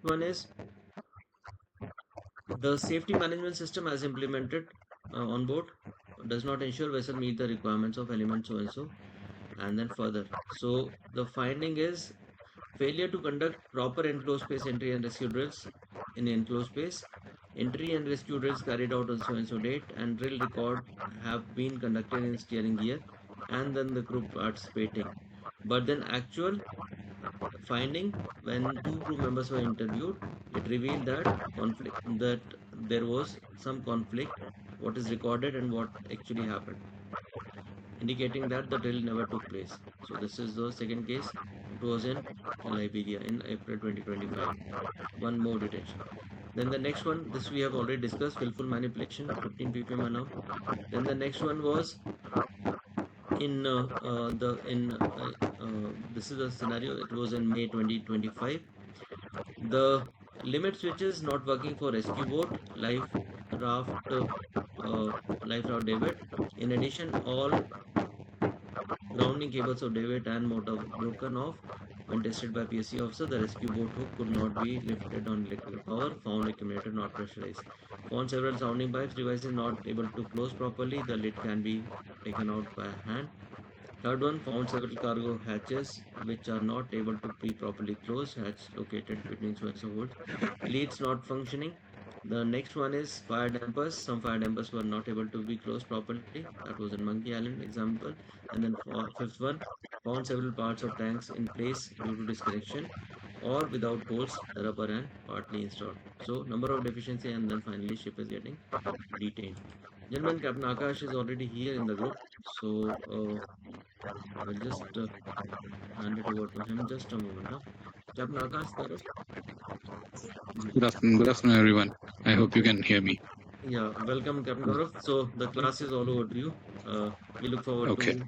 one is the safety management system as implemented on board does not ensure vessel meet the requirements of element so and so, and then further. So the finding is failure to conduct proper enclosed space entry and rescue drills in enclosed space. Entry and rescue drills carried out on so and so date and drill record have been conducted in steering gear and then the crew participating. But then actual finding when two crew members were interviewed, it revealed that there was some conflict, what is recorded and what actually happened, indicating that the drill never took place. So this is the second case. It was in Liberia in April 2025. One more detention. Then the next one, this we have already discussed, willful manipulation, 15 ppm alarm. Then the next one was in the in this is a scenario. It was in May 2025. The limit switch is not working for rescue boat, raft, uh, life raft David. In addition, all grounding cables of David and motor broken off. When tested by PSC officer, the rescue boat hook could not be lifted on electrical power. Found accumulator not pressurized. Found several sounding pipes. Device is not able to close properly. The lid can be taken out by hand. Third one, found several cargo hatches which are not able to be properly closed. Hatch located between so and so holes. Leads not functioning. The next one is fire dampers. Some fire dampers were not able to be closed properly. That was in Monkey Island example. And then fifth one, found several parts of tanks in place due to disconnection or without holes, rubber and partly installed. So number of deficiency and then finally ship is getting detained. Gentlemen, Captain Akash is already here in the group. So I'll just hand it over to him. Just a moment. Huh? Captain Akash, Tarun? Good afternoon, everyone. I hope you can hear me. Yeah, welcome, Captain Gaurav. So the class is all over to you. We look forward Okay, to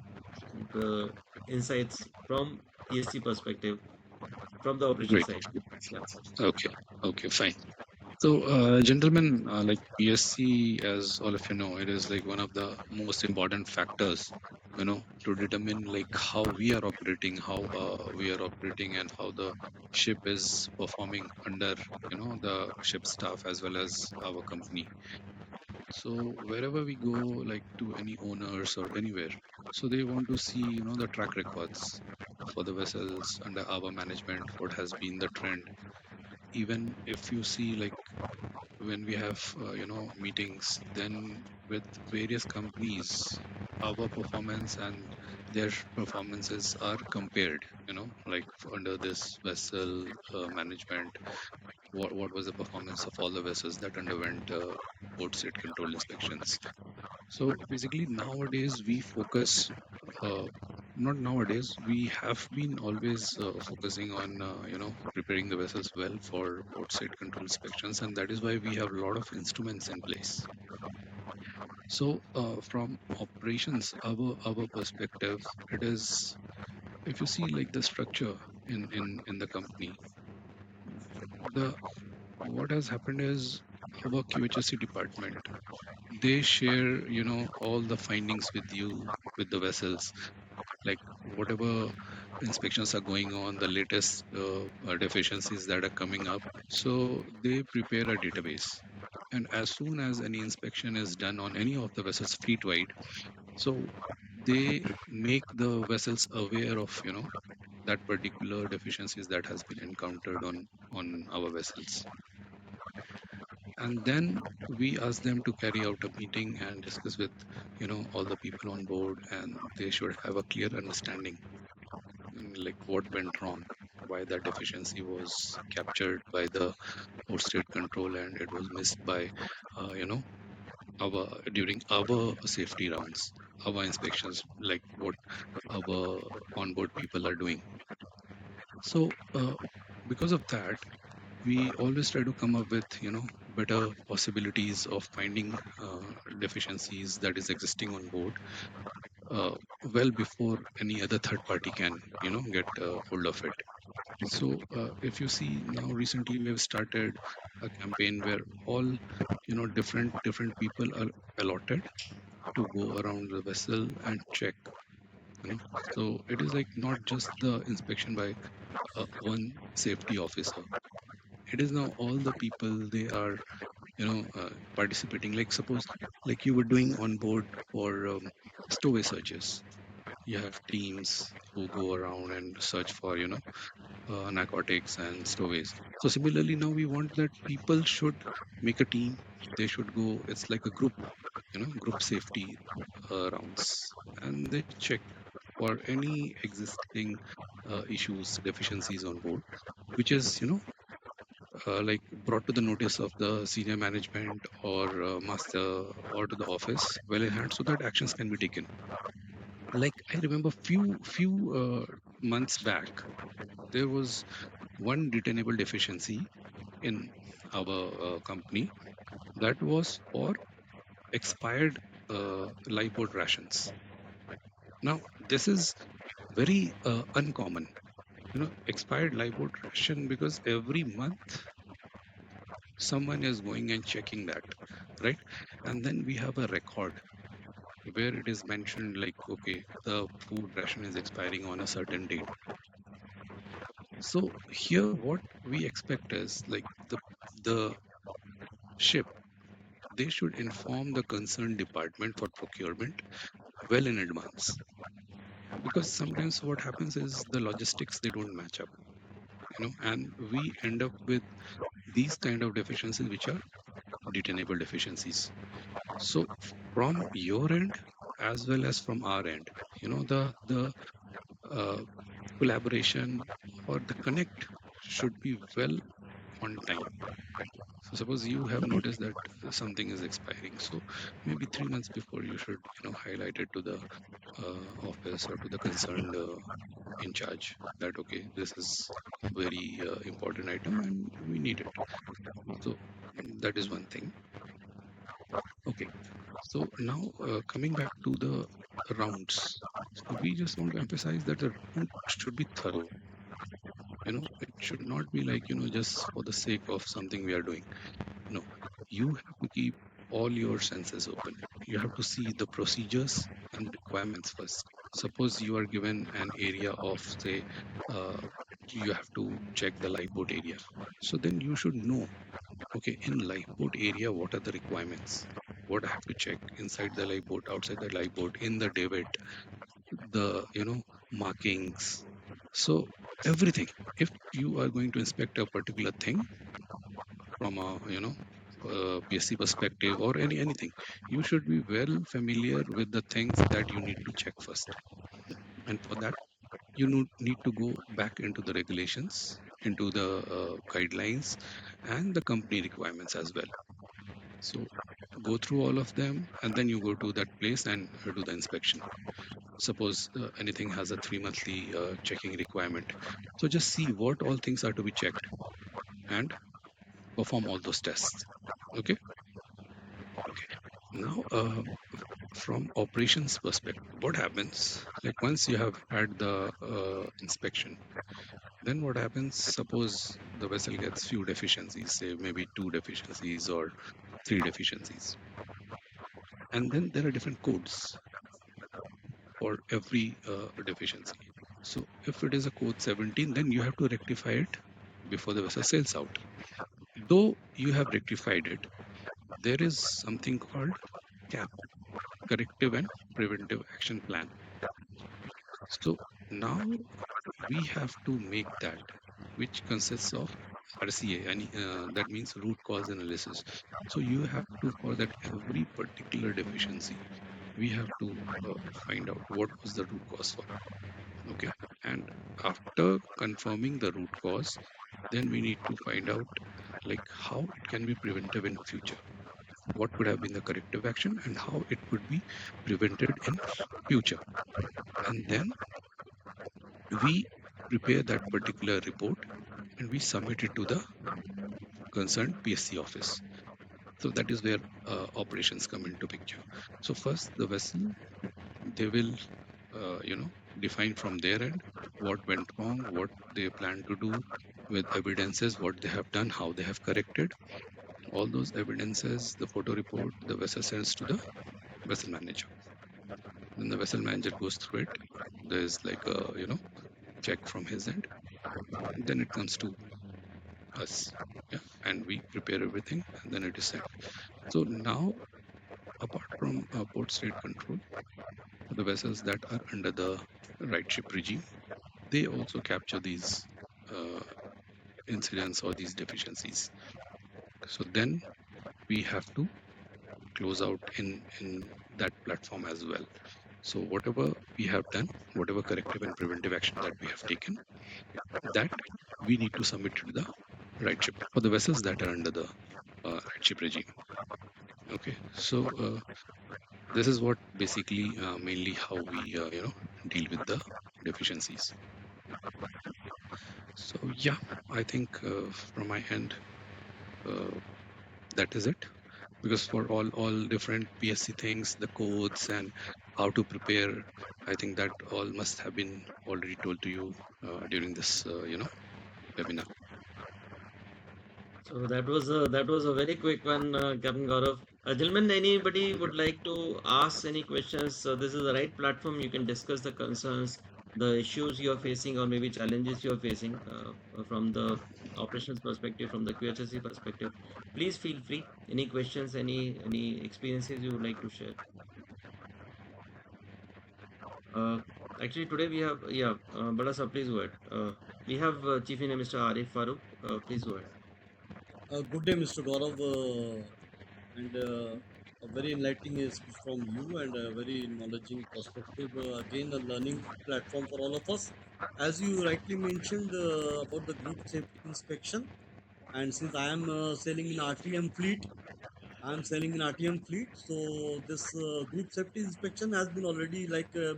the insights from EST perspective, from the operation great. side. Yeah. Okay, okay, fine. So, gentlemen, like PSC, as all of you know, it is like one of the most important factors, to determine like how we are operating, and how the ship is performing under, the ship staff as well as our company. So wherever we go, like to any owners or anywhere, so they want to see, the track records for the vessels under our management, what has been the trend. Even if you see, like when we have, meetings, then with various companies, our performance and their performances are compared, like under this vessel management, what was the performance of all the vessels that underwent port state control inspections. So basically, nowadays we focus, not nowadays, we have been always focusing on, preparing the vessels well for port side control inspections, and that is why we have a lot of instruments in place. So, from operations, our perspective, it is, if you see like the structure in the company, the what has happened is our QHSC department, they share, all the findings with you, with the vessels, like whatever inspections are going on, the latest deficiencies that are coming up. So they prepare a database, and as soon as any inspection is done on any of the vessels fleet wide, so they make the vessels aware of, that particular deficiencies that has been encountered on our vessels. And then we ask them to carry out a meeting and discuss with, all the people on board, and they should have a clear understanding, like what went wrong, why that deficiency was captured by the port state control and it was missed by, our during our safety rounds, our inspections, like what our onboard people are doing. So because of that, we always try to come up with, better possibilities of finding deficiencies that is existing on board, uh, well before any other third party can, get hold of it. So if you see now, recently we have started a campaign where all, different people are allotted to go around the vessel and check. So it is like not just the inspection by one safety officer. It is now all the people they are participating. Like suppose like you were doing on board for stowaway searches. You have teams who go around and search for narcotics and stowaways. So similarly, now we want that people should make a team. They should go. It's like a group, group safety rounds, and they check for any existing issues, deficiencies on board, which is like brought to the notice of the senior management or master or to the office well in hand, so that actions can be taken. Like I remember few months back, there was one detainable deficiency in our company that was for expired lifeboat rations. Now, this is very uncommon, expired lifeboat ration, because every month someone is going and checking that, right? And then we have a record where it is mentioned like, okay, the food ration is expiring on a certain date. So here, what we expect is like the ship, they should inform the concerned department for procurement well in advance, because sometimes what happens is the logistics they don't match up, and we end up with these kind of deficiencies which are detainable deficiencies. So from your end as well as from our end, the uh, collaboration or the connect should be well on time. So suppose you have noticed that something is expiring, so maybe 3 months before you should highlight it to the office or to the concerned in charge that okay, this is very important item and we need it. So that is one thing. Okay, so now coming back to the rounds, so we just want to emphasize that the round should be thorough. It should not be like just for the sake of something we are doing. No, you have to keep all your senses open. You have to see the procedures and requirements first. Suppose you are given an area of, say, uh, you have to check the lifeboat area. So then you should know, okay, in lifeboat area, what are the requirements? What I have to check inside the lifeboat, outside the lifeboat, in the davit, the, markings. So everything. If you are going to inspect a particular thing, from a PSC perspective or anything, you should be well familiar with the things that you need to check first. And for that, you need to go back into the regulations, into the guidelines, and the company requirements as well. So go through all of them, and then you go to that place and do the inspection. Suppose anything has a 3 monthly checking requirement, so just see what all things are to be checked and perform all those tests. Okay. Okay. Now, from operations perspective, what happens like once you have had the inspection, then what happens? Suppose the vessel gets few deficiencies, say maybe two deficiencies or three deficiencies, and then there are different codes for every deficiency. So if it is a code 17, then you have to rectify it before the vessel sails out. Though you have rectified it, there is something called CAP, corrective and preventive action plan. So now we have to make that, which consists of RCA, and that means root cause analysis. So you have to, for that every particular deficiency, we have to find out what was the root cause for. Okay, and after confirming the root cause, then we need to find out like how it can be preventive in future. What could have been the corrective action and how it could be prevented in future. And then we prepare that particular report and we submit it to the concerned PSC office. So that is where operations come into picture. So first, the vessel, they will, define from their end what went wrong, what they plan to do with evidences, what they have done, how they have corrected. All those evidences, the photo report, the vessel sends to the vessel manager. Then the vessel manager goes through it. There's like a, check from his end. Then it comes to us. Yeah, and we prepare everything, and then it is sent. So now, apart from port state control, the vessels that are under the right ship regime, they also capture these uh, incidents or these deficiencies. So then we have to close out in that platform as well. So whatever we have done, whatever corrective and preventive action that we have taken, that we need to submit to the right ship for the vessels that are under the right ship regime. Okay, so this is what basically mainly how we deal with the deficiencies. So yeah, I think from my end, uh, that is it. Because for all different PSC things, the codes and how to prepare, I think that all must have been already told to you during this webinar. So that was a very quick one, Captain Gaurav. Gentlemen, anybody would like to ask any questions? So this is the right platform. You can discuss the concerns, the issues you are facing, or maybe challenges you are facing from the operations perspective, from the QHSC perspective. Please feel free. Any questions, any experiences you would like to share? Uh, Actually, today we have Bala sir, please go ahead. We have Chief Engineer Mr. Arif Farooq. Please go ahead. Good day, Mr. Gaurav, and a very enlightening speech from you and a very knowledging perspective. Again, a learning platform for all of us. As you rightly mentioned about the group safety inspection, and since I am sailing in RTM fleet, I'm selling in RTM fleet, so this group safety inspection has been already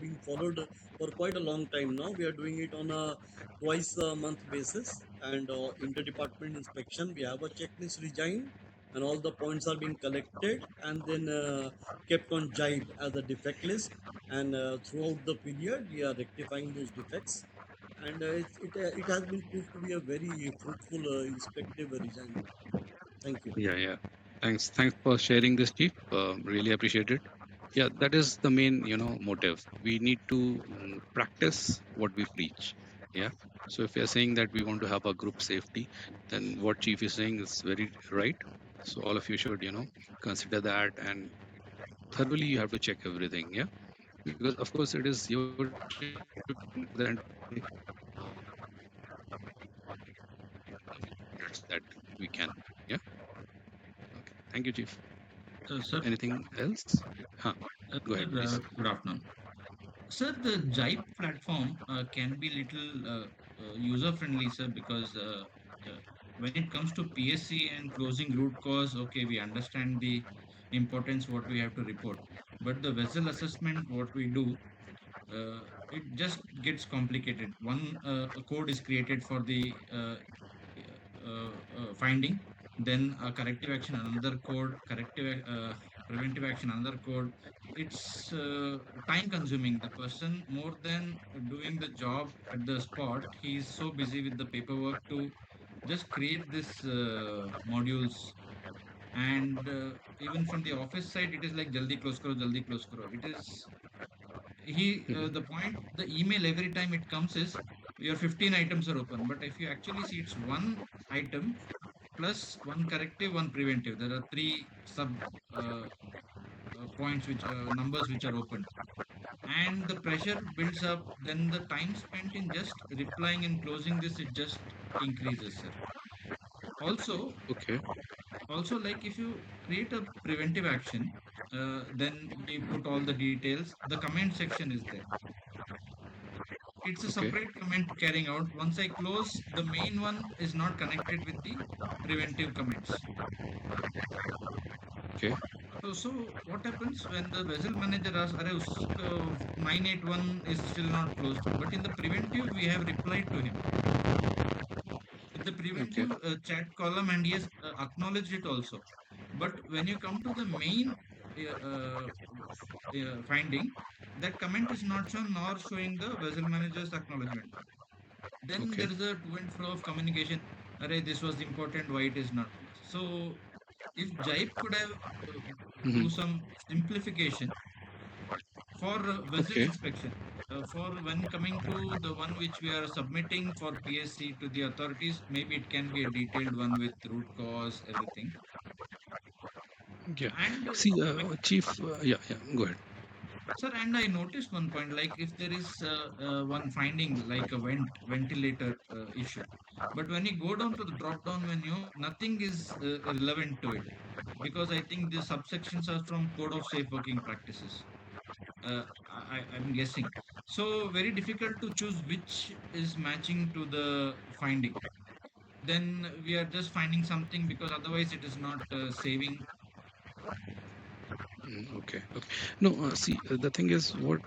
being followed for quite a long time now. We are doing it on a twice a month basis, and inter-department inspection. We have a checklist design, and all the points are being collected and then kept on jibe as a defect list. And throughout the period, we are rectifying those defects, and it has been proved to be a very fruitful inspective design. Thank you. Yeah, yeah. Thanks for sharing this, Chief. Really appreciate it. Yeah, that is the main, motive. We need to practice what we preach. Yeah. So if we are saying that we want to have a group safety, then what Chief is saying is very right. So all of you should, consider that, and thoroughly you have to check everything. Yeah, because of course it is your ship at the end of the day. That's that we can. Yeah. Okay. Thank you, Chief. Sir, Anything else? Huh. Go sir, ahead, please. good afternoon. Sir, the Jipe platform can be little user friendly, sir, because when it comes to PSC and closing root cause, okay, we understand the importance what we have to report, but the vessel assessment what we do, it just gets complicated. One a code is created for the finding, then a corrective action, another code, preventive action, another code. It's time consuming. The person, more than doing the job at the spot, he's so busy with the paperwork to just create this modules. And even from the office side, it is like jaldi close karo. It is Mhm. the point, the email every time it comes is your 15 items are open, but if you actually see, it's one item plus one corrective, one preventive. There are three sub uh, points, which numbers which are open, and the pressure builds up. Then the time spent in just replying and closing this, it just increases, sir. Also, Okay. like if you create a preventive action, then we put all the details. The comment section is there. It's a Okay. separate comment carrying out. Once I close, the main one is not connected with the preventive comments. Okay. So what happens when the vessel manager asks, "Arey, 981 is still not closed," but in the preventive we have replied to him with the Okay. preventive chat column, and he has acknowledged it also. But when you come to the main finding, that comment is not shown nor showing the vessel manager's acknowledgement. Then Okay. there is a to and fro of communication. Array, this was important, why it is not closed? So if Jaip could have do Hmm. some simplification For vessel Okay. inspection, for when coming to the one which we are submitting for PSC to the authorities, maybe it can be a detailed one with root cause, everything. Yeah. And See, like, Chief. Yeah, yeah. Go ahead. sir, and I noticed one point, like if there is one finding like a ventilator issue, but when you go down to the drop down menu, nothing is relevant to it, because I think the subsections are from Code of Safe Working Practices. I'm guessing. So very difficult to choose which is matching to the finding. Then we are just finding something because otherwise it is not saving. Okay. Okay. No. See, the thing is, what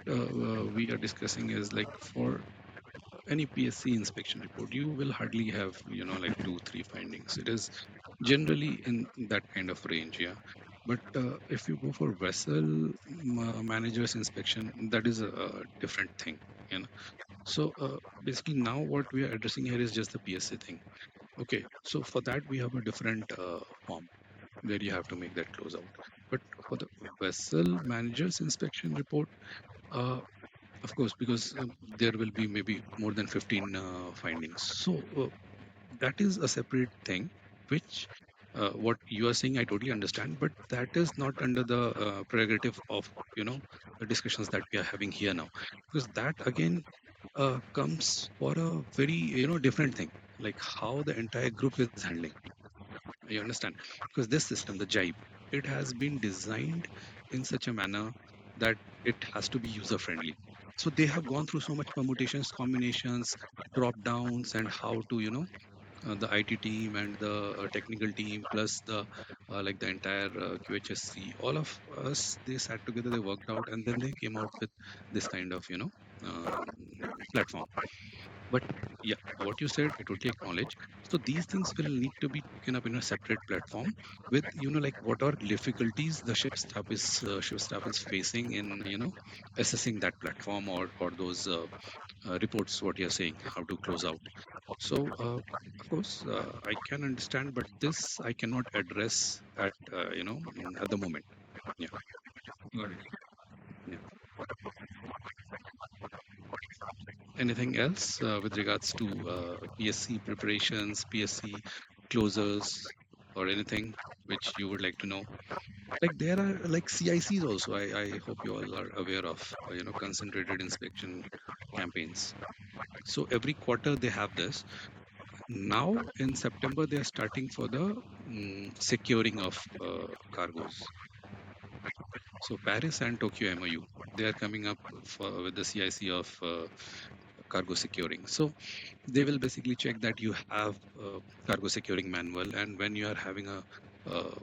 we are discussing is like for any PSC inspection report, you will hardly have, like two, three findings. It is generally in that kind of range, yeah. But if you go for vessel manager's inspection, that is a different thing, you know. So basically, now what we are addressing here is just the PSC thing. Okay, so for that we have a different form where you have to make that close out. But for the vessel manager's inspection report, uh, of course, because there will be maybe more than 15 findings. So that is a separate thing, which what you are saying, I totally understand, but that is not under the prerogative of, the discussions that we are having here now. Because that again comes for a very, different thing, like how the entire group is handling. You understand? Because this system, the Jibe, it has been designed in such a manner that it has to be user friendly. So they have gone through so much permutations, combinations, drop downs, and how to, the IT team and the technical team plus the like the entire QHSC, all of us, they sat together, they worked out, and then they came out with this kind of, um, platform. But yeah, what you said, I totally acknowledge. So these things will need to be taken up in a separate platform with, like what are difficulties the ship staff is facing in, assessing that platform or those reports. What you're saying, how to close out. So of course, I can understand, but this I cannot address at at the moment. Yeah, Got it. yeah. Anything else with regards to PSC preparations, PSC closers, or anything which you would like to know? Like there are like CICs also. I hope you all are aware of, concentrated inspection campaigns. So every quarter they have this. Now in September they are starting for the securing of cargoes. So Paris and Tokyo MOU, they are coming up with the CIC of cargo securing. So they will basically check that you have cargo securing manual, and when you are having a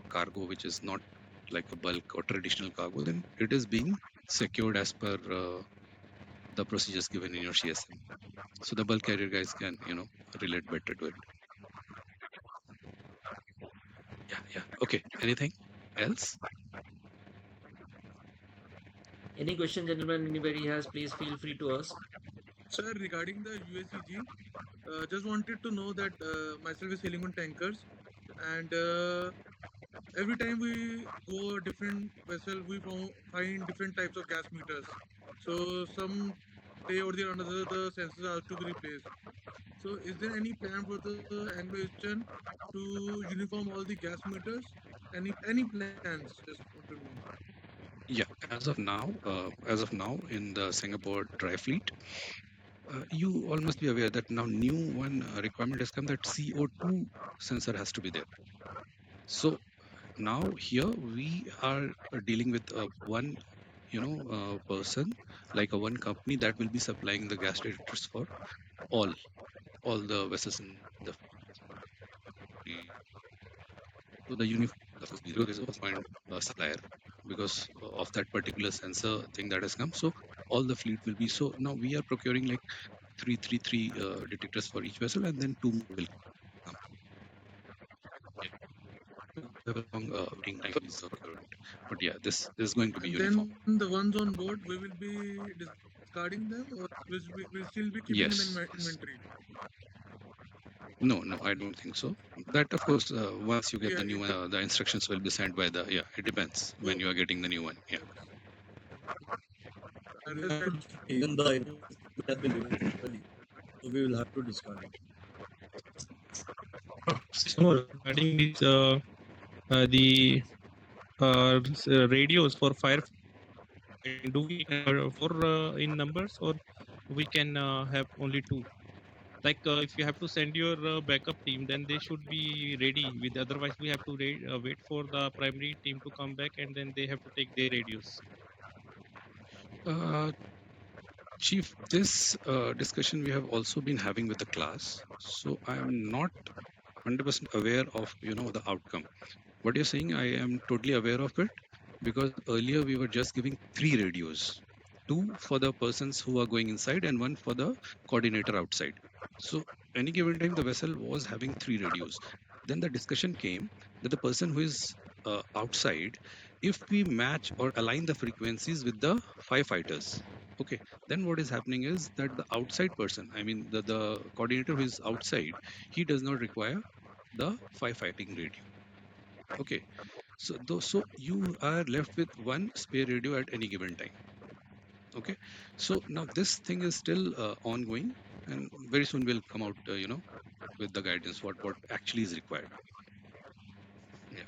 cargo which is not like a bulk or traditional cargo, then it is being secured as per the procedures given in your CSM. So the bulk carrier guys can, relate better to it. Yeah, yeah. Okay. Anything else? Any question, gentlemen, anybody has, please feel free to ask. Sir, regarding the USEG, just wanted to know that myself is sailing on tankers, and every time we go a different vessel, we find different types of gas meters. So some day or the another, the sensors are to be replaced. So is there any plan for the Anglo-Eastern to uniform all the gas meters? Any plans? Just want to know. Yeah. As of now, in the Singapore dry fleet, you all must be aware that now new one requirement has come that CO2 sensor has to be there. So now here we are dealing with one person, like a one company that will be supplying the gas detectors for all all the vessels in the fleet. So the uniform will of course be there because there is a one supplier because of that particular sensor thing that has come. So all the fleet will be, so now we are procuring like three detectors for each vessel, and then two more will come. Yeah, because we have a long waiting time for these procurement. But yeah, this is going to be And uniform. then the ones on board, we will be discarding them, or we'll still be keeping them in Yes, yes. inventory. No, no, I don't think so. That, of course, once you Yeah, get the new one, the instructions will be sent by the, yeah, it depends oh, when you are getting the new one. Yeah. okay. We have to discard even the items that has been removed totally. So we will have to discard it. So regarding this, the radios for firefighting, do we four in numbers, or we can have only two? Like if you have to send your backup team, then they should be ready. With otherwise, we have to wait for the primary team to come back, and then they have to take their radios. Uh, Chief, this discussion we have also been having with the class. So I am not 100% aware of the outcome. What you're saying, I am totally aware of it, because earlier we were just giving three radios, two for the persons who are going inside and one for the coordinator outside. So any given time the vessel was having three radios. Then the discussion came that the person who is outside, if we match or align the frequencies with the firefighters, okay, then what is happening is that the outside person, I mean the coordinator who is outside, he does not require the firefighting radio. Okay, so you are left with one spare radio at any given time. Okay, so now this thing is still ongoing, and very soon we'll come out, with the guidance what actually is required. Yeah.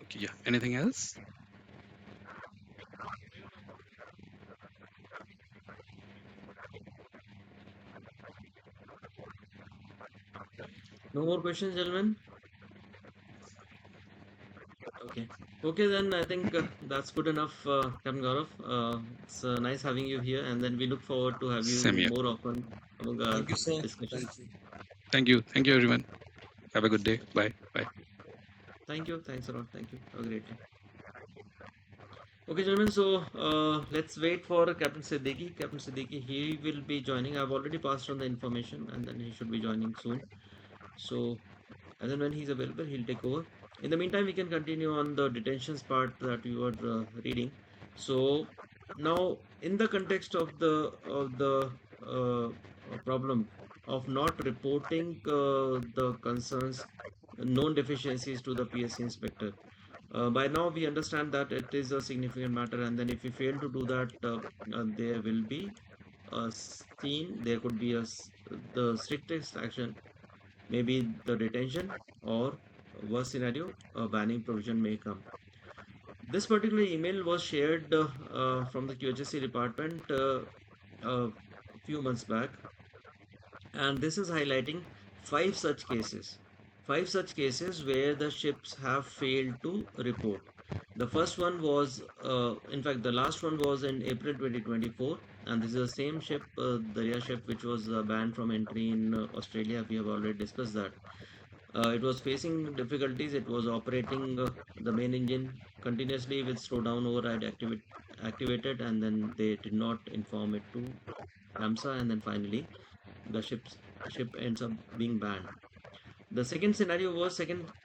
Okay. Yeah. Anything else? No more questions, gentlemen? Okay. Okay, then I think that's good enough, Captain Gaurav. It's nice having you here, and then we look forward to have you Same here. more often among our Thank you, sir. Thank discussions. you. Thank you. Thank you, everyone. Have a good day. Bye. Bye. Thank you. Thanks a lot. Thank you. Have a great day. Okay, gentlemen. So let's wait for Captain Siddiqui. Captain Siddiqui, he will be joining. I've already passed on the information, and then he should be joining soon. So, and then when he's available, he'll take over. In the meantime, we can continue on the detentions part that you were reading. So now, in the context of the problem of not reporting the concerns, known deficiencies to the PSC inspector, by now we understand that it is a significant matter, and then if we fail to do that, there will be a scene. There could be the strictest action, maybe the detention, or worst scenario, a banning provision may come. This particular email was shared from the QHSC department a few months back, and this is highlighting five such cases. Five such cases where the ships have failed to report. The first one was, in fact, the last one was in April 2024, and this is the same ship, the Darya ship, which was banned from entry in Australia. We have already discussed that. It was facing difficulties. It was operating the main engine continuously with slowdown override activated, and then they did not inform it to AMSA, and then finally the ship ends up being banned. The second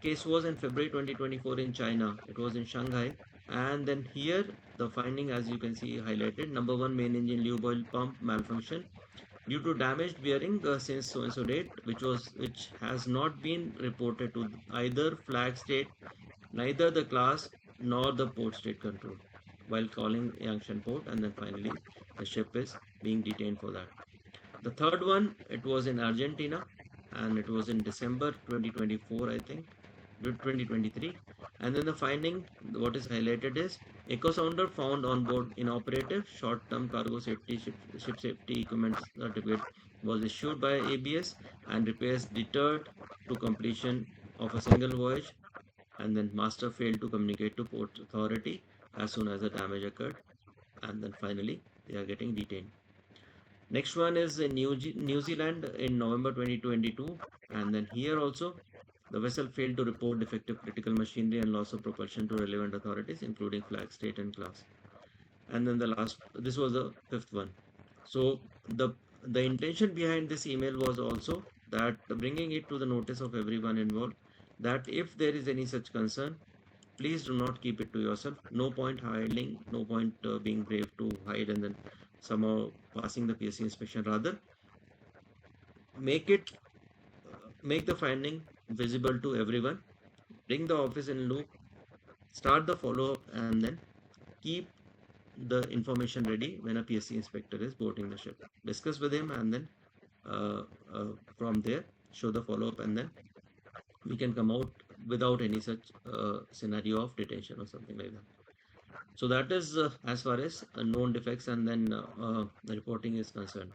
case was in February 2024 in China. It was in Shanghai, and then here the finding, as you can see highlighted, number one, main engine lube oil pump malfunction due to damaged bearing since so and so date, which has not been reported to either flag state, neither the class nor the port state control, while calling Yangshan port, and then finally the ship is being detained for that. The third one, it was in Argentina, and it was in December 2024, I think, 2023. And then the finding, what is highlighted is echo sounder found on board inoperative short-term cargo ship safety equipment certificate was issued by ABS, and repairs deterred to completion of a single voyage, and then master failed to communicate to port authority as soon as the damage occurred, and then finally they are getting detained. Next one is in New Zealand in November 2022, and then here also the vessel failed to report defective critical machinery and loss of propulsion to relevant authorities, including flag state and class. And then the last, this was the fifth one. So the intention behind this email was also that bringing it to the notice of everyone involved, that if there is any such concern, please do not keep it to yourself. No point hiding, no point being brave to hide and then somehow passing the PSC inspection. Rather, make it make the finding visible to everyone. Bring the office in loop, start the follow-up, and then keep the information ready when a PSC inspector is boarding the ship. Discuss with him, and then uh, from there show the follow-up, and then we can come out without any such scenario of detention or something like that. So that is as far as known defects and then the reporting is concerned.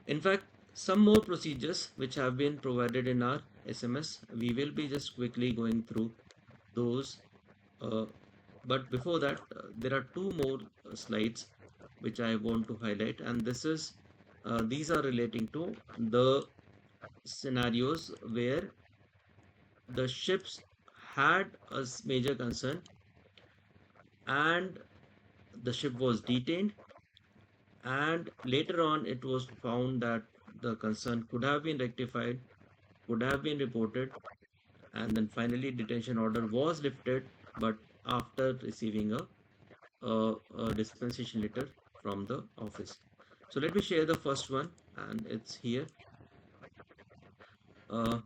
In fact, some more procedures which have been provided in our SMS, we will be just quickly going through those. Uh, but before that, there are two more slides which I want to highlight, and these are relating to the scenarios where the ships had a major concern and the ship was detained, and later on it was found that the concern could have been rectified, could have been reported, and then finally detention order was lifted, but after receiving a dispensation letter from the office. So let me share the first one, and it's here. uh,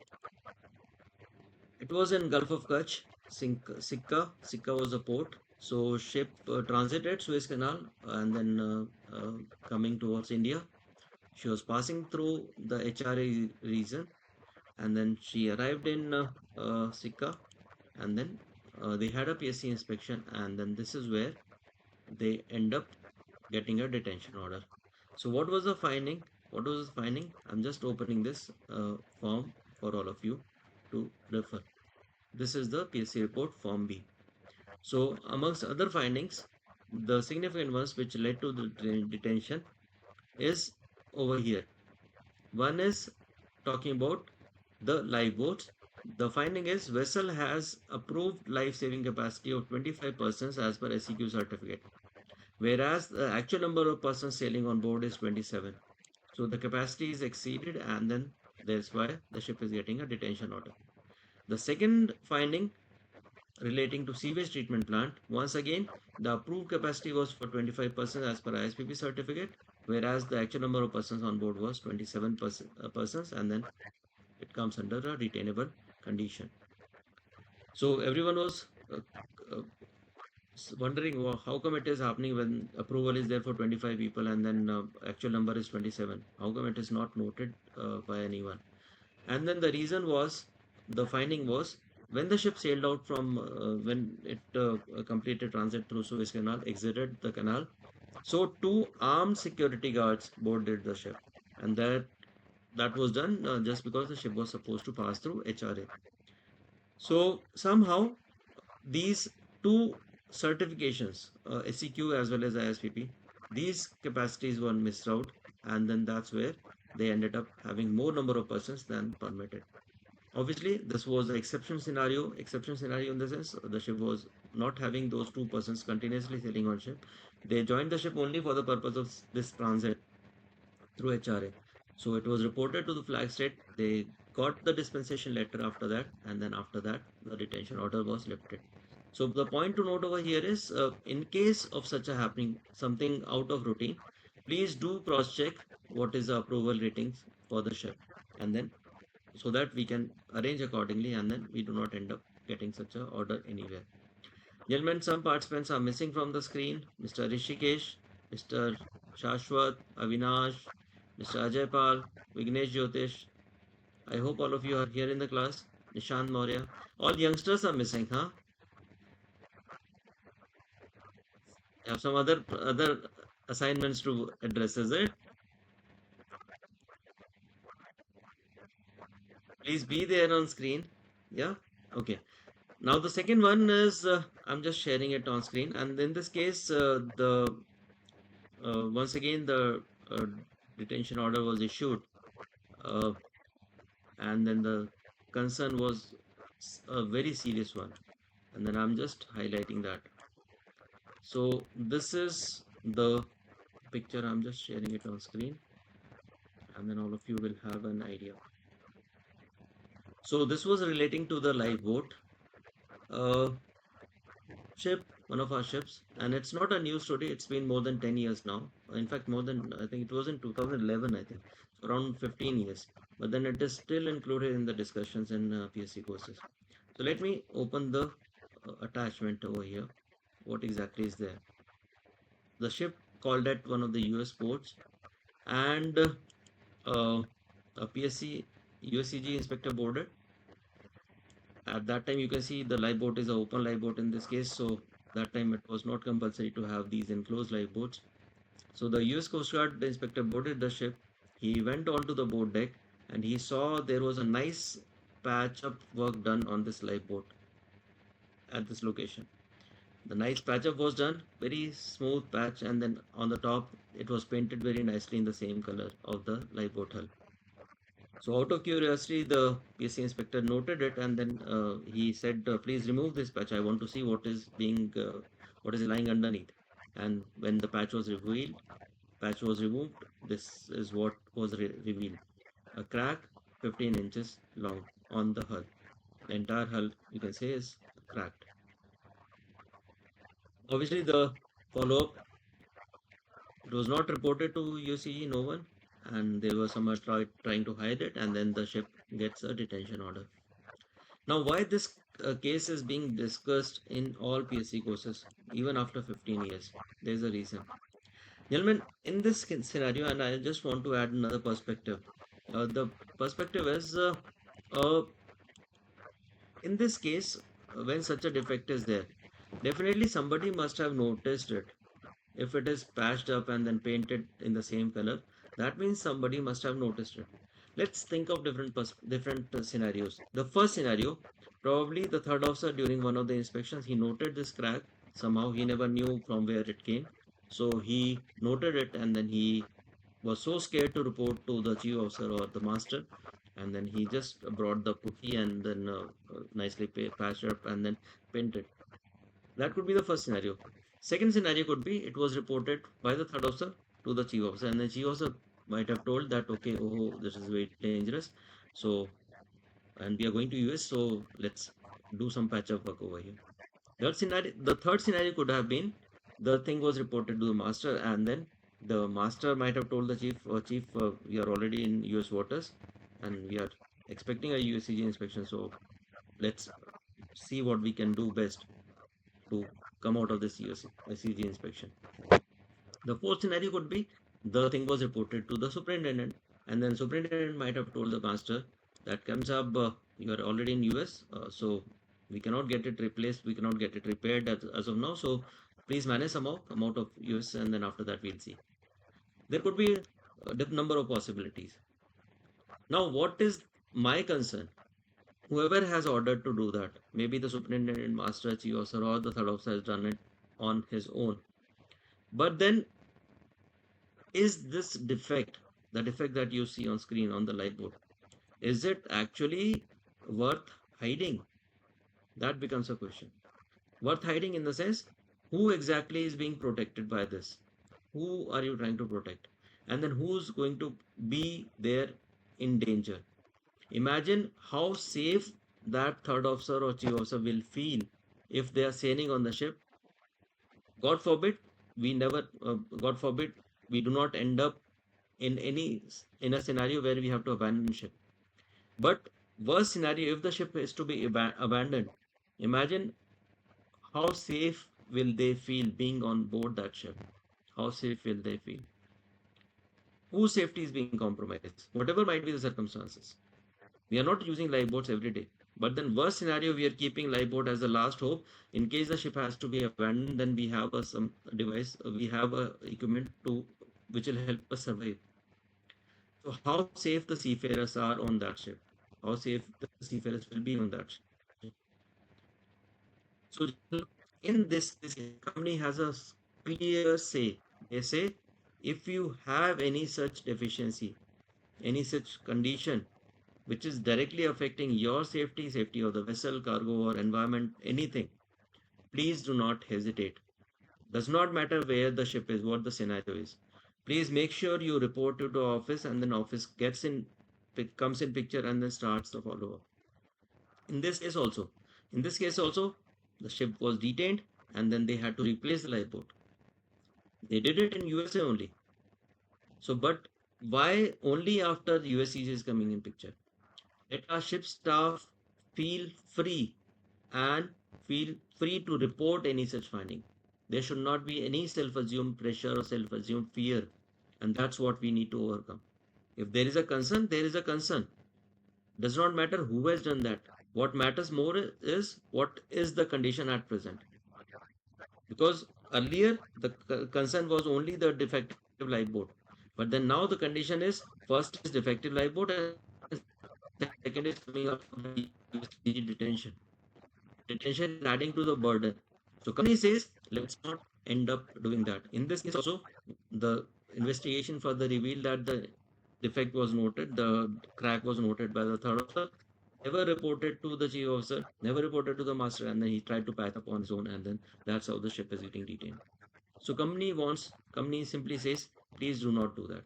it was in Gulf of Kutch, Sikka was a port. So ship transited Suez Canal and then coming towards India. She was passing through the HRA region, and then she arrived in Sikka, and then they had a PSC inspection, and then this is where they end up getting a detention order. So what was the finding? What was the finding? I'm just opening this form for all of you to refer. This is the PSC report, Form B. So amongst other findings, the significant ones which led to the detention is over here. One is talking about the lifeboats. The finding is vessel has approved life-saving capacity of 25 persons as per SEQ certificate, whereas the actual number of persons sailing on board is 27. So the capacity is exceeded, and then that's why the ship is getting a detention order. The second finding relating to sewage treatment plant, once again, the approved capacity was for 25 persons as per ISPP certificate, whereas the actual number of persons on board was 27 persons, and then it comes under a retainable condition. So everyone was uh, wondering, well, how come it is happening when approval is there for 25 people and then actual number is 27? How come it is not noted by anyone? And then the reason was, the finding was, when the ship sailed out from when it completed transit through Suez Canal, exited the canal, so two armed security guards boarded the ship, and that was done just because the ship was supposed to pass through HRA. So somehow these two certifications, SEQ as well as ISPP, these capacities were missed out, and then that's where they ended up having more number of persons than permitted. Obviously, this was the exception scenario. Exception scenario in the sense the ship was not having those two persons continuously sailing on ship. They joined the ship only for the purpose of this transit through HRA. So it was reported to the flag state. They got the dispensation letter after that, and then after that, the detention order was lifted. So the point to note over here is, in case of such a happening, something out of routine, please do cross check what is the approval ratings for the ship, and then so that we can arrange accordingly, and then we do not end up getting such a order anywhere. Gentlemen, some participants are missing from the screen. Mr. Rishikesh, Mr. Shashwat, Avinash, Mr. Ajay Pal, Vignesh Jyotish. I hope all of you are here in the class. Nishant Maurya. All youngsters are missing, huh? You have some other assignments to address, is it? Please be there on screen. Yeah? Okay. Now the second one is, I'm just sharing it on screen, and in this case, the once again the uh, detention order was issued, uh, and then the concern was a very serious one, and then I'm just highlighting that. So this is the picture. I'm just sharing it on screen, and then all of you will have an idea. So this was relating to the lifeboat. Ship, one of our ships, and it's not a new story. It's been more than 10 years now. In fact, more than, I think it was in 2011, I think, so around 15 years. But then it is still included in the discussions in PSC courses. So let me open the attachment over here. What exactly is there? The ship called at one of the US ports, and a PSC USCG inspector boarded. At that time, you can see the lifeboat is an open lifeboat in this case, so that time it was not compulsory to have these enclosed lifeboats. So the US Coast Guard inspector boarded the ship. He went onto the boat deck and he saw there was a nice patch up work done on this lifeboat at this location. The nice patch up was done, very smooth patch, and then on the top it was painted very nicely in the same color of the lifeboat hull. So out of curiosity, the PSC inspector noted it, and then he said, "Please remove this patch. I want to see what is lying underneath." And when the patch was removed. This is what was revealed: a crack 15 inches long on the hull. The entire hull, you can say, is cracked. Obviously, the follow-up, it was not reported to UCE, no one, and they were somewhere trying to hide it, and then the ship gets a detention order. Now, why this case is being discussed in all PSC courses, even after 15 years? There's a reason. Gentlemen, in this scenario, and I just want to add another perspective. The perspective is uh, in this case, when such a defect is there, definitely somebody must have noticed it. If it is patched up and then painted in the same color, that means somebody must have noticed it. Let's think of different scenarios. The first scenario, probably the third officer during one of the inspections, he noted this crack. Somehow he never knew from where it came. So he noted it and then he was so scared to report to the chief officer or the master, and then he just brought the putty and then nicely patched up and then painted. That could be the first scenario. Second scenario could be it was reported by the third officer to the chief officer, and the chief officer might have told that, okay, oh, this is very dangerous, so and we are going to US, so let's do some patch up work over here. The third scenario could have been the thing was reported to the master, and then the master might have told the chief, we are already in US waters, and we are expecting a USCG inspection, so let's see what we can do best to come out of this USCG inspection. The fourth scenario could be the thing was reported to the superintendent, and then superintendent might have told the master that comes up, you are already in US, so we cannot get it replaced, we cannot get it repaired as of now. So please manage somehow, come out of US, and then after that we'll see. There could be a number of possibilities. Now, what is my concern? Whoever has ordered to do that, maybe the superintendent, master, chief officer, or the third officer has done it on his own. But then, is this defect, the defect that you see on screen on the light board, is it actually worth hiding? That becomes a question. Worth hiding in the sense, who exactly is being protected by this? Who are you trying to protect? And then who's going to be there in danger? Imagine how safe that third officer or chief officer will feel if they are sailing on the ship. God forbid, God forbid, we do not end up in a scenario where we have to abandon ship. But worst scenario, if the ship is to be abandoned, imagine how safe will they feel being on board that ship? How safe will they feel? Whose safety is being compromised? Whatever might be the circumstances. We are not using lifeboats every day. But then worst scenario, we are keeping lifeboat as the last hope. In case the ship has to be abandoned, then we have some device, we have a equipment to which will help us survive. So how safe the seafarers are on that ship? How safe the seafarers will be on that ship? So in this company has a clear say. They say if you have any such deficiency, any such condition which is directly affecting your safety, safety of the vessel, cargo, or environment, anything, please do not hesitate. Does not matter where the ship is, what the scenario is. Please make sure you report to the office, and then office comes in picture and then starts the follow up. In this case also, the ship was detained, and then they had to replace the lifeboat. They did it in USA only. So, but why only after USCG is coming in picture? Let our ship staff feel free and feel free to report any such finding. There should not be any self-assumed pressure or self-assumed fear, and that's what we need to overcome. If there is a concern, there is a concern. Does not matter who has done that. What matters more is what is the condition at present. Because earlier the concern was only the defective lifeboat, but then now the condition is first is defective lifeboat and second is coming out of the USCG detention. Detention is adding to the burden. So company says, let's not end up doing that. In this case also, the investigation further revealed that the defect was noted, the crack was noted by the third officer, never reported to the chief officer, never reported to the master, and then he tried to patch up on his own, and then that's how the ship is getting detained. So company simply says, please do not do that.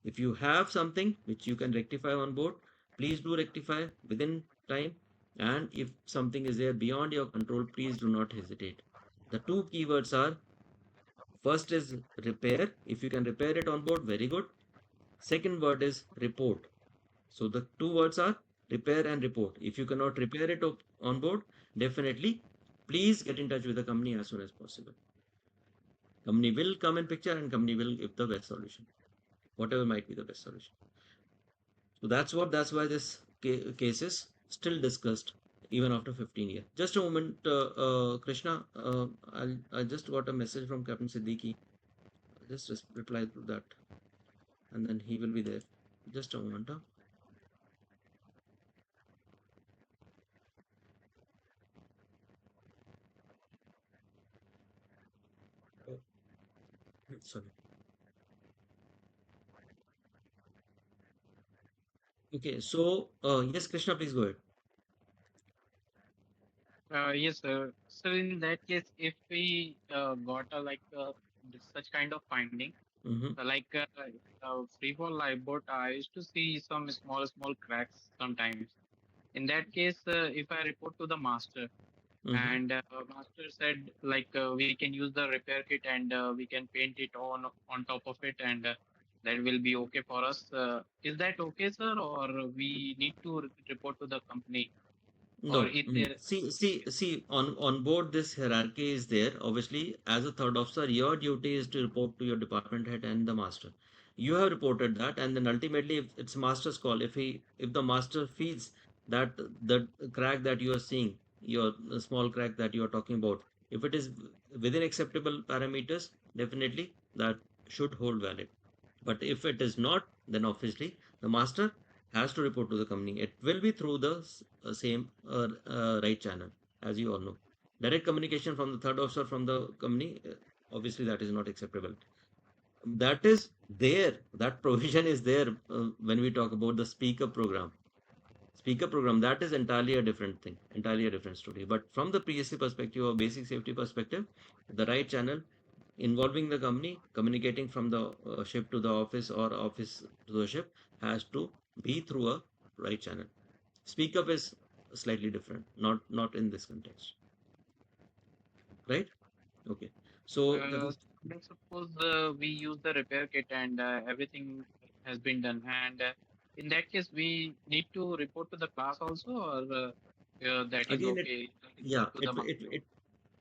If you have something which you can rectify on board, please do rectify within time. And if something is there beyond your control, please do not hesitate. The two keywords are, first is repair. If you can repair it on board, very good. Second word is report. So the two words are repair and report. If you cannot repair it on board, definitely please get in touch with the company as soon as possible. Company will come in picture and company will give the best solution, whatever might be the best solution. So that's why this case is still discussed even after 15 years. Just a moment, Krishna. I just got a message from Captain Siddiqui. Just reply to that, and then he will be there. Just a moment. Oh, sorry. Okay, so yes, Krishna, please go ahead. Yes, sir. So in that case, if we got a such kind of finding, Mm-hmm. free fall lifeboat, I used to see some small cracks sometimes. In that case, if I report to the master, Mm-hmm. and master said we can use the repair kit and we can paint it on top of it, and that will be okay for us. Is that okay, sir, or we need to report to the company, or No, is there? see. On board, this hierarchy is there. Obviously, as a third officer, your duty is to report to your department head and the master. You have reported that, and then ultimately, if it's master's call. If the master feels that the crack that you are seeing, your small crack that you are talking about, if it is within acceptable parameters, definitely that should hold valid. But if it is not, then obviously the master has to report to the company. It will be through the same right channel, as you all know. Direct communication from the third officer from the company, obviously that is not acceptable. That is there. That provision is there when we talk about the speaker program. Speaker program, that is entirely a different thing, entirely a different story. But from the PSC perspective or basic safety perspective, the right channel involving the company, communicating from the ship to the office or office to the ship has to be through a right channel. Speak up is slightly different, not in this context, right? Okay. So Uh, let's suppose we use the repair kit and everything has been done. And in that case, we need to report to the class also, or that is again, okay. yeah, Report to the master.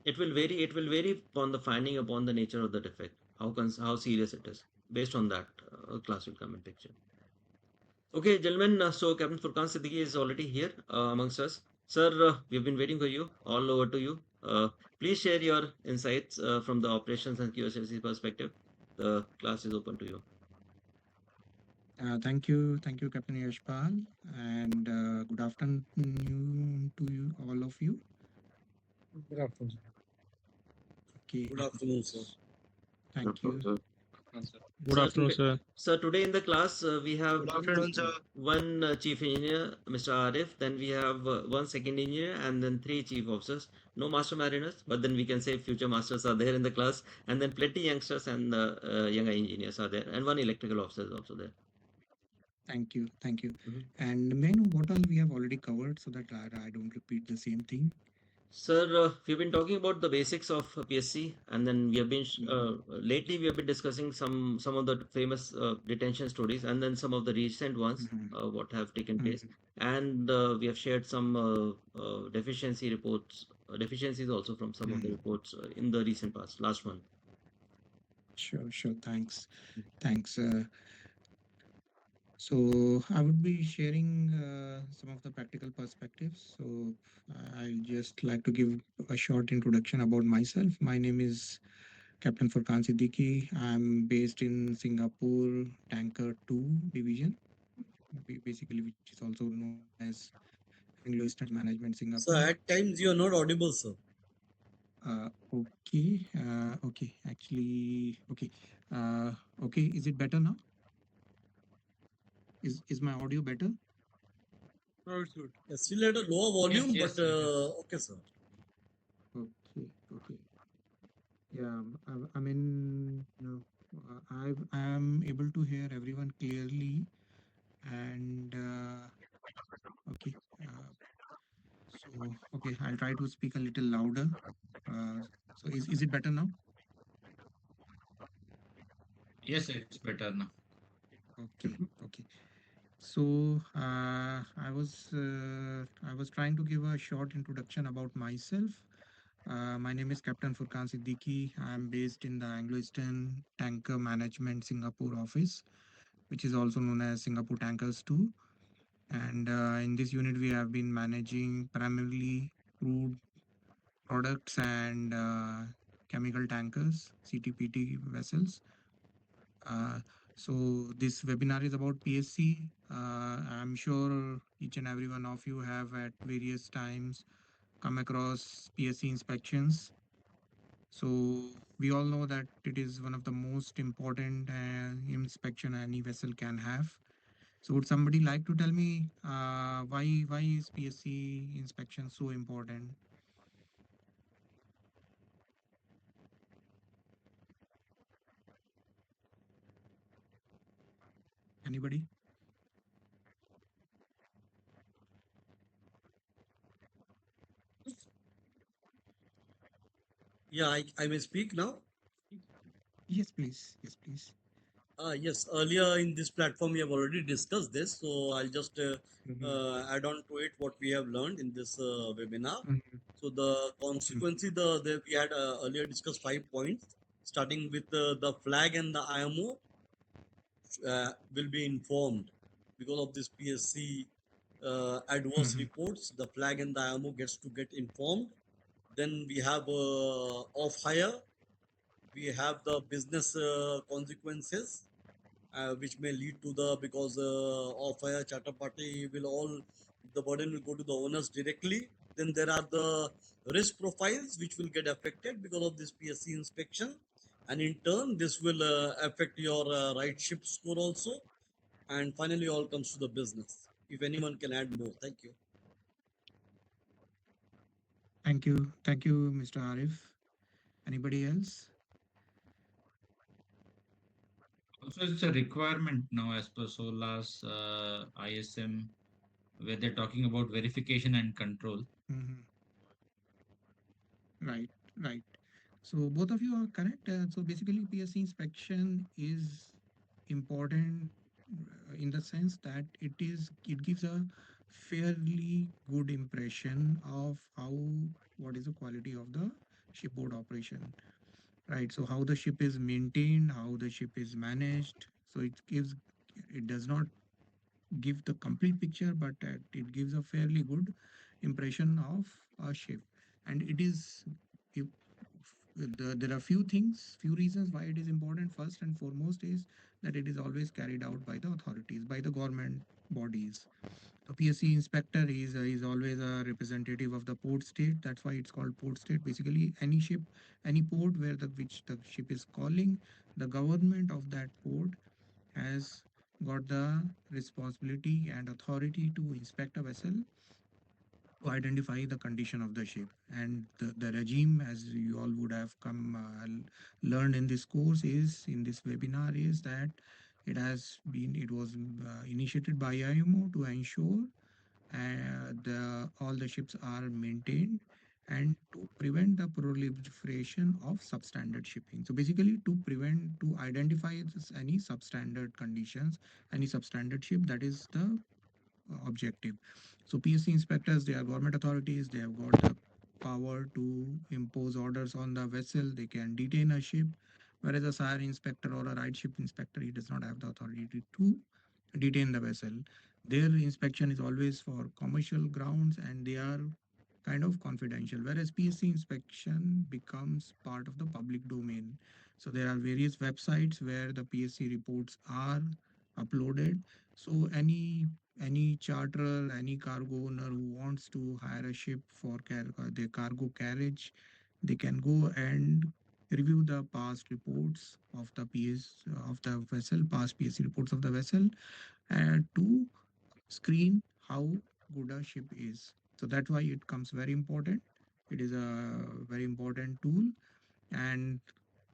it will vary. It will vary upon the finding, upon the nature of the defect, how serious it is. Based on that, class will come in picture. Okay, gentlemen. So Captain Furkan Siddiqui is already here amongst us. Sir, we've been waiting for you. All over to you. Please share your insights from the operations and QSLC perspective. The class is open to you. Thank you, Captain Yashpal, and good afternoon to you, all of you. Good afternoon. Okay, Good afternoon, sir. thank you. Answer. Good Sir, afternoon, today, sir. sir, today in the class we have Good afternoon, sir. one chief engineer, Mr. Arif. Then we have one second engineer, and then three chief officers. No master mariners, but then we can say future masters are there in the class, and then plenty youngsters and younger engineers are there, and one electrical officer is also there. Thank you, thank you. Mhm. And may I know what all we have already covered so that I don't repeat the same thing? Sir, we've been talking about the basics of PSC, and then we have been lately we have been discussing some of the famous detention stories, and then some of the recent ones what have taken place, and we have shared some deficiency reports deficiencies also from some of the Mm. reports in the recent past, last one. Sure, sure. Thanks. Thanks. So I would be sharing some of the practical perspectives. So I'll just like to give a short introduction about myself. My name is Captain Furkan Siddiqui. I'm based in Singapore Tanker 2 division, basically, which is also known as Anglo-Eastern Management So Singapore. at times you are not audible, sir. Okay, okay, actually, okay, okay. Is it better now? Is my audio better? Now it's good. Still at a lower Yes, volume, but yes, it is. okay, sir. Okay, okay. Yeah, I mean, I am able to hear everyone clearly, and okay, uh, so okay, I'll try to speak a little louder. So is it better now? Yes, it's better now. Okay, okay. So I was trying to give a short introduction about myself. My name is Captain Furkan Siddiqui. I'm based in the Anglo-Eastern Tanker Management Singapore office, which is also known as Singapore Tankers 2. And in this unit, we have been managing primarily crude products and chemical tankers, CTPT vessels. Uh, so this webinar is about PSC. I'm sure each and every one of you have at various times come across PSC inspections. So we all know that it is one of the most important inspection any vessel can have. So would somebody like to tell me why is PSC inspection so important? Anybody? Yeah, I may speak now. Yes, please. Yes, please. Yes, earlier in this platform we have already discussed this, so I'll just Mhm, add on to it what we have learned in this webinar. mhm, So the mhm, consequently, we had earlier discussed 5 points, starting with the flag and the IMO will be informed because of this PSC adverse mhm, reports. The flag and the IMO gets to get informed. Then we have off hire. We have the business consequences, which may lead to the because of a charter party will all the burden will go to the owners directly. Then there are the risk profiles which will get affected because of this PSC inspection, and in turn this will affect your right ship score also. And finally, all comes to the business. If anyone can add more, thank you. Thank you. Thank you, Mr. Arif. Anybody else? Also, it's a requirement now as per SOLAS ISM, where they're talking about verification and control. Mhm. Right, right. So both of you are correct. So basically, PSC inspection is important in the sense that it gives a fairly good impression of how what is the quality of the shipboard operation, right? So how the ship is maintained, how the ship is managed. So it does not give the complete picture, but it gives a fairly good impression of a ship. And it is if, there are few things, few reasons why it is important. First and foremost is that it is always carried out by the authorities, by the government bodies. The PSC inspector is always a representative of the port state. That's why it's called port state. Basically, any ship, any port where the which the ship is calling, the government of that port has got the responsibility and authority to inspect a vessel to identify the condition of the ship. And the regime, as you all would have come learned in this course, is in this webinar, is that it was initiated by IMO to ensure the all the ships are maintained and to prevent the proliferation of substandard shipping. So basically to identify any substandard conditions, any substandard ship, that is the objective. So PSC inspectors, they are government authorities, they have got the power to impose orders on the vessel. They can detain a ship, whereas a sire inspector or a right ship inspector, he does not have the authority to detain the vessel. Their inspection is always for commercial grounds and they are kind of confidential, whereas PSC inspection becomes part of the public domain. So there are various websites where the PSC reports are uploaded. So any charterer, any cargo owner who wants to hire a ship for their cargo carriage, they can go and review the past reports of the PS of the vessel, past PSC reports of the vessel, and to screen how good a ship is. So that's why it comes very important. It is a very important tool. And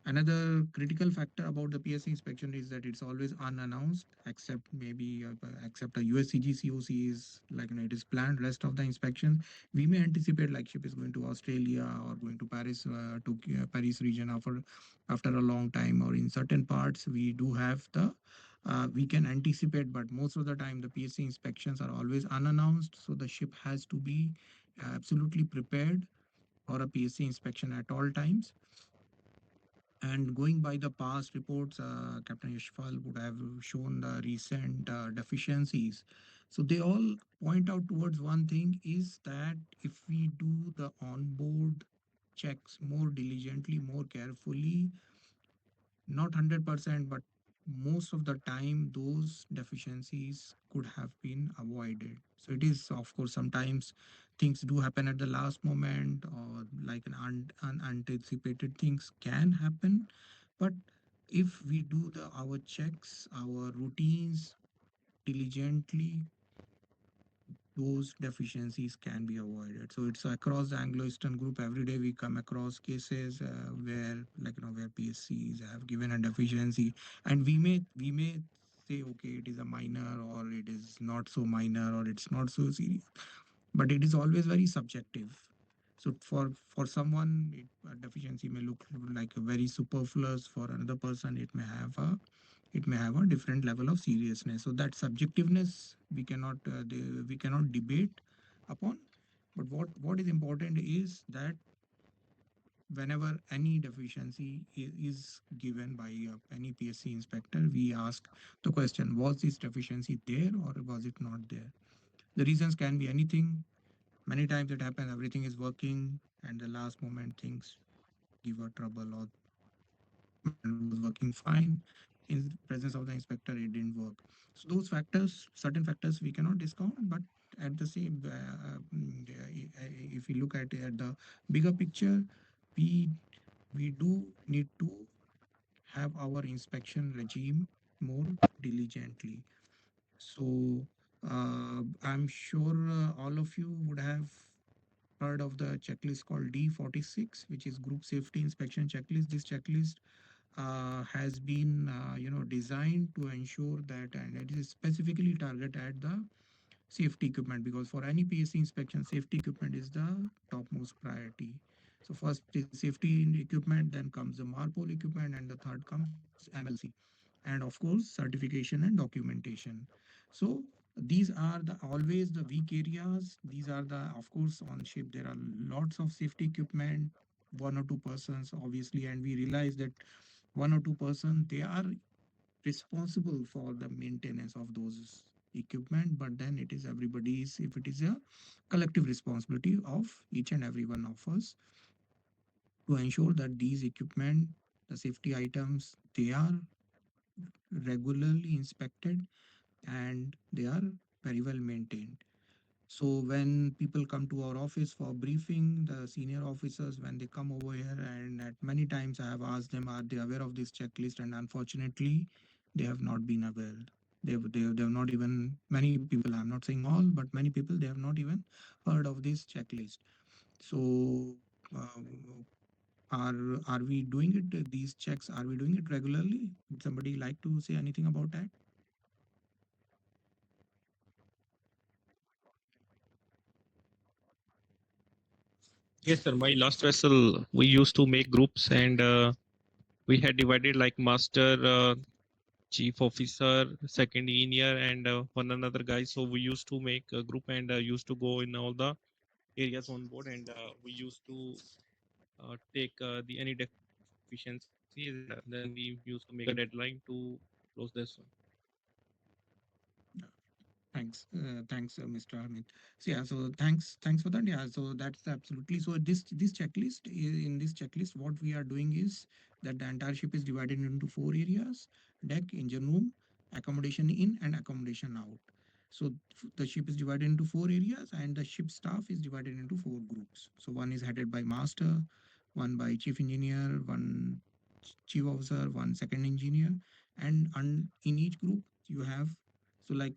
another critical factor about the PSC inspection is that it's always unannounced, except maybe except a USCG COC is like, it is planned. Rest of the inspection we may anticipate like ship is going to Australia or going to Paris, to Paris region after a long time, or in certain parts we do have the we can anticipate, but most of the time the PSC inspections are always unannounced. So the ship has to be absolutely prepared for a PSC inspection at all times. And going by the past reports, Captain Yashpal would have shown the recent deficiencies. So they all point out towards one thing, is that if we do the onboard checks more diligently, more carefully, not 100%, but most of the time those deficiencies could have been avoided. So it is, of course, sometimes things do happen at the last moment, or like an unanticipated things can happen. But if we do our checks, our routines diligently, those deficiencies can be avoided. So it's across the Anglo-Eastern group. Every day we come across cases where, like, where PSCs have given a deficiency, and we may say, okay, it is a minor, or it is not so minor, or it's not so serious, but it is always very subjective. So for someone, a deficiency may look like a very superfluous. For another person, it may have a different level of seriousness. So that subjectiveness we cannot debate upon. But what is important is that whenever any deficiency is given by any PSC inspector, we ask the question: was this deficiency there or was it not there? The reasons can be anything. Many times it happens everything is working, and the last moment things give a trouble, or equipment was working fine. In presence of the inspector, it didn't work. So those factors, certain factors, we cannot discount. But at the same, if we look at the bigger picture, we we do need to have our inspection regime more diligently. So I'm sure all of you would have heard of the checklist called D46, which is Group Safety Inspection Checklist. This checklist has been designed to ensure that, and it is specifically targeted at the safety equipment, because for any PSC inspection, safety equipment is the topmost priority. So first is safety equipment, then comes the MARPOL equipment, and the third comes MLC, and of course certification and documentation. So these are the always the weak areas. These are the, of course, on ship there are lots of safety equipment, one or two persons obviously, and we realize that one or two person, they are responsible for the maintenance of those equipment. But then it is everybody's, if it is a collective responsibility of each and every one of us, to ensure that these equipment, the safety items, they are regularly inspected and they are very well maintained. So when people come to our office for briefing, the senior officers, when they come over here, and at many times I have asked them, are they aware of this checklist? And unfortunately, they have not been aware. They have not even, many people, I'm not saying all, but many people, they have not even heard of this checklist. So uh, are we doing it? These checks, are we doing it regularly? Would somebody like to say anything about that? Yes, sir. My last vessel, we used to make groups, and we had divided like master, chief officer, second engineer, and one another guy. So we used to make a group and used to go in all the areas on board, and we used to take the any deficiencies, and then we used to make a deadline to close this one. Thanks, Mr. Amit. So yeah, so thanks for that. Yeah, so that's absolutely. So this checklist, in this checklist, what we are doing is that the entire ship is divided into four areas: deck, engine room, accommodation in, and accommodation out. So the ship is divided into four areas, and the ship staff is divided into four groups. So one is headed by master, one by chief engineer, one chief officer, one second engineer, and in each group you have, so like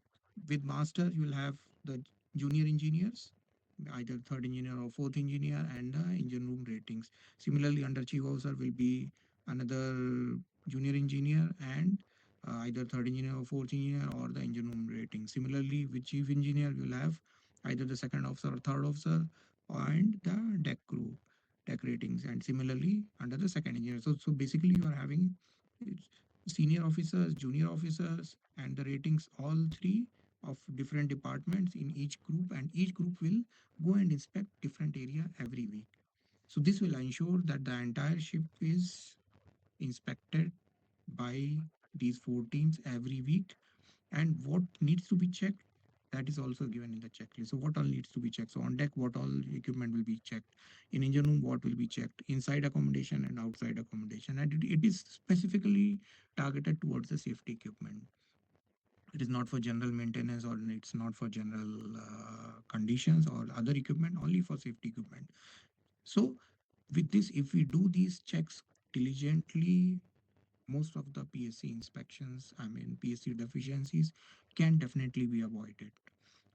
with master you will have the junior engineers, either third engineer or fourth engineer, and the engine room ratings. Similarly, under chief officer will be another junior engineer and either third engineer or fourth engineer or the engine room rating. Similarly, with chief engineer you will have either the second officer or third officer and the deck crew deck ratings. And similarly under the second engineer, so basically you are having senior officers, junior officers, and the ratings, all three of different departments in each group, and each group will go and inspect different area every week. So this will ensure that the entire ship is inspected by these four teams every week. And what needs to be checked, that is also given in the checklist. So what all needs to be checked? So on deck, what all equipment will be checked? In engine room, what will be checked? Inside accommodation and outside accommodation. And it is specifically targeted towards the safety equipment. It is not for general maintenance, or it's not for general conditions or other equipment, only for safety equipment. So with this, if we do these checks diligently, most of the PSC inspections, I mean PSC deficiencies, can definitely be avoided.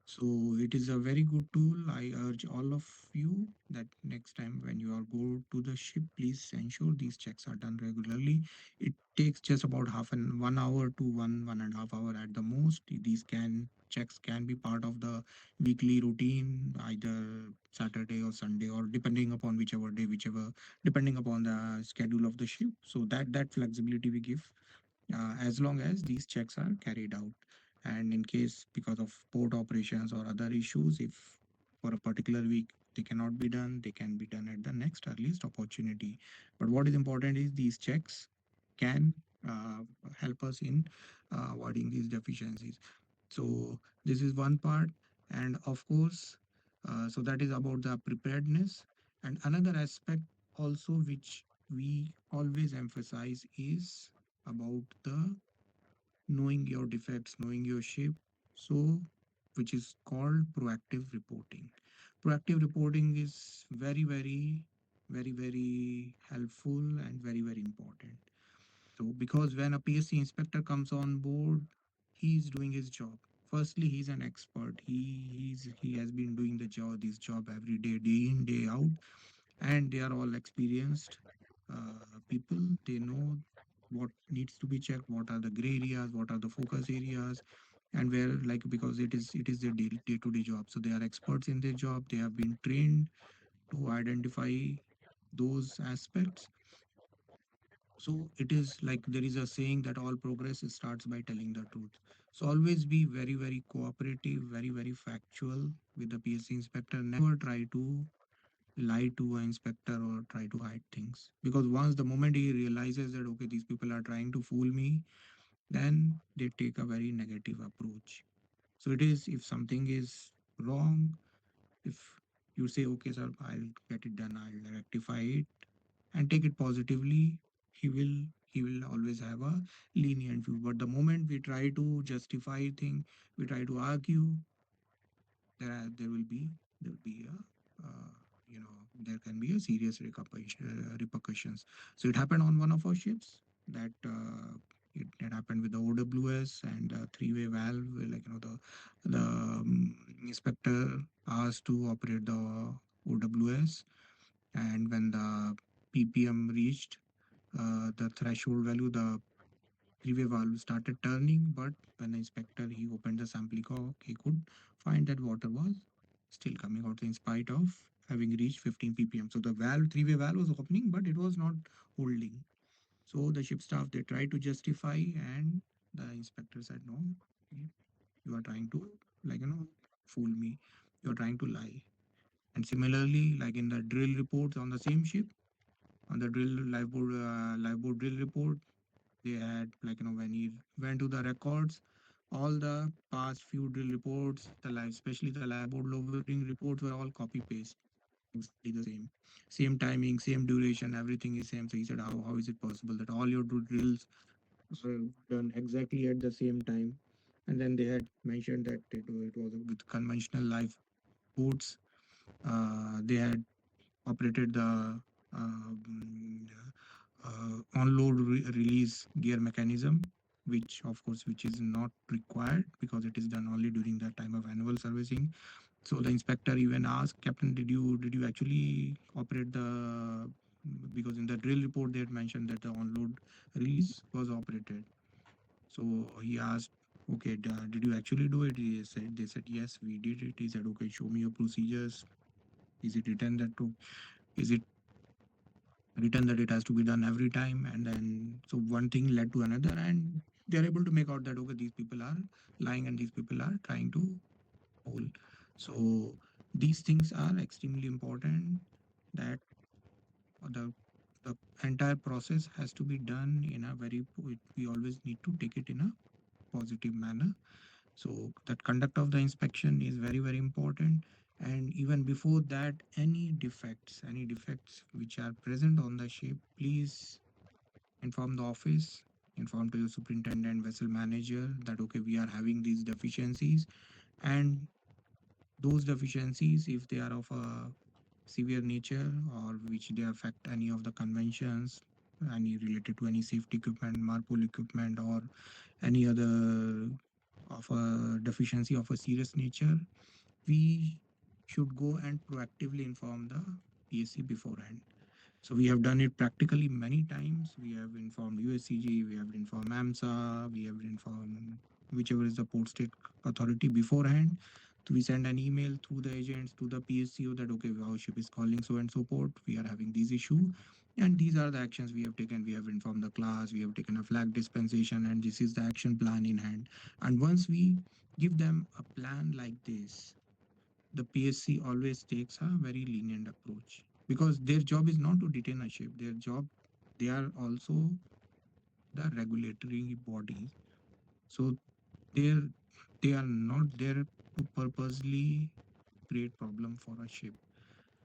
So it is a very good tool. I urge all of you that next time when you are go to the ship, please ensure these checks are done regularly. It takes just about 1 hour to 1.5 hour at the most. These can checks can be part of the weekly routine, either Saturday or Sunday, or depending upon whichever day, whichever depending upon the schedule of the ship. So that flexibility we give as long as these checks are carried out. And in case because of port operations or other issues, if for a particular week they cannot be done, they can be done at the next earliest opportunity. But what is important is these checks can uh, help us in avoiding these deficiencies. So this is one part. And of course, so that is about the preparedness. And another aspect also which we always emphasize is about the knowing your defects, knowing your shape. So, which is called proactive reporting. Proactive reporting is very helpful and very important. So, because when a PSC inspector comes on board, he is doing his job. Firstly, he's an expert. He has been doing this job every day, day in, day out, and they are all experienced people. They know what needs to be checked, what are the gray areas, what are the focus areas, and where, like, because it is their day-to-day job, so they are experts in their job. They have been trained to identify those aspects. So it is like there is a saying that all progress starts by telling the truth. So always be very cooperative, very factual with the PSC inspector. Never try to lie to an inspector or try to hide things, because once the moment he realizes that okay, these people are trying to fool me, then they take a very negative approach. So it is, if something is wrong, if you say okay sir, I'll get it done, I'll rectify it, and take it positively, he will always have a lenient view. But the moment we try to justify thing, we try to argue, there will be a there can be a serious repercussions. So it happened on one of our ships that it happened with the OWS and three-way valve, like the inspector asked to operate the OWS, and when the ppm reached the threshold value, the three-way valve started turning. But when the inspector he opened the sampling cock, he could find that water was still coming out in spite of having reached 15 ppm. So the valve, three-way valve was opening, but it was not holding. So the ship staff, they tried to justify, and the inspector said, "No, you are trying to, like, fool me. You are trying to lie." And similarly, like in the drill reports on the same ship, on the live board drill report, they had, like, when he went to the records, all the past few drill reports, especially the live board loading reports, were all copy paste, exactly the same timing, same duration, everything is same. So he said, how is it possible that all your drills were done exactly at the same time? And then they had mentioned that it was with conventional live boats. They had operated the on-load release gear mechanism, which is not required because it is done only during the time of annual servicing. So the inspector even asked, Captain, did you actually operate the, because in the drill report they had mentioned that the on-load release was operated. So he asked, okay, did you actually do it? They said, yes, we did it. He said, okay, show me your procedures. Is it written that to, is it written that it has to be done every time? And then so one thing led to another, and they're able to make out that okay, these people are lying and these people are trying to fool. So these things are extremely important, that the the entire process has to be done in a very, we always need to take it in a positive manner. So that conduct of the inspection is very, very important. And even before that, any defects which are present on the ship, please inform the office, inform to your superintendent, vessel manager, that okay, we are having these deficiencies. And those deficiencies, if they are of a severe nature or which they affect any of the conventions, any related to any safety equipment, marpol equipment, or any other of a deficiency of a serious nature, we should go and proactively inform the PSC beforehand. So we have done it practically many times. We have informed USCG, we have informed AMSA, we have informed whichever is the port state authority beforehand. So we send an email through the agents to the PSCO that okay, our ship is calling so and so port. We are having these issue, and these are the actions we have taken. We have informed the class. We have taken a flag dispensation, and this is the action plan in hand. And once we give them a plan like this, the PSC always takes a very lenient approach, because their job is not to detain a ship. Their job, they are also the regulatory body. So they're they are not there to purposely create problem for a ship.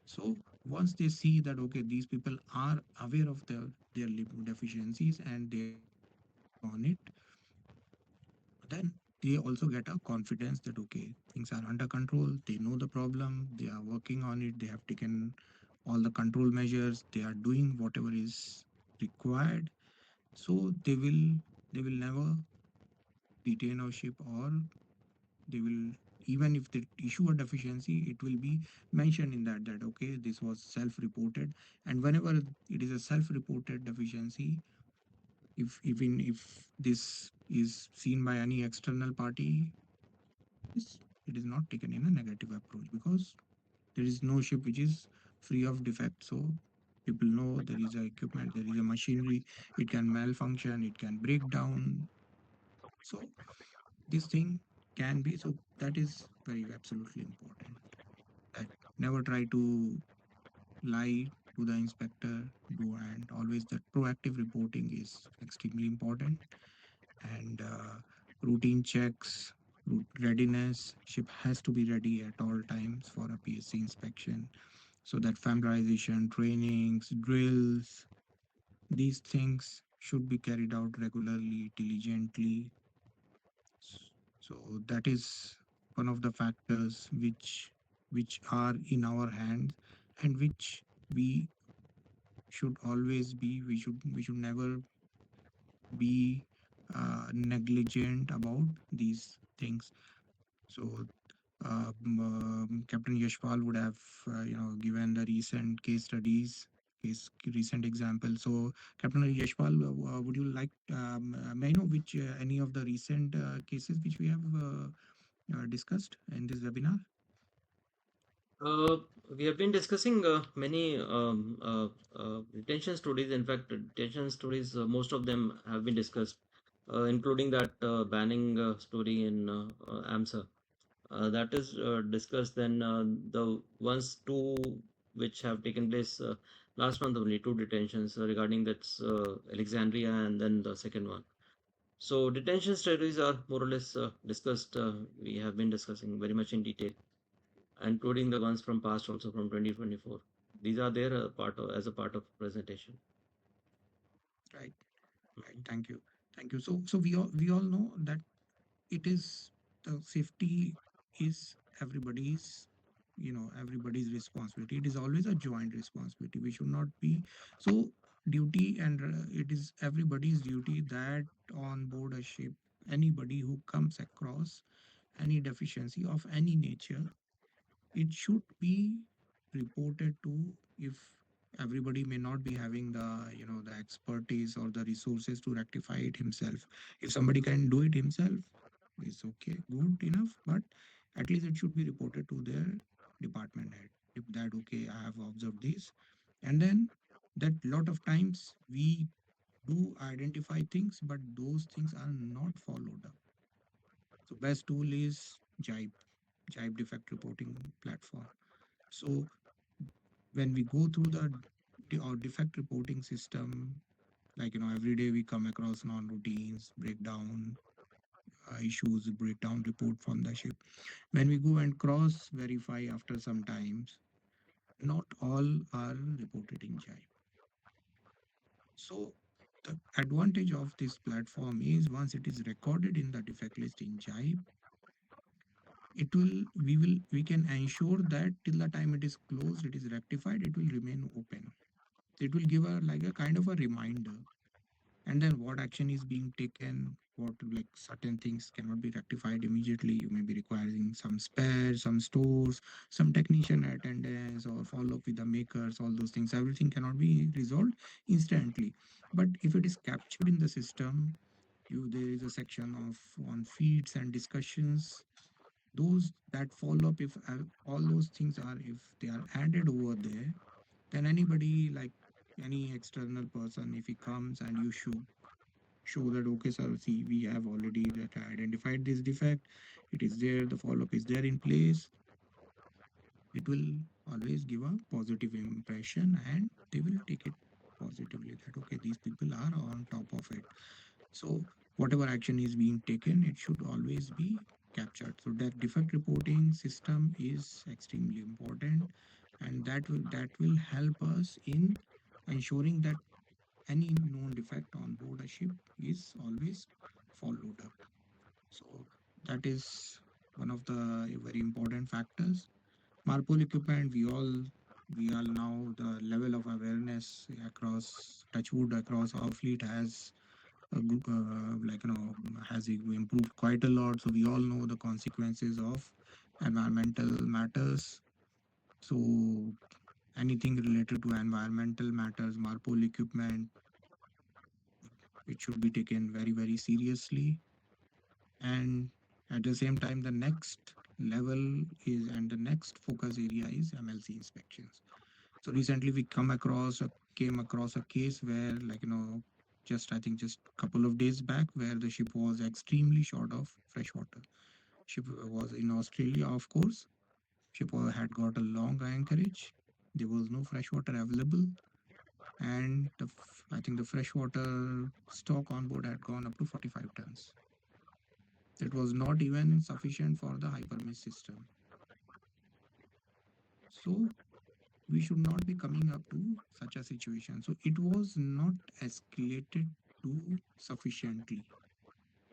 So once they see that okay, these people are aware of their deficiencies and they are working on it, then they also get a confidence that okay, things are under control. They know the problem, they are working on it, they have taken all the control measures, they are doing whatever is required. So they will never detain our ship, or they will, even if they issue a deficiency, it will be mentioned in that okay, this was self reported. And whenever it is a self reported deficiency, if even if this is seen by any external party, it is not taken in a negative approach, because there is no ship which is free of defect. So people know there is a equipment, there is a machinery, it can malfunction, it can break down. So this thing can be, so that is very absolutely important, that never try to lie to the inspector, do, and always that proactive reporting is extremely important. And routine checks, readiness, ship has to be ready at all times for a PSC inspection. So that familiarization, trainings, drills, these things should be carried out regularly, diligently. So that is one of the factors which are in our hands, and which we should always be, we should never be negligent about these things. So Captain Yashpal would have given the recent case studies, recent examples. So Captain Yashpal, would you like, may I know which any of the recent cases which we have discussed in this webinar? Uh, we have been discussing many retention stories. In fact, retention stories, most of them have been discussed, including that banning story in AMSA. That is discussed. Then the ones two which have taken place last month only, two detentions regarding that's Alexandria and then the second one. So detention strategies are more or less discussed. We have been discussing very much in detail, including the ones from past also from 2024. These are there as a part of presentation. Right. Right. Mhm. Thank you. So we all know that it is the safety is everybody's, everybody's responsibility. It is always a joint responsibility. We should not be so duty, and it is everybody's duty that on board a ship, anybody who comes across any deficiency of any nature, it should be reported to. If everybody may not be having the expertise or the resources to rectify it himself, if somebody can do it himself, it's okay, good enough, but at least it should be reported to their department head, if that okay, I have observed this. And then that lot of times we do identify things, but those things are not followed up. So best tool is jibe defect reporting platform. So when we go through our defect reporting system, like every day we come across non-routines, breakdown issues, breakdown report from the ship. When we go and cross verify after some times, not all are reported in jibe. So the advantage of this platform is once it is recorded in the defect list in jibe, we can ensure that till the time it is closed, it is rectified, it will remain open. It will give a like a kind of a reminder, and then what action is being taken, what like certain things cannot be rectified immediately, you may be requiring some spares, some stores, some technician attendance or follow up with the makers, all those things, everything cannot be resolved instantly. But if it is captured in the system, there is a section of on feeds and discussions, those that follow up, if all those things are, if they are added over there, then anybody like any external person, if he comes and you show that okay sir, see, we have already that identified this defect, it is there, the follow-up is there in place, it will always give a positive impression, and they will take it positively that okay, these people are on top of it. So whatever action is being taken, it should always be captured. So that defect reporting system is extremely important, and that will help us in ensuring that any known defect on board a ship is always followed up. So that is one of the very important factors. Marpol equipment, we all know the level of awareness across Touchwood, across our fleet has a good, has improved quite a lot. So we all know the consequences of environmental matters. So anything related to environmental matters, Marpol equipment, it should be taken very, very seriously. And at the same time, the next level is, and the next focus area is MLC inspections. So recently we came across a case where, just I think just couple of days back, where the ship was extremely short of fresh water. Ship was in Australia, of course. Ship had got a long anchorage. There was no fresh water available, and I think the freshwater stock on board had gone up to 45 tons. That was not even sufficient for the hypermesh system. So we should not be coming up to such a situation. So it was not escalated to sufficiently,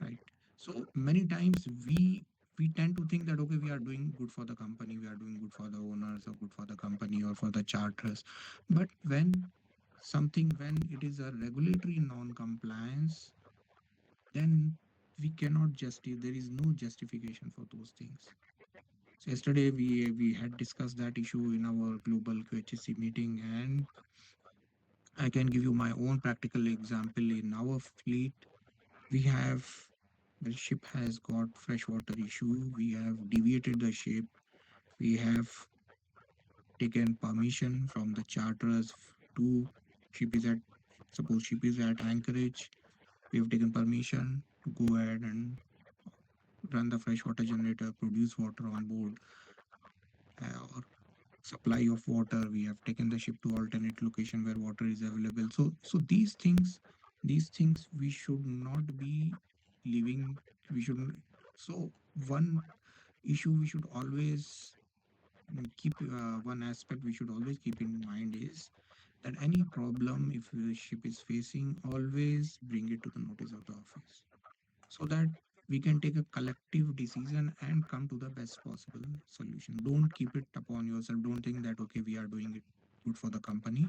right? So many times we tend to think that okay, we are doing good for the company, we are doing good for the owners or good for the company or for the charters. But when it is a regulatory non-compliance, then we cannot there is no justification for those things. So yesterday we had discussed that issue in our global QHC meeting, and I can give you my own practical example. In our fleet, we have the ship has got freshwater issue. We have deviated the ship. We have taken permission from the charterers to ship is at suppose ship is at anchorage. We have taken permission to go ahead and run the freshwater generator, produce water on board, or supply of water. We have taken the ship to alternate location where water is available. So these things we should not be leaving. We should. So one issue we should always keep, one aspect we should always keep in mind is that any problem if the ship is facing, always bring it to the notice of the office, so that we can take a collective decision and come to the best possible solution. Don't keep it upon yourself. Don't think that okay, we are doing it good for the company.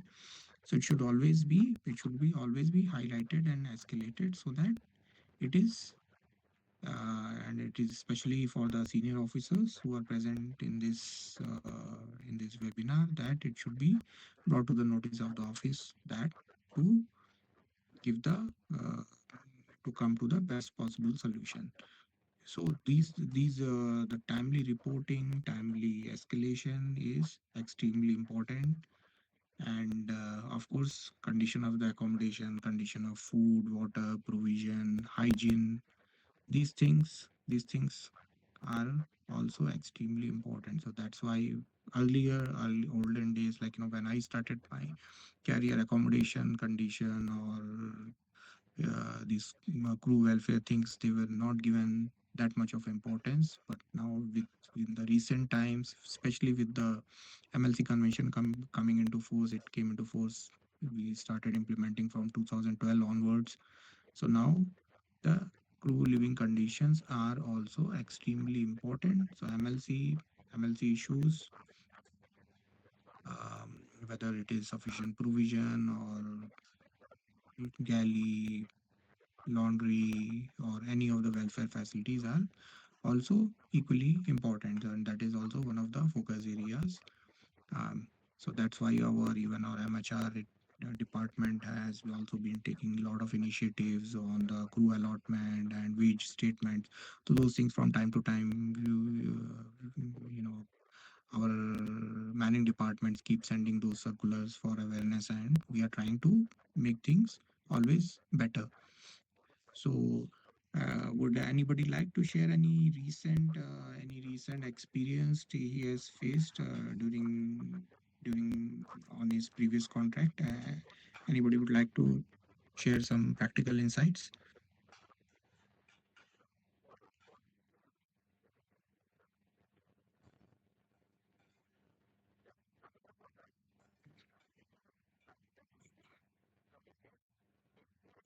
So it should be always be highlighted and escalated, so that it is, and it is especially for the senior officers who are present in this webinar, that it should be brought to the notice of the office, that to give the to come to the best possible solution. So the timely reporting, timely escalation is extremely important, and of course, condition of the accommodation, condition of food, water, provision, hygiene. These things are also extremely important. So that's why olden days, like when I started my career, accommodation condition or these crew welfare things, they were not given that much of importance. But now, with in the recent times, especially with the MLC convention coming into force, it came into force, we started implementing from 2012 onwards. So now the crew living conditions are also extremely important. So MLC issues, whether it is sufficient provision or galley, laundry, or any of the welfare facilities, are also equally important, and that is also one of the focus areas. Um, so that's why our MHR department has also been taking a lot of initiatives on the crew allotment and wage statements. So those things from time to time, our manning departments keep sending those circulars for awareness, and we are trying to make things always better. So, would anybody like to share any recent experience he has faced during on his previous contract? Anybody would like to share some practical insights?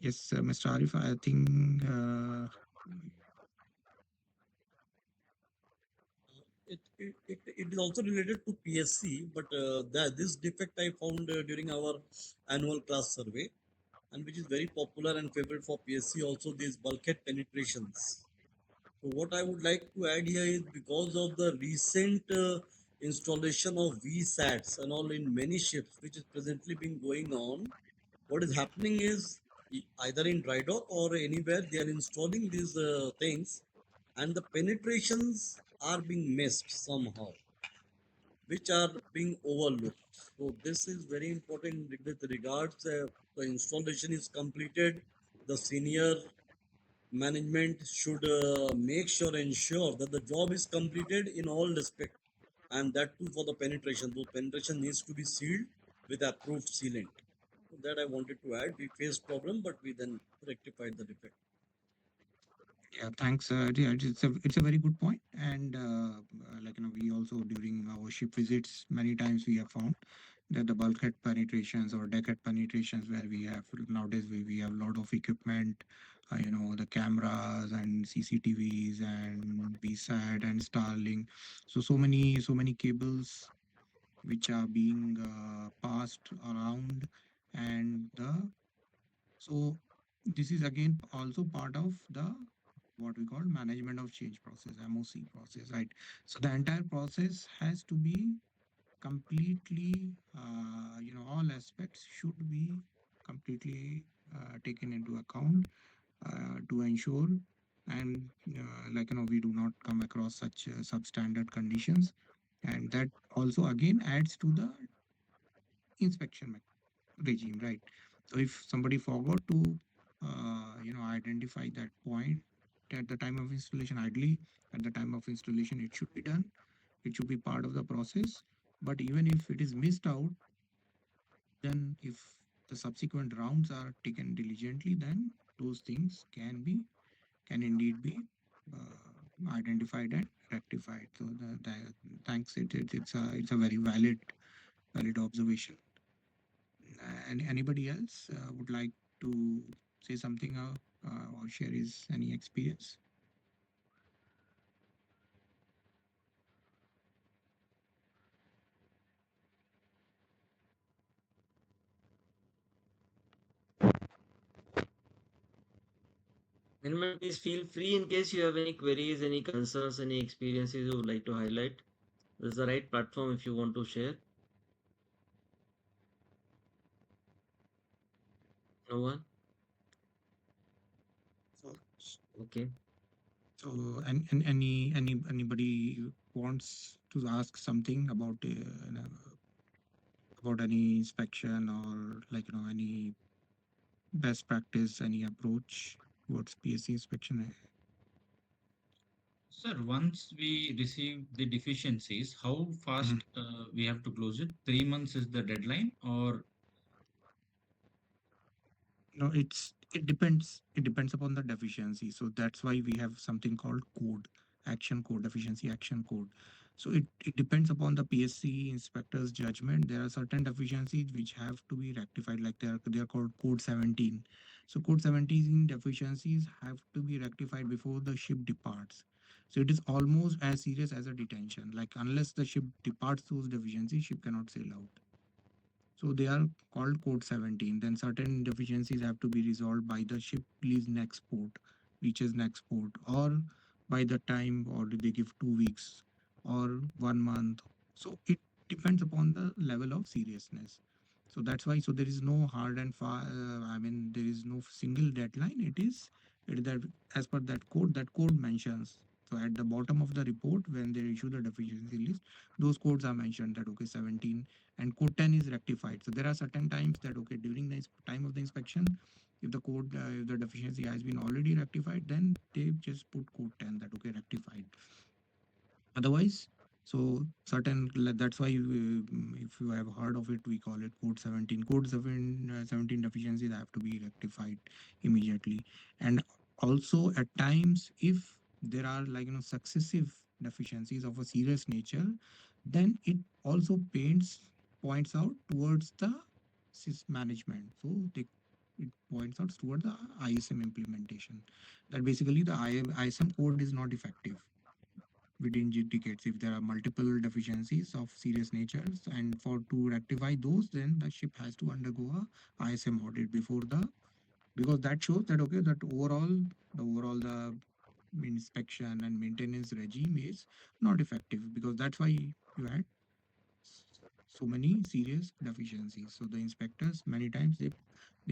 Yes, Mr. Arif, I think. It is also related to PSC, but this defect I found during our annual class survey, and which is very popular and favorite for PSC also, these bulkhead penetrations. So what I would like to add here is, because of the recent installation of VSATs and all in many ships, which is presently being going on, what is happening is, either in dry dock or anywhere, they are installing these things, and the penetrations are being missed somehow, which are being overlooked. So this is very important with regards. The installation is completed. The senior management should make sure, ensure that the job is completed in all respect, and that too for the penetration. Those penetration needs to be sealed with approved sealant. So that I wanted to add. We faced problem, but we then rectified the defect. Yeah, thanks. Yeah, it's a very good point. And we also during our ship visits, many times we have found that the bulkhead penetrations or deckhead penetrations, where we have nowadays we have a lot of equipment, the cameras and CCTVs and VSAT and Starlink. So many cables which are being passed around, and the so this is again also part of the what we call management of change process, MOC process, right? So the entire process has to be completely, all aspects should be completely taken into account to ensure, and we do not come across such substandard conditions, and that also again adds to the inspection regime, right? So if somebody forgot to identify that point, at the time of installation. Ideally, at the time of installation, it should be done. It should be part of the process. But even if it is missed out, then if the subsequent rounds are taken diligently, then those things can indeed be identified and rectified. So thanks. It's a very valid observation. And anybody else would like to say something or share his any experience? Gentlemen, please feel free in case you have any queries, any concerns, any experiences you would like to highlight. This is the right platform if you want to share. No one? So, Okay. and anybody wants to ask something about any inspection or any best practice, any approach towards PSC inspection? Sir, once we receive the deficiencies, how Mhm. fast we have to close it? 3 months is the deadline, or No, it depends upon the deficiency. So that's why we have something called action code, deficiency action code. So it depends upon the PSC inspector's judgment. There are certain deficiencies which have to be rectified, like they are called code 17. So code 17 deficiencies have to be rectified before the ship departs. So it is almost as serious as a detention. Like unless the ship departs those deficiencies, ship cannot sail out. So they are called code 17. Then certain deficiencies have to be resolved by the ship leaves next port, reaches next port, or by the time, or they give 2 weeks or 1 month. So it depends upon the level of seriousness. So that's why. So there is no hard and fast. I mean, there is no single deadline. It is that as per that code. That code mentions. So at the bottom of the report, when they issue the deficiency list, those codes are mentioned that okay, 17 and code 10 is rectified. So there are certain times that okay, during the time of the inspection, if the deficiency has been already rectified, then they just put code 10 that okay, rectified. Otherwise, so certain that's why if you have heard of it, we call it code 17. Code 17 deficiencies have to be rectified immediately. And also at times, if there are successive deficiencies of a serious nature, then it also points out towards the management. So it points out towards the ISM implementation, that basically the ISM code is not effective within decades if there are multiple deficiencies of serious natures, and for to rectify those, then the ship has to undergo a ISM audit before the, because that shows that okay, that the inspection and maintenance regime is not effective, because that's why you had so many serious deficiencies. So the inspectors many times they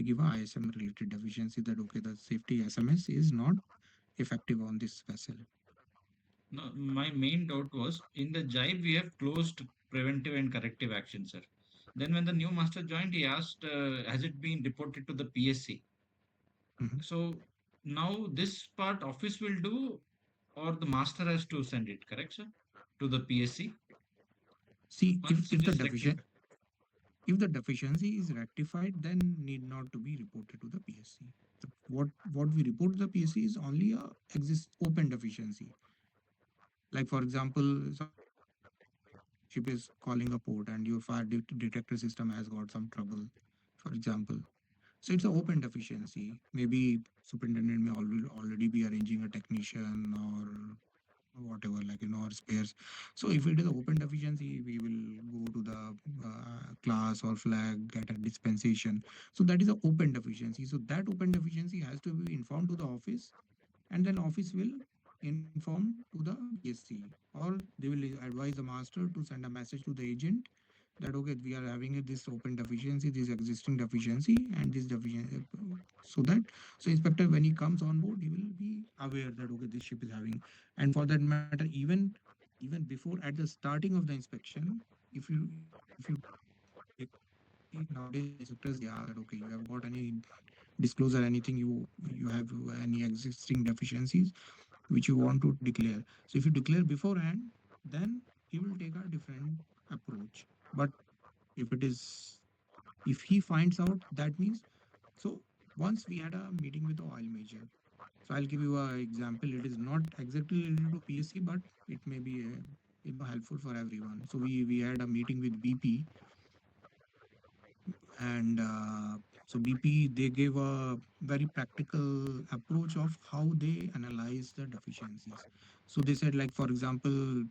give a ISM related deficiency, that okay, the safety SMS is not effective on this vessel. no, my main doubt was in the jibe we have closed preventive and corrective action, sir. Then when the new master joined, he asked, has it been reported to the PSC? Mhm. So now this part office will do, or the master has to send it, correct, sir, to the PSC See, once it is rectified. if the deficiency is rectified, then need not to be reported to the PSC. What we report to the PSC is only a exist open deficiency. Like for example, suppose ship is calling a port and your detector system has got some trouble, for example. So it's an open deficiency. Maybe superintendent may already be arranging a technician or whatever, or spares. So if it is open deficiency, we will go to the class or flag, get a dispensation. So that is an open deficiency. So that open deficiency has to be informed to the office, and then office will inform to the PSC, or they will advise the master to send a message to the agent that okay, we are having this open deficiency, this existing deficiency, and this deficiency, so that so inspector when he comes on board, he will be aware that okay, this ship is having. And for that matter, even before, at the starting of the inspection, if you like, nowadays the inspectors, they ask that okay, you have got any disclose, or anything you have any existing deficiencies which you want to declare. So if you declare beforehand, then he will take a different approach. But if it is, if he finds out, that means, so once we had a meeting with the oil major. So I'll give you a example. It is not exactly related to PSC, but it may be helpful for everyone. So we had a meeting with BP, and so BP, they gave a very practical approach of how they analyze the deficiencies. So they said, like, for example,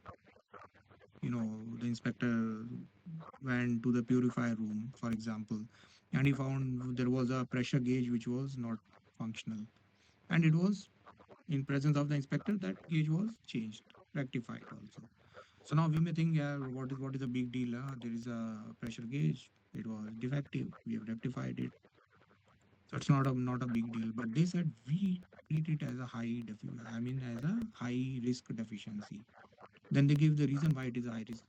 the inspector went to the purifier room, for example, and he found there was a pressure gauge which was not functional, and it was in presence of the inspector that gauge was changed, rectified also. So now we may think, yeah, what is a big deal? There is a pressure gauge. It was defective. We have rectified it. So it's not a big deal. But they said we treat it as a as a high risk deficiency. Then they give the reason why it is a high risk.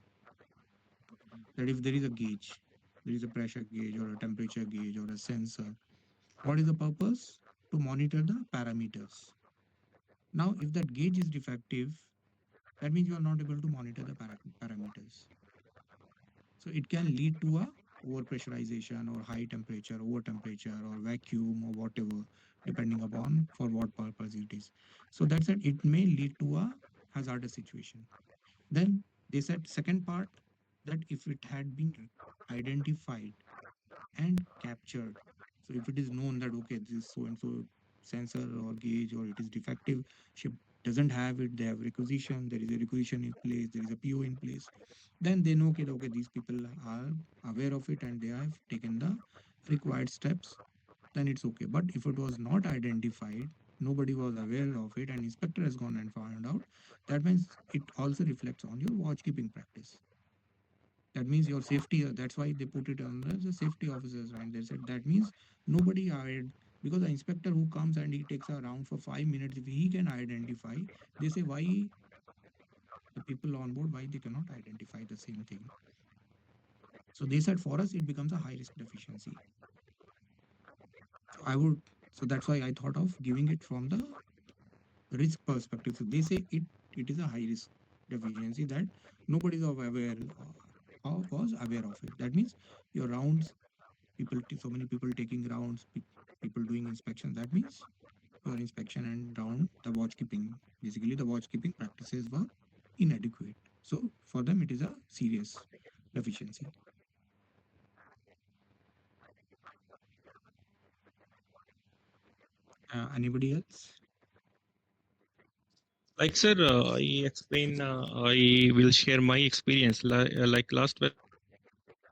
That if there is a gauge, there is a pressure gauge or a temperature gauge or a sensor. What is the purpose? To monitor the parameters. Now, if that gauge is defective, that means you are not able to monitor the parameters. So it can lead to a overpressurization or high temperature, over temperature, or vacuum, or whatever, depending upon for what purpose it is. So that's it. It may lead to a hazardous situation. Then they said second part, that if it had been identified and captured. So if it is known that okay, this so and so sensor or gauge or it is defective, ship doesn't have it, they have requisition, there is a requisition in place, there is a PO in place, then they know okay, these people are aware of it and they have taken the required steps, then it's okay. But if it was not identified, nobody was aware of it, and inspector has gone and found out, that means it also reflects on your watch keeping practice. That means your safety. That's why they put it under the safety officers, right? They said that means nobody hired, because the inspector who comes and he takes a round for 5 minutes, if he can identify, they say why the people on board, why they cannot identify the same thing. So they said for us it becomes a high risk deficiency. So I would, so that's why I thought of giving it from the risk perspective. So they say it is a high risk deficiency that nobody is aware was aware of it. That means your rounds, so many people taking rounds, people doing inspection, that means your inspection and round, the watch keeping, basically the watch keeping practices were inadequate. So for them it is a serious deficiency. Anybody else? Like, sir, I explain. I will share my experience. Like last problem in Delhi.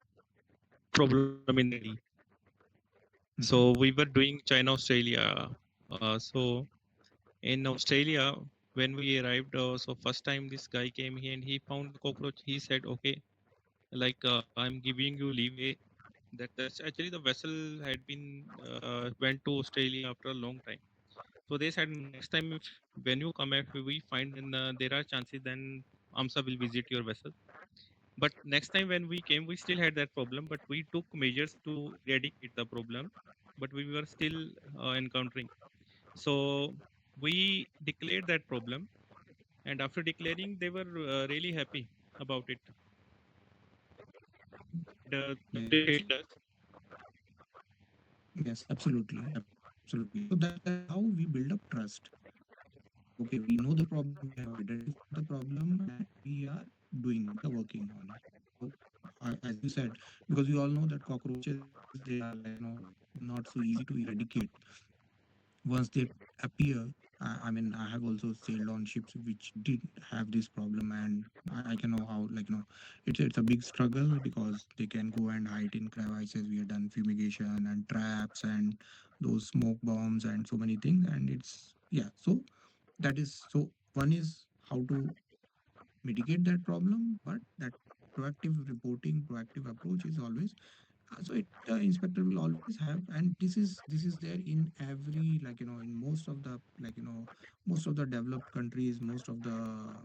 Mhm. So we were doing China Australia. So in Australia, when we arrived, so first time this guy came here and he found the cockroach. He said, "Okay, like I'm giving you leeway." That's actually the vessel had been went to Australia after a long time. So they said next time if when you come if we find then there are chances then AMSA will visit your vessel. But next time when we came, we still had that problem, but we took measures to eradicate the problem. But we were still encountering. So we declared that problem, and after declaring, they were really happy about it. They Yes, appreciated us. yes, absolutely. So that's how we build up trust. Okay, we know the problem, we have identified the problem, and we are doing the working on it. So, as you said, because we all know that cockroaches, they are not so easy to eradicate. Once they appear, I mean, I have also sailed on ships which did have this problem, and I can know how, it's a big struggle because they can go and hide in crevices. We have done fumigation and traps and those smoke bombs and so many things, and it's, yeah. So that is, so one is how to mitigate that problem, but that proactive reporting, proactive approach is always, so it inspector will always have, and this is there in every, in most of the, most of the developed countries, most of the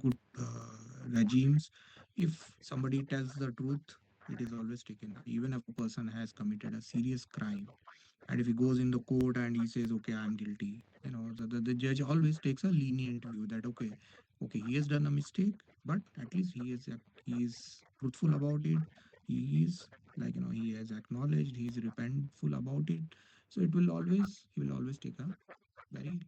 good regimes. If somebody tells the truth, it is always taken. Even if a person has committed a serious crime, and if he goes in the court and he says, okay, I'm guilty, the judge always takes a lenient view that, okay, he has done a mistake, but at least he is truthful about it. He is, like, he has acknowledged, he is repentful about it. So he will always take a very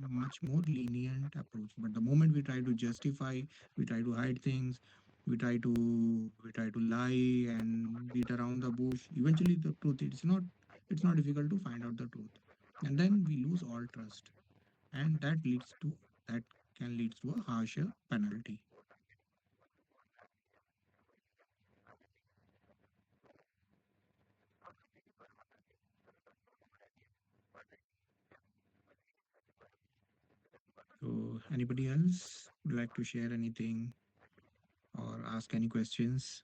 much more lenient approach. But the moment we try to justify, we try to hide things, we try to lie and beat around the bush, eventually the truth, it's not difficult to find out the truth, and then we lose all trust, and that can lead to a harsher penalty. So anybody else would like to share anything or ask any questions?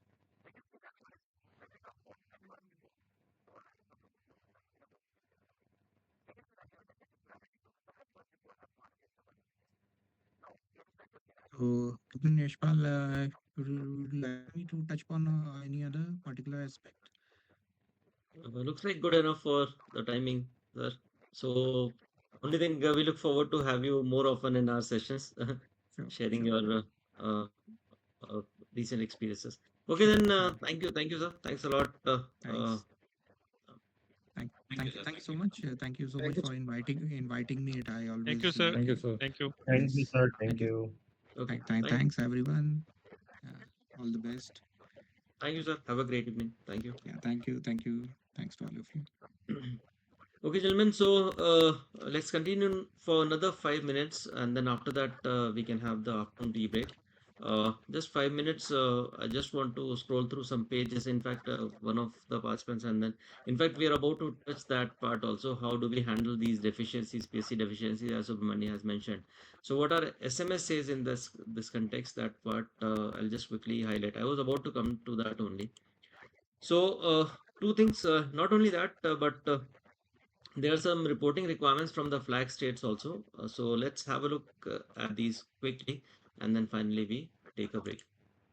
So, Captain Yashpal, would you like me to touch upon any other particular aspect? Looks like good enough for the timing, sir. So, only thing we look forward to have you more often in our sessions, Sure, sharing sure, your uh, uh, recent experiences. Okay, sure, then, sure. thank you, sir. Thanks a lot. Thanks. Thank you so much. Thank you so much for inviting me. I Thank you, always sir. like it. Thank you. Thank you, Yes. sir. Thank Thank you. you. Okay, Thanks everyone. All the best. thank you, sir. Have a great evening. Thank you. Yeah. Thank you. Thank you. Thanks to all of you. Okay, gentlemen, so let's continue for another 5 minutes, and then after that, we can have the afternoon tea break. Just 5 minutes. I just want to scroll through some pages. In fact, one of the participants, and then, in fact, we are about to touch that part also. How do we handle these deficiencies, PSC deficiencies, as Subramani has mentioned? So, what our SMS says in this context, that part, I'll just quickly highlight. I was about to come to that only. So, two things. Not only that, but there are some reporting requirements from the flag states also. So let's have a look at these quickly, and then finally we take a break.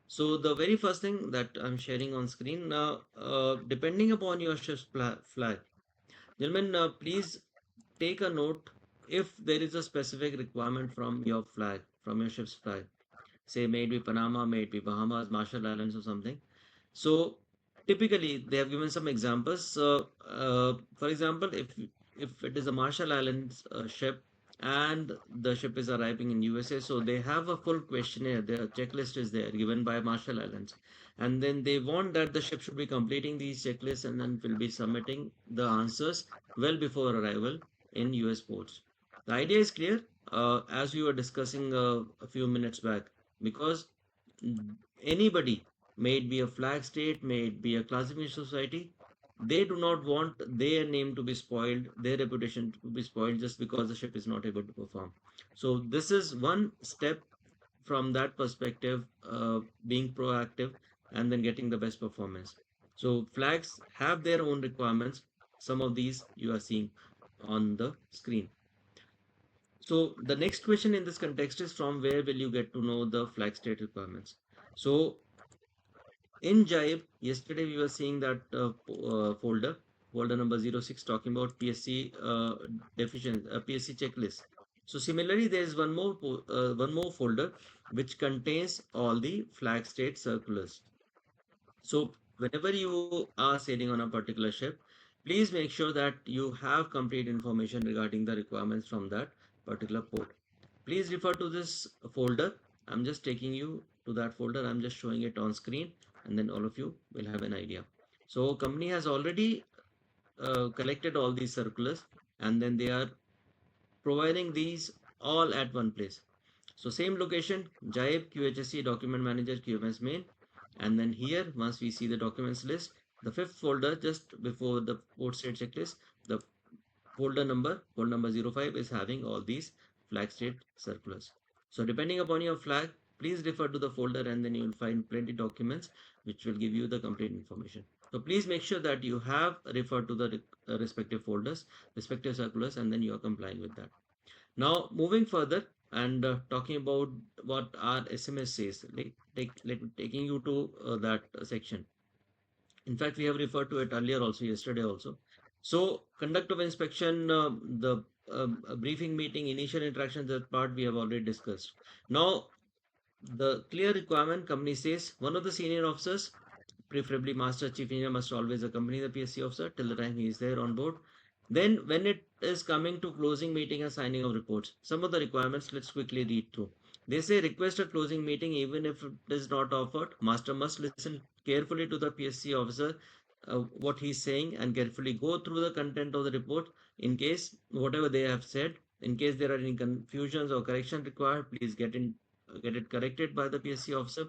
So the very first thing that I'm sharing on screen, depending upon your ship's flag, gentlemen, please take a note if there is a specific requirement from your flag, from your ship's flag. Say, may it be Panama, may it be Bahamas, Marshall Islands, or something. So typically, they have given some examples. For example, if it is a Marshall Islands ship and the ship is arriving in USA, so they have a full questionnaire. Their checklist is there given by Marshall Islands, and then they want that the ship should be completing these checklists and then will be submitting the answers well before arrival in US ports. The idea is clear, as we were discussing a few minutes back, because anybody, may it be a flag state, may it be a classification society, they do not want their name to be spoiled, their reputation to be spoiled just because the ship is not able to perform. So this is one step from that perspective, being proactive and then getting the best performance. So flags have their own requirements. Some of these you are seeing on the screen. So the next question in this context is, from where will you get to know the flag state requirements? So in Jive, yesterday we were seeing that folder number 06, talking about PSC PSC checklist. So similarly, there is one more folder which contains all the flag state circulars. So whenever you are sailing on a particular ship, please make sure that you have complete information regarding the requirements from that particular port. Please refer to this folder. I'm just taking you to that folder. I'm just showing it on screen, and then all of you will have an idea. So company has already collected all these circulars, and then they are providing these all at one place. So same location, Jaib, QHSC, Document Manager, QMS main. And then here, once we see the documents list, the fifth folder just before the port state checklist, the folder number 05 is having all these flag state circulars. So depending upon your flag, please refer to the folder, and then you will find plenty documents which will give you the complete information. So please make sure that you have referred to the respective folders, respective circulars, and then you are complying with that. Now, moving further and talking about what our SMS says, taking you to that section. In fact, we have referred to it earlier also, yesterday also. So, conduct of inspection, the briefing meeting, initial interaction, that part we have already discussed. Now, the clear requirement, company says one of the senior officers, preferably master chief engineer, must always accompany the PSC officer till the time he is there on board. Then when it is coming to closing meeting and signing of reports, some of the requirements, let's quickly read through. They say request a closing meeting even if it is not offered. Master must listen carefully to the PSC officer, what he's saying, and carefully go through the content of the report. In case whatever they have said, in case there are any confusions or correction required, please get it corrected by the PSC officer.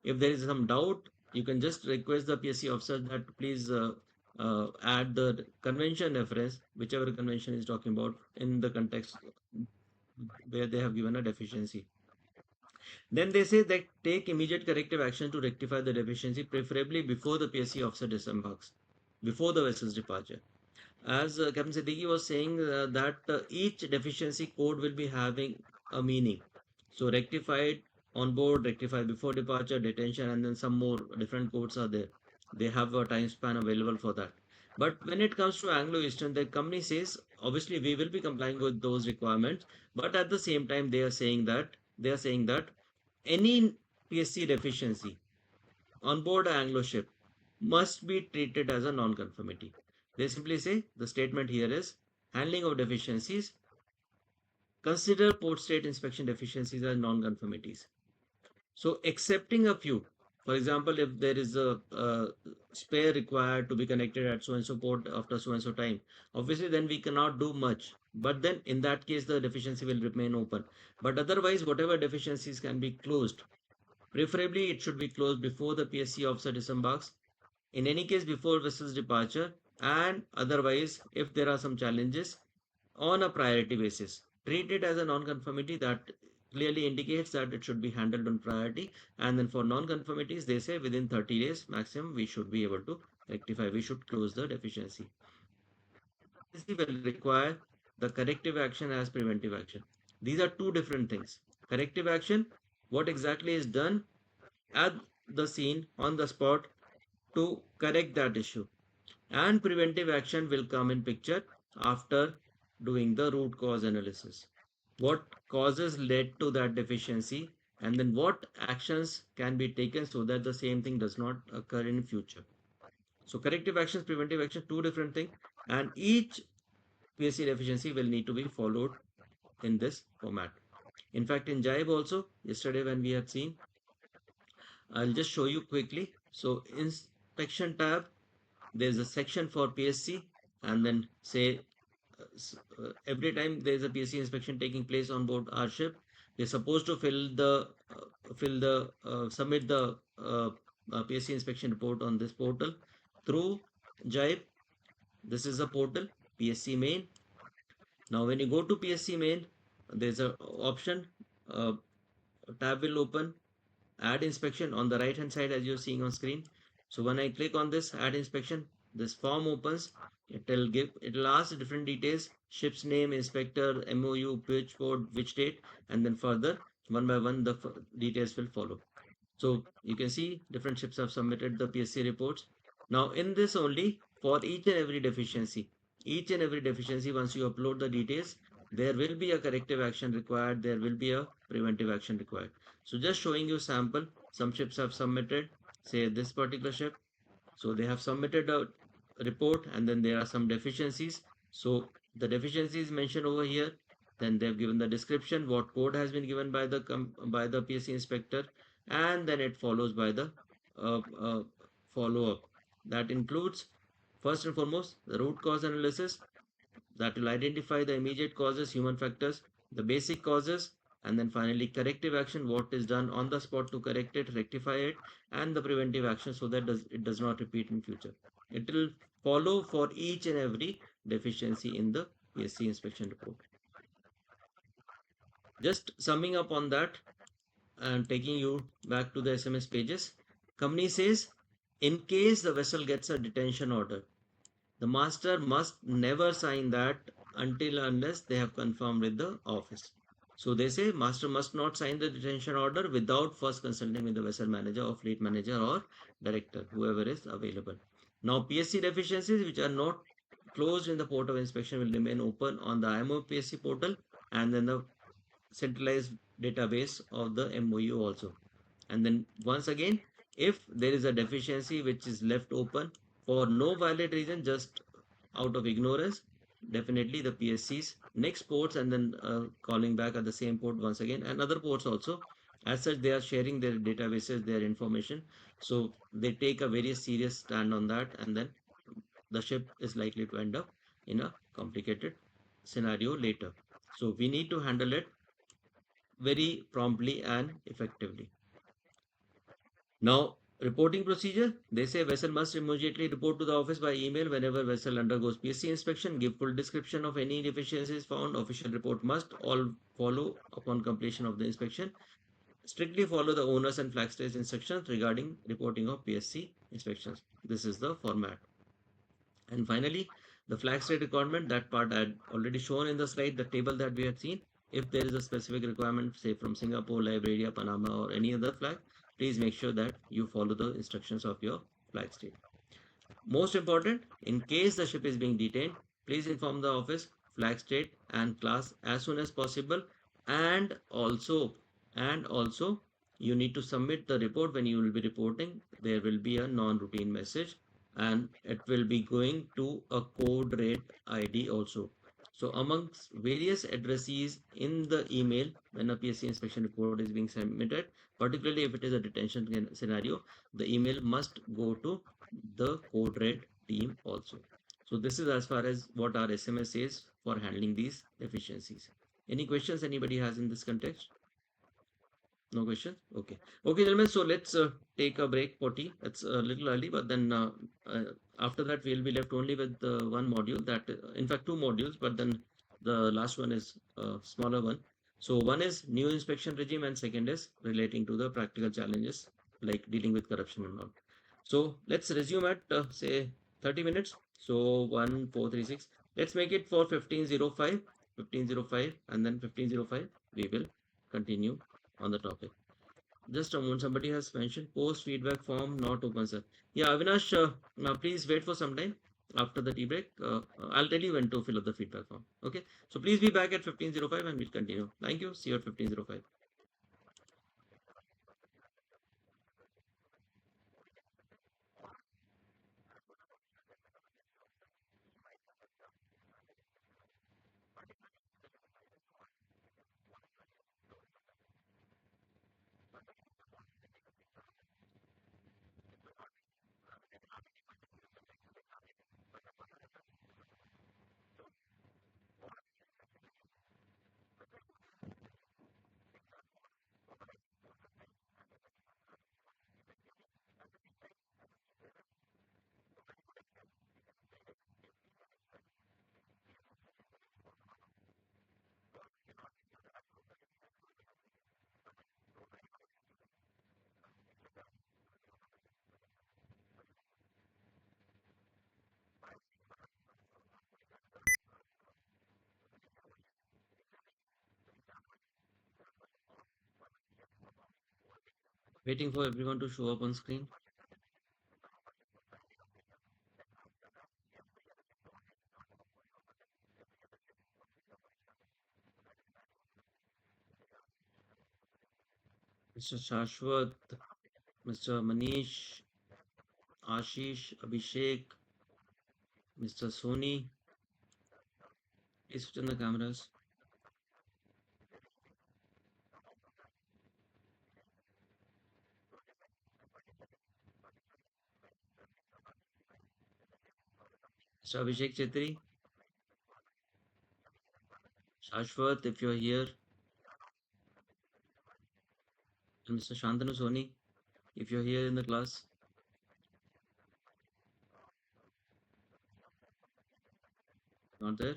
If there is some doubt, you can just request the PSC officer that please add the convention reference, whichever convention is talking about, in the context where they have given a deficiency. Then they say that take immediate corrective action to rectify the deficiency, preferably before the PSC officer disembarks, before the vessel's departure. As Captain Siddiqui was saying, that each deficiency code will be having a meaning. So rectified on board, rectified before departure, detention, and then some more different codes are there. They have a time span available for that. But when it comes to Anglo Eastern, the company says obviously we will be complying with those requirements, but at the same time they are saying that any PSC deficiency on board an Anglo ship must be treated as a non-conformity. They simply say the statement here is handling of deficiencies, consider port state inspection deficiencies as non-conformities. So accepting a few, for example, if there is a spare required to be connected at so and so port after so and so time, obviously then we cannot do much. But then in that case, the deficiency will remain open. But otherwise, whatever deficiencies can be closed, preferably it should be closed before the PSC officer disembarks, in any case before vessel's departure, and otherwise if there are some challenges, on a priority basis. Treat it as a non-conformity that clearly indicates that it should be handled on priority, and then for non-conformities they say within 30 days maximum we should be able to rectify, we should close the deficiency. PSC will require the corrective action as preventive action. These are two different things. Corrective action, what exactly is done at the scene on the spot to correct that issue, and preventive action will come in picture after doing the root cause analysis. What causes led to that deficiency, and then what actions can be taken so that the same thing does not occur in future. So corrective actions, preventive action, two different things, and each PSC deficiency will need to be followed in this format. In fact, in Jibe also, yesterday when we had seen, I'll just show you quickly. So inspection tab, there's a section for PSC, and then say every time there's a PSC inspection taking place on board our ship, we're supposed to submit the PSC inspection report on this portal through Jibe. This is a portal, PSC main. Now when you go to PSC main, there's a option, tab will open, add inspection on the right hand side as you're seeing on screen. So when I click on this add inspection, this form opens. It'll ask different details, ship's name, inspector, MOU, which port, which date, and then further one by one the details will follow. So you can see different ships have submitted the PSC reports. Now in this only, for each and every deficiency, once you upload the details, there will be a corrective action required, there will be a preventive action required. So just showing you sample, some ships have submitted, say this particular ship. So they have submitted a report, and then there are some deficiencies. So the deficiency is mentioned over here. Then they've given the description, what code has been given by the PSC inspector, and then it follows by the follow up. That includes first and foremost the root cause analysis, that will identify the immediate causes, human factors, the basic causes, and then finally corrective action, what is done on the spot to correct it, rectify it, and the preventive action so that it does not repeat in future. It will follow for each and every deficiency in the PSC inspection report. Just summing up on that and taking you back to the SMS pages, company says in case the vessel gets a detention order, the master must never sign that until unless they have confirmed with the office. So they say master must not sign the detention order without first consulting with the vessel manager or fleet manager or director, whoever is available. Now, PSC deficiencies which are not closed in the port of inspection will remain open on the IMO PSC portal and then the centralized database of the MOU also. And then once again, if there is a deficiency which is left open for no valid reason, just out of ignorance, definitely the PSCs next ports and then calling back at the same port once again and other ports also. As such, they are sharing their databases, their information. So they take a very serious stand on that, and then the ship is likely to end up in a complicated scenario later. So we need to handle it very promptly and effectively. Now, reporting procedure, they say vessel must immediately report to the office by email whenever vessel undergoes PSC inspection, give full description of any deficiencies found. Official report must all follow upon completion of the inspection. Strictly follow the owners and flag stage instructions regarding reporting of PSC inspections. This is the format. And finally, the flag state requirement, that part I had already shown in the slide, the table that we had seen. If there is a specific requirement, say from Singapore, Liberia, Panama, or any other flag, please make sure that you follow the instructions of your flag state. Most important, in case the ship is being detained, please inform the office, flag state, and class as soon as possible. And also, you need to submit the report when you will be reporting. There will be a non-routine message, and it will be going to a code red ID also. So amongst various addressees in the email when a PSC inspection report is being submitted, particularly if it is a detention scenario, the email must go to the code red team also. So this is as far as what our SMS says for handling these deficiencies. Any questions anybody has in this context? No questions? Okay. Okay, gentlemen. So let's take a break for tea. It's a little early, but then after that we'll be left only with one module. That, in fact, two modules, but then the last one is a smaller one. So one is new inspection regime, and second is relating to the practical challenges like dealing with corruption and all. So let's resume at say 30 minutes. So 1436. Let's make it for 1505, 1505, and then 1505. We will continue on the topic. Just a moment, somebody has mentioned post feedback form not open, sir. Yeah, Avinash, please wait for some time after the tea break. I'll tell you when to fill up the feedback form. Okay, so please be back at 1505 and we'll continue. Thank you. See you at 1505. Waiting for everyone to show up on screen. Mr. Shashwat, Mr. Manish, Ashish, Abhishek, Mr. Soni. Please switch on the cameras. Mr. Abhishek Chetri, Shashwat, if you're here, and Mr. Shantanu Soni, if you're here in the class. Not there.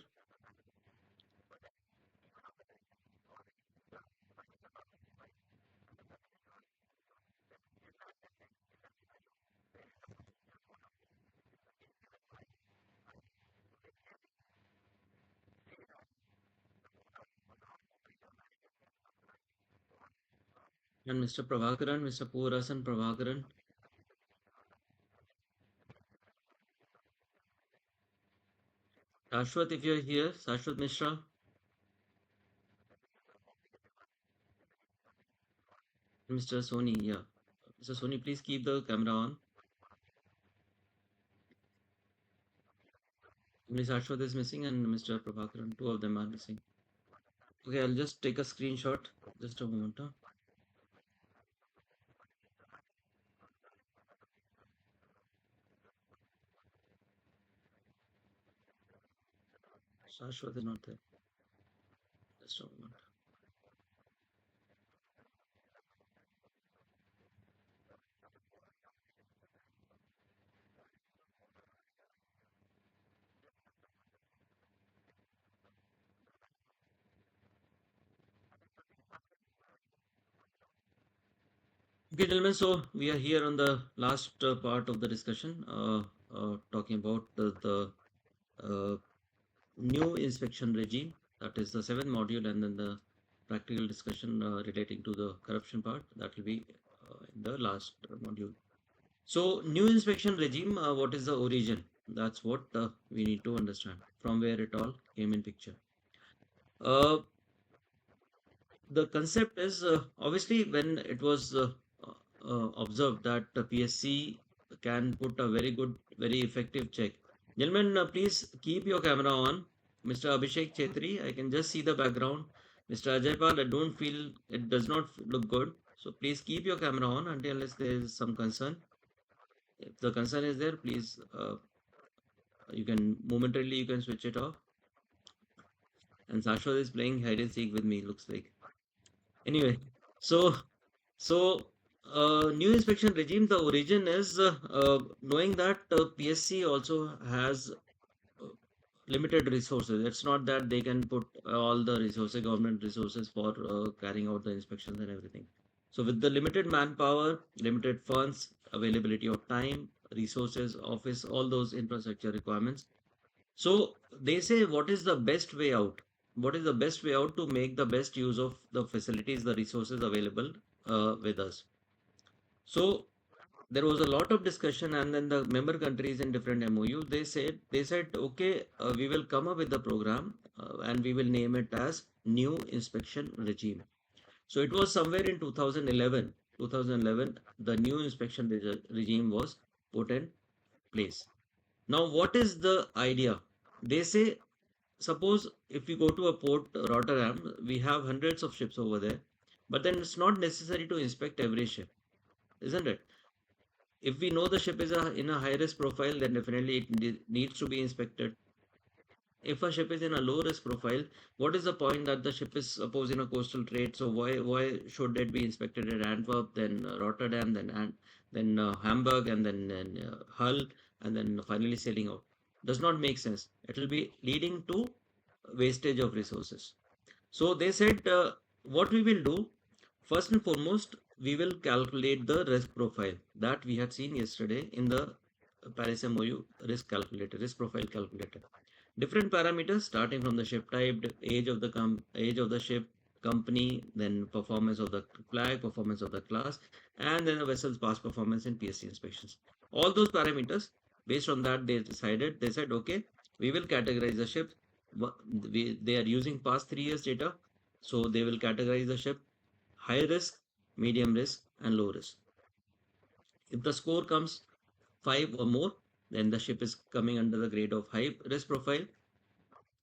And Mr. Prabhakaran, Mr. Purasan Prabhakaran. Shashwat, if you're here, Shashwat Mishra, Mr. Soni, yeah. Mr. Soni, please keep the camera on. Ms. Ashwath is missing and Mr. Prabhakaran, two of them are missing. Okay, I'll just take a screenshot. Just a moment. Huh? Shashwat is not there. Just a moment. Okay, gentlemen, so we are here on the last part of the discussion, talking about the new inspection regime. That is the seventh module, and then the practical discussion relating to the corruption part. That will be in the last module. So, new inspection regime, what is the origin? That's what we need to understand from where it all came in picture. The concept is obviously when it was observed that PSC can put a very good, very effective check. Gentlemen, please keep your camera on. Mr. Abhishek Chetri, I can just see the background. Mr. Ajaypal, I don't feel it does not look good. So please keep your camera on until unless there is some concern. If the concern is there, please you can momentarily you can switch it off. And Sashwat is playing hide and seek with me, looks like. Anyway, so new inspection regime, the origin is knowing that PSC also has limited resources. It's not that they can put all the resources, government resources for carrying out the inspections and everything. So with the limited manpower, limited funds, availability of time, resources, office, all those infrastructure requirements. So they say, what is the best way out? What is the best way out to make the best use of the facilities, the resources available with us? So there was a lot of discussion, and then the member countries in different MOU they said okay, we will come up with the program and we will name it as new inspection regime. So it was somewhere in 2011 the new inspection regime was put in place. Now what is the idea? They say, suppose if we go to a port, Rotterdam, we have hundreds of ships over there, but then it's not necessary to inspect every ship, isn't it? If we know the ship is in a high risk profile, then definitely it needs to be inspected. If a ship is in a low risk profile, what is the point that the ship is suppose in a coastal trade? So why should it be inspected at Antwerp, then Rotterdam, then Hamburg, and then Hull, and then finally sailing out? Does not make sense. It will be leading to wastage of resources. So they said, what we will do, first and foremost, we will calculate the risk profile that we had seen yesterday in the Paris MOU risk calculator, risk profile calculator. Different parameters starting from the ship type, age of the ship, company, then performance of the flag, performance of the class, and then the vessel's past performance in PSC inspections. All those parameters, based on that, they said, okay, we will categorize the ship. They are using past 3 years data, so they will categorize the ship high risk, medium risk, and low risk. If the score comes 5 or more, then the ship is coming under the grade of high risk profile.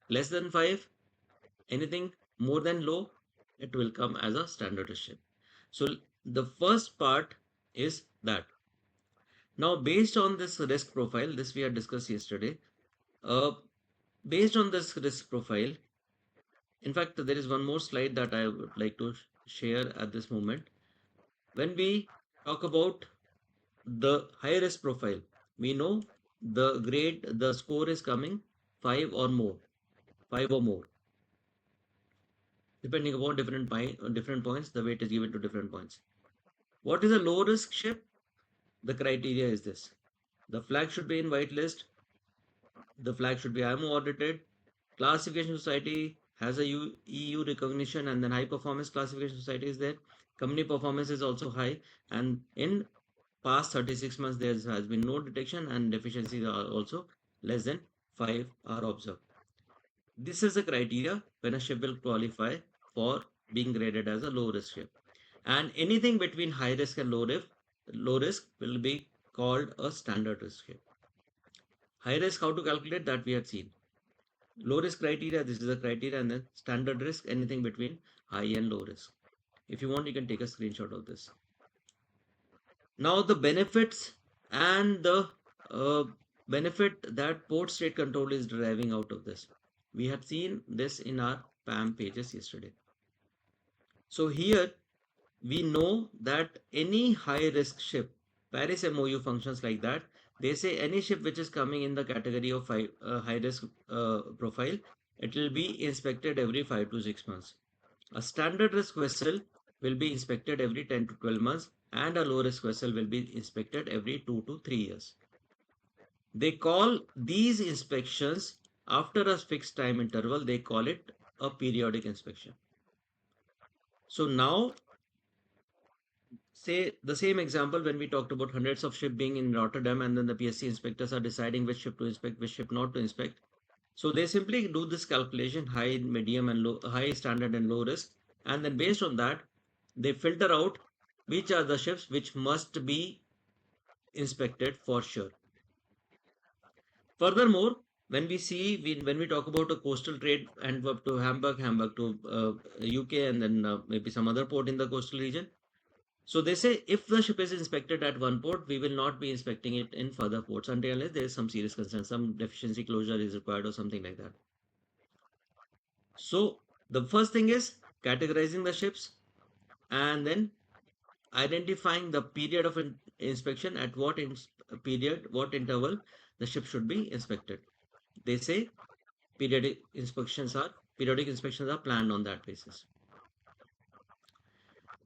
Less than 5, anything more than low, it will come as a standard ship. So the first part is that. Now, based on this risk profile, this we had discussed yesterday, uh, based on this risk profile, in fact, there is one more slide that I would like to share at this moment. When we talk about the high risk profile, we know the grade, the score is coming 5 or more, 5 or more. Depending upon different points, the weight is given to different points. What is a low risk ship? The criteria is this: the flag should be in whitelist, the flag should be IMO audited, classification society has a EU recognition, and then high performance classification society is there. Company performance is also high, and in past 36 months there has been no detection, and deficiencies are also less than 5 are observed. This is the criteria when a ship will qualify for being graded as a low risk ship. And anything between high risk and low risk will be called a standard risk ship. High risk, how to calculate that we had seen. Low risk criteria, this is the criteria, and then standard risk, anything between high and low risk. If you want, you can take a screenshot of this. Now the benefits and the benefit that port state control is deriving out of this. We had seen this in our PAM pages yesterday. So here we know that any high risk ship, Paris MOU functions like that. They say any ship which is coming in the category of high risk profile, it will be inspected every 5 to 6 months. A standard risk vessel will be inspected every 10 to 12 months, and a low risk vessel will be inspected every 2 to 3 years. They call these inspections after a fixed time interval, they call it a periodic inspection. So now, say the same example when we talked about hundreds of ships being in Rotterdam, and then the PSC inspectors are deciding which ship to inspect, which ship not to inspect. So they simply do this calculation, high, medium, and low, high standard and low risk, and then based on that, they filter out which are the ships which must be inspected for sure. Furthermore, when we talk about a coastal trade, Antwerp to Hamburg, Hamburg to UK, and then maybe some other port in the coastal region. So they say if the ship is inspected at one port, we will not be inspecting it in further ports until unless there is some serious concern, some deficiency closure is required or something like that. So the first thing is categorizing the ships and then identifying the period of inspection, at what period, what interval the ship should be inspected. They say periodic inspections are planned on that basis.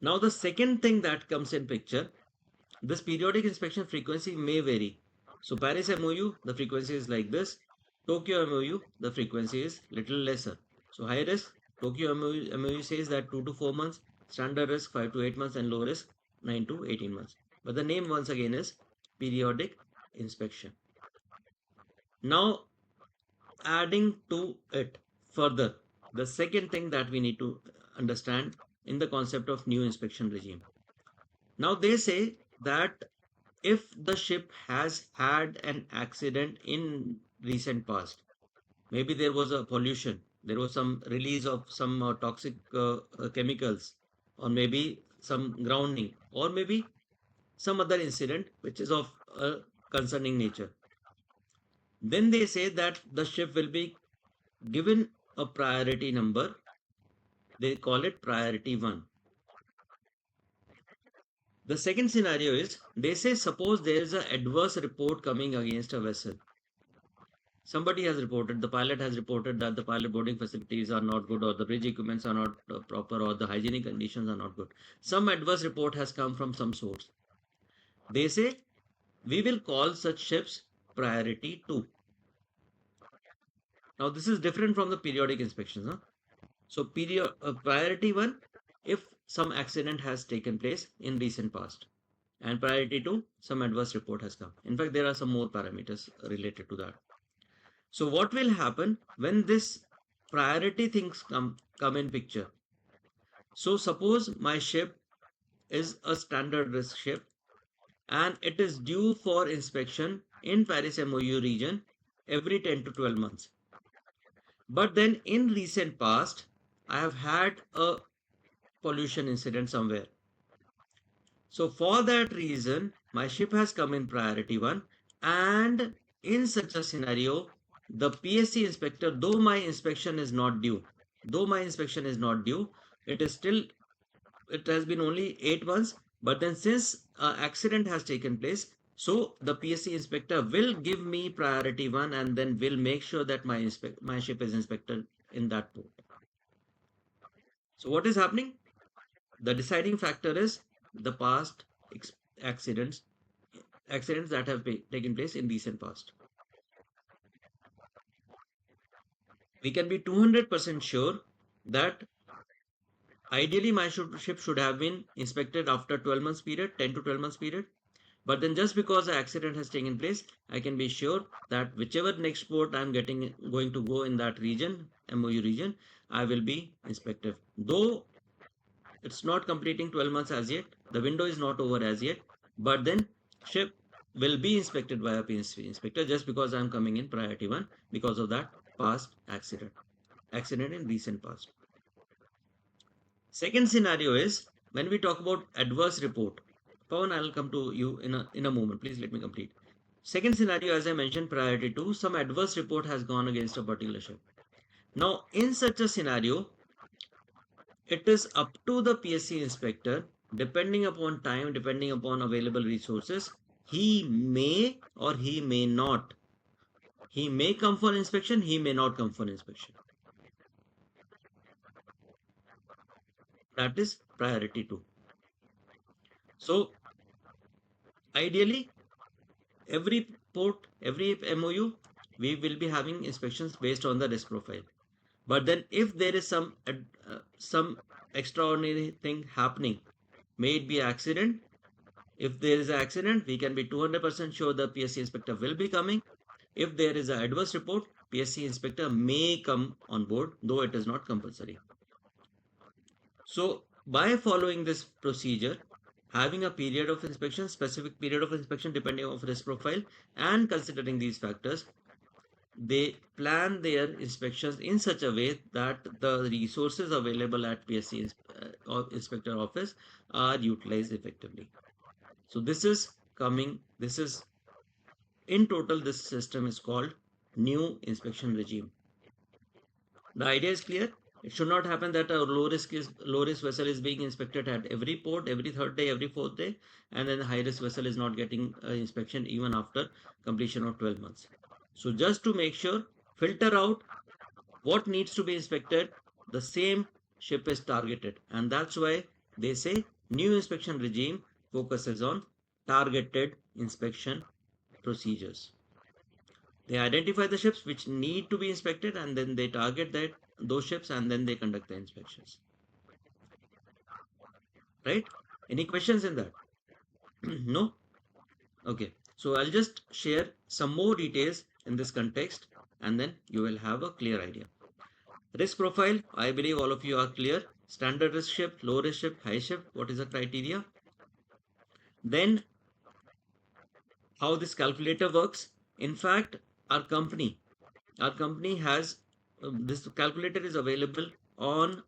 Now the second thing that comes in picture, this periodic inspection frequency may vary. So Paris MOU, the frequency is like this. Tokyo MOU, the frequency is little lesser. So high risk, Tokyo MOU says that 2 to 4 months, standard risk 5 to 8 months, and low risk 9 to 18 months. But the name once again is periodic inspection. Now adding to it further, the second thing that we need to understand in the concept of new inspection regime. Now they say that if the ship has had an accident in recent past, maybe there was a pollution, there was some release of some toxic chemicals, or maybe some grounding, or maybe some other incident which is of a concerning nature, then they say that the ship will be given a priority number. They call it priority 1. The second scenario is, they say suppose there is an adverse report coming against a vessel. Somebody has reported, the pilot has reported that the pilot boarding facilities are not good, or the bridge equipments are not proper, or the hygienic conditions are not good. Some adverse report has come from some source. They say we will call such ships priority 2. Now this is different from the periodic inspections. So priority 1, if some accident has taken place in recent past, and priority 2, some adverse report has come. In fact, there are some more parameters related to that. So what will happen when this priority things come in picture? So suppose my ship is a standard risk ship and it is due for inspection in Paris MOU region every 10 to 12 months. But then in recent past, I have had a pollution incident somewhere. So for that reason, my ship has come in priority 1, and in such a scenario, the PSC inspector, though my inspection is not due, it is still, it has been only 8 months, but then since accident has taken place, so the PSC inspector will give me priority 1 and then will make sure that my ship is inspected in that port. So what is happening? The deciding factor is the past accidents that have taken place in recent past. We can be 200% sure that ideally my ship should have been inspected after 12 months period, 10 to 12 months period. But then just because the accident has taken place, I can be sure that whichever next port I'm going to go in that region, MOU region, I will be inspected. Though it's not completing 12 months as yet, the window is not over as yet, but then ship will be inspected by a PSV inspector just because I'm coming in priority 1 because of that past accident in recent past. Second scenario is when we talk about adverse report. Pawan, I'll come to you in a moment. Please let me complete. Second scenario, as I mentioned, priority 2, some adverse report has gone against a particular ship. Now, in such a scenario, it is up to the PSC inspector, depending upon time, depending upon available resources, he may or he may not. He may come for inspection, he may not come for inspection. That is priority 2. So, ideally, every port, every MOU, we will be having inspections based on the risk profile. But then if there is some extraordinary thing happening, may it be accident. If there is an accident, we can be 200% sure the PSC inspector will be coming. If there is an adverse report, PSC inspector may come on board, though it is not compulsory. So by following this procedure, having a period of inspection, specific period of inspection depending on risk profile, and considering these factors, they plan their inspections in such a way that the resources available at PSC inspector office are utilized effectively. So this is in total, this system is called new inspection regime. The idea is clear. It should not happen that a low risk vessel is being inspected at every port, every third day, every fourth day, and then the high risk vessel is not getting inspection even after completion of 12 months. So just to make sure, filter out what needs to be inspected, the same ship is targeted, and that's why they say new inspection regime focuses on targeted inspection procedures. They identify the ships which need to be inspected, and then they target those ships, and then they conduct the inspections. Right? Any questions in that? No? Okay. So I'll just share some more details in this context, and then you will have a clear idea. Risk profile, I believe all of you are clear. Standard risk ship, low risk ship, high ship, what is the criteria? Then how this calculator works. In fact, our company has this calculator is available on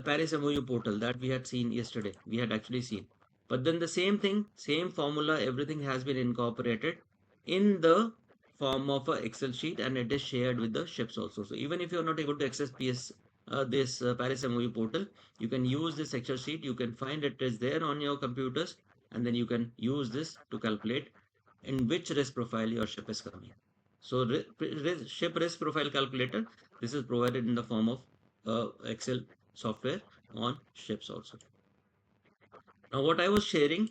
Paris MOU portal that we had seen yesterday. We had actually seen. But then the same thing, same formula, everything has been incorporated in the form of an Excel sheet, and it is shared with the ships also. So even if you're not able to access this Paris MOU portal, you can use this Excel sheet. You can find it is there on your computers, and then you can use this to calculate in which risk profile your ship is coming. So ship risk profile calculator, this is provided in the form of Excel software on ships also. Now what I was sharing,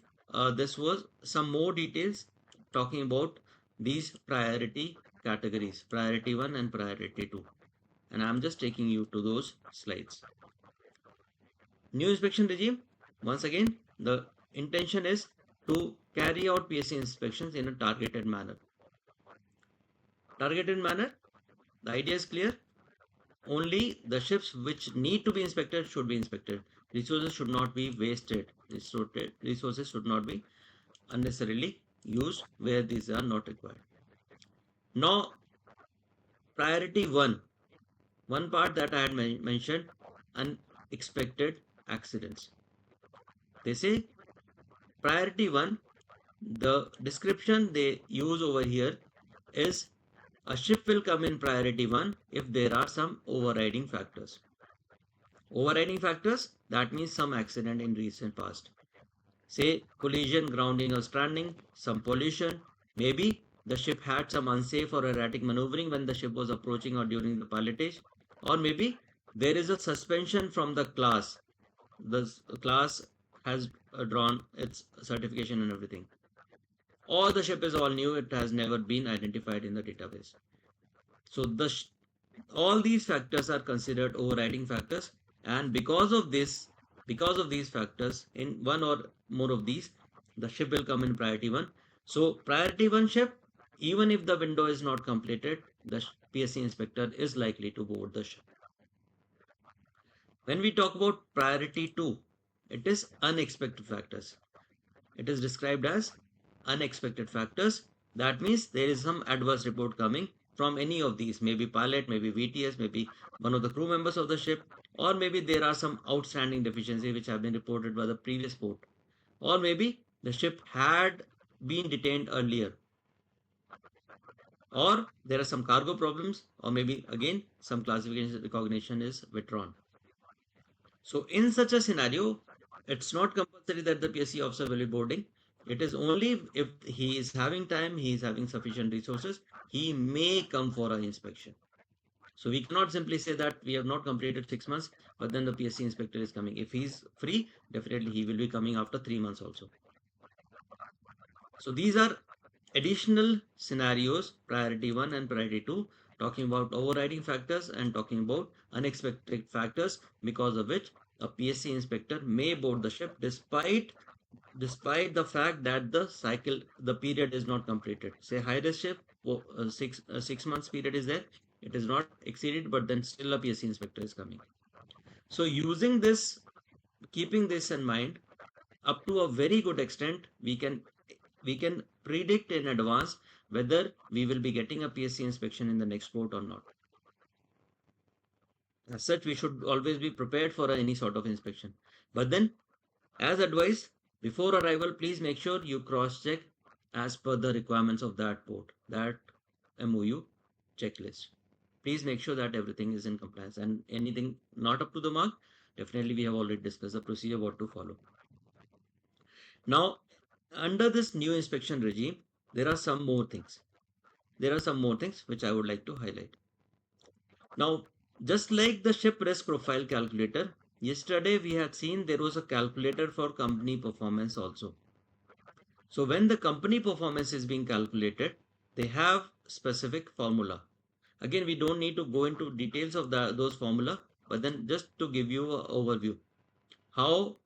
this was some more details talking about these priority categories, priority 1 and priority 2. And I'm just taking you to those slides. New inspection regime, once again, the intention is to carry out PSC inspections in a targeted manner. Targeted manner, the idea is clear. Only the ships which need to be inspected should be inspected. Resources should not be wasted. Resources should not be unnecessarily used where these are not required. Now, priority 1. One part that I had mentioned, unexpected accidents. They say priority 1, the description they use over here is a ship will come in priority 1 if there are some overriding factors. Overriding factors, that means some accident in recent past. Say collision, grounding or stranding, some pollution, maybe the ship had some unsafe or erratic maneuvering when the ship was approaching or during the pilotage, or maybe there is a suspension from the class. The class has drawn its certification and everything. Or the ship is all new, it has never been identified in the database. So all these factors are considered overriding factors, and because of these factors, in one or more of these, the ship will come in priority 1. So priority 1 ship, even if the window is not completed, the PSC inspector is likely to board the ship. When we talk about priority 2, it is unexpected factors. It is described as unexpected factors. That means there is some adverse report coming from any of these, maybe pilot, maybe VTS, maybe one of the crew members of the ship, or maybe there are some outstanding deficiencies which have been reported by the previous port, or maybe the ship had been detained earlier, or there are some cargo problems, or maybe again some classification recognition is withdrawn. So in such a scenario, it's not compulsory that the PSC officer will be boarding. It is only if he is having time, he is having sufficient resources, he may come for an inspection. So we cannot simply say that we have not completed 6 months, but then the PSC inspector is coming. If he's free, definitely he will be coming after 3 months also. So these are additional scenarios, priority 1 and priority 2, talking about overriding factors and talking about unexpected factors because of which a PSC inspector may board the ship despite the fact that the period is not completed. Say high risk ship, 6 months period is there, it is not exceeded, but then still a PSC inspector is coming. So using this, keeping this in mind, up to a very good extent, we can predict in advance whether we will be getting a PSC inspection in the next port or not. As such, we should always be prepared for any sort of inspection. But then, as advised, before arrival, please make sure you cross-check as per the requirements of that port, that MOU checklist. Please make sure that everything is in compliance, and anything not up to the mark, definitely we have already discussed the procedure what to follow. Now, under this new inspection regime, there are some more things. Which I would like to highlight. Now, just like the ship risk profile calculator, yesterday we had seen there was a calculator for company performance also. So when the company performance is being calculated, they have specific formula. Again, we don't need to go into details of those formula, but then just to give you an overview, how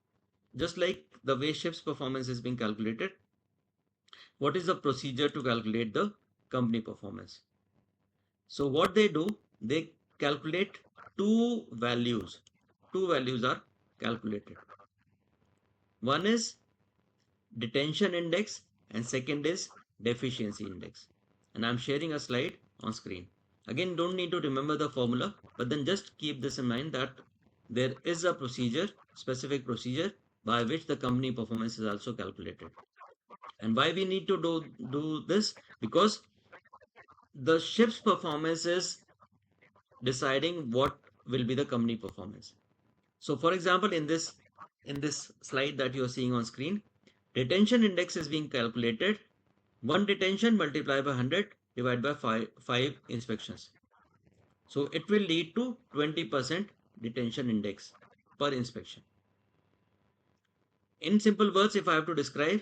just like the way ship's performance is being calculated, what is the procedure to calculate the company performance? So what they do, they calculate two values. Two values are calculated. One is detention index and second is deficiency index. And I'm sharing a slide on screen. Again, don't need to remember the formula, but then just keep this in mind that there is a procedure, specific procedure by which the company performance is also calculated. And why we need to do this? Because the ship's performance is deciding what will be the company performance. So for example, in this slide that you are seeing on screen, detention index is being calculated. One detention multiplied by 100 divided by 5 inspections. So it will lead to 20% detention index per inspection. In simple words, if I have to describe,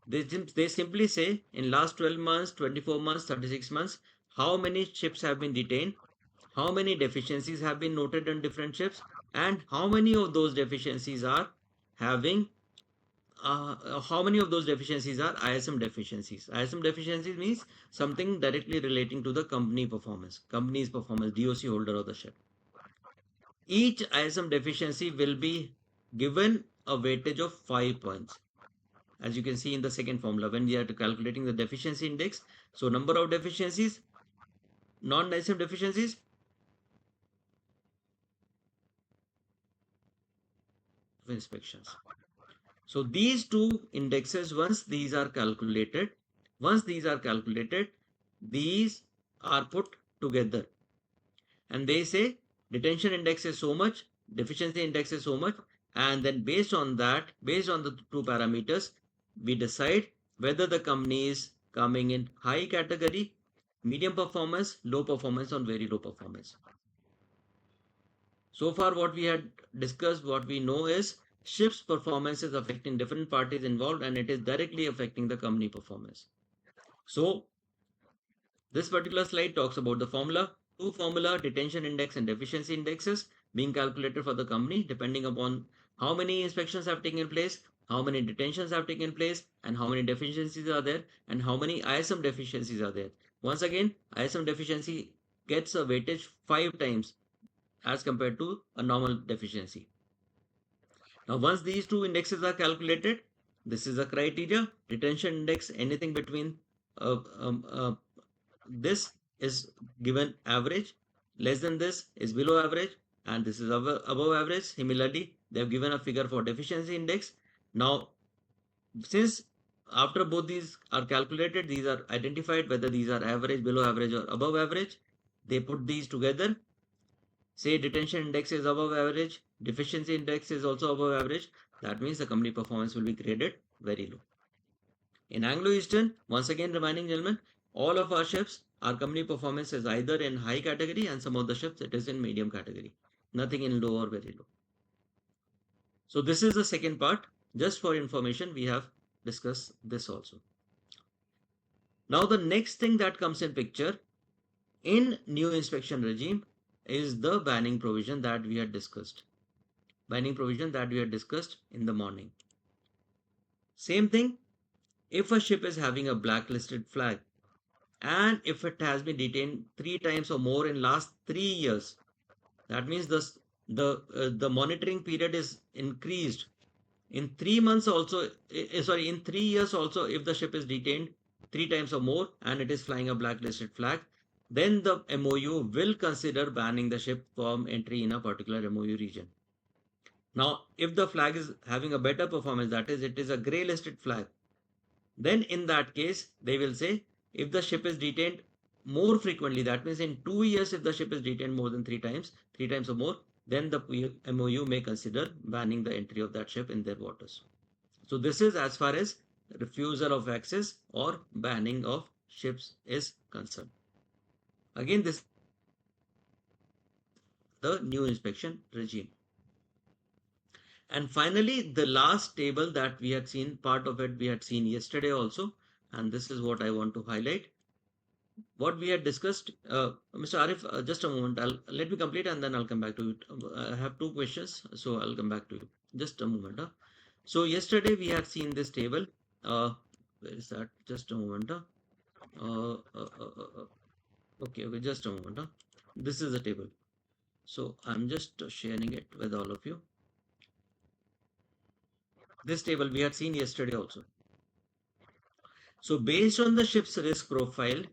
they simply say in last 12 months, 24 months, 36 months, how many ships have been detained, how many deficiencies have been noted on different ships, and how many of those deficiencies are having how many of those deficiencies are ISM deficiencies. ISM deficiencies means something directly relating to the company's performance, DOC holder of the ship. Each ISM deficiency will be given a weightage of 5 points. As you can see in the second formula, when we are calculating the deficiency index, so number of deficiencies, non-ISM deficiencies, inspections. So these two indexes, once these are calculated, these are put together and they say detention index is so much, deficiency index is so much, and then based on that, based on the two parameters, we decide whether the company is coming in high category, medium performance, low performance, or very low performance. So far what we had discussed, what we know is ship's performance is affecting different parties involved and it is directly affecting the company performance. So this particular slide talks about the formula. Two formula, detention index and deficiency indexes being calculated for the company depending upon how many inspections have taken place, how many detentions have taken place, and how many deficiencies are there, and how many ISM deficiencies are there. Once again, ISM deficiency gets a weightage 5 times as compared to a normal deficiency. Now, once these two indexes are calculated, this is a criteria. Detention index, anything between uh, um, uh, this is given average, less than this is below average, and this is above average. Similarly, they have given a figure for deficiency index. Now, since after both these are calculated, these are identified whether these are average, below average, or above average. They put these together. Say detention index is above average, deficiency index is also above average. That means the company performance will be graded very low. In Anglo Eastern, once again reminding gentlemen, all of our ships, our company performance is either in high category, and some of the ships it is in medium category. Nothing in low or very low. So this is the second part. Just for information, we have discussed this also. Now the next thing that comes in picture in new inspection regime is the banning provision that we had discussed. Banning provision that we had discussed in the morning. Same thing, if a ship is having a blacklisted flag and if it has been detained 3 times or more in last 3 years, that means the monitoring period is increased. In 3 months also, in 3 years also, if the ship is detained 3 times or more and it is flying a blacklisted flag, then the MOU will consider banning the ship from entry in a particular MOU region. Now, if the flag is having a better performance, that is, it is a grey listed flag, then in that case, they will say if the ship is detained more frequently, that means in 2 years, if the ship is detained more than 3 times or more, then the MOU may consider banning the entry of that ship in their waters. So this is as far as refusal of access or banning of ships is concerned. Again, this the new inspection regime. And finally, the last table that we had seen, part of it we had seen yesterday also, and this is what I want to highlight. What we had discussed, Mr. Arif, just a moment, let me complete and then I'll come back to you. I have 2 questions, so I'll come back to you. Just a moment. So yesterday we had seen this table. Where is that? Just a moment. Okay, just a moment. This is the table. So I'm just sharing it with all of you. This table we had seen yesterday also. So based on the ship's risk profile,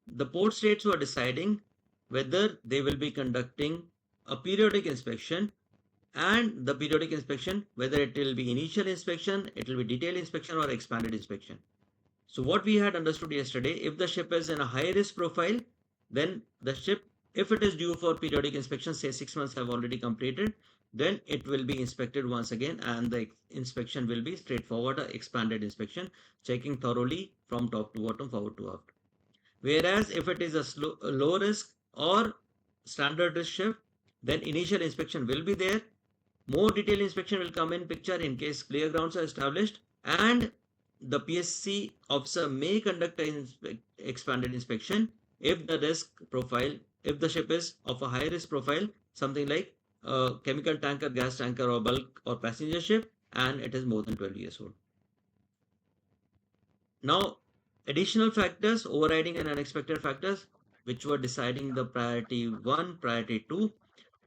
the port states were deciding whether they will be conducting a periodic inspection, and the periodic inspection, whether it will be initial inspection, it will be detailed inspection or expanded inspection. So what we had understood yesterday, if the ship is in a high risk profile, then the ship, if it is due for periodic inspection, say 6 months have already completed, then it will be inspected once again, and the inspection will be straightforward, expanded inspection, checking thoroughly from top to bottom, forward to aft. Whereas if it is a low risk or standard risk ship, then initial inspection will be there. More detailed inspection will come in picture in case clear grounds are established, and the PSC officer may conduct an expanded inspection if the risk profile, if the ship is of a high risk profile, something like a chemical tanker, gas tanker, or bulk or passenger ship, and it is more than 12 years old. Now, additional factors, overriding and unexpected factors, which were deciding the priority 1, priority 2.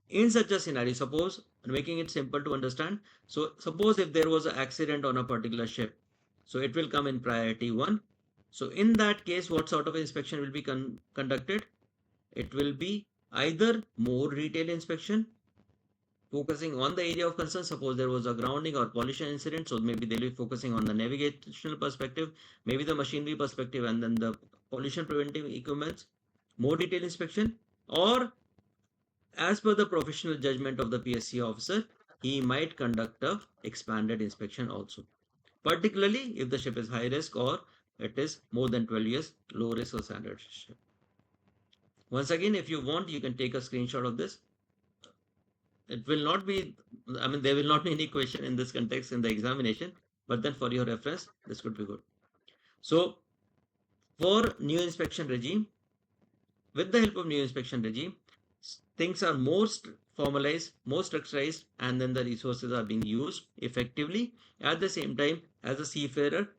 In such a scenario, suppose, making it simple to understand, so suppose if there was an accident on a particular ship, so it will come in priority 1. So in that case, what sort of inspection will be conducted? It will be either more detailed inspection, focusing on the area of concern. Suppose there was a grounding or pollution incident, so maybe they'll be focusing on the navigational perspective, maybe the machinery perspective, and then the pollution preventive equipments, more detailed inspection, or as per the professional judgment of the PSC officer, he might conduct a expanded inspection also, particularly if the ship is high risk or it is more than 12 years, low risk or standard ship. Once again, if you want, you can take a screenshot of this. It will not be, I mean, there will not be any question in this context in the examination, but then for your reference, this could be good. So for new inspection regime, with the help of new inspection regime, things are more formalized, more structurized, and then the resources are being used effectively. At the same time, as a seafarer,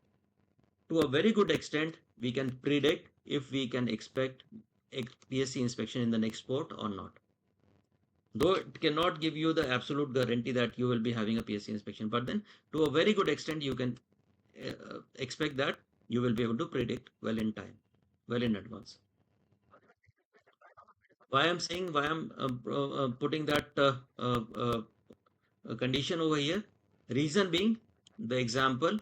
to a very good extent, we can predict if we can expect a PSC inspection in the next port or not. Though it cannot give you the absolute guarantee that you will be having a PSC inspection, but then to a very good extent, you can expect that you will be able to predict well in time, well in advance. Why I'm putting that condition over here? Reason being the example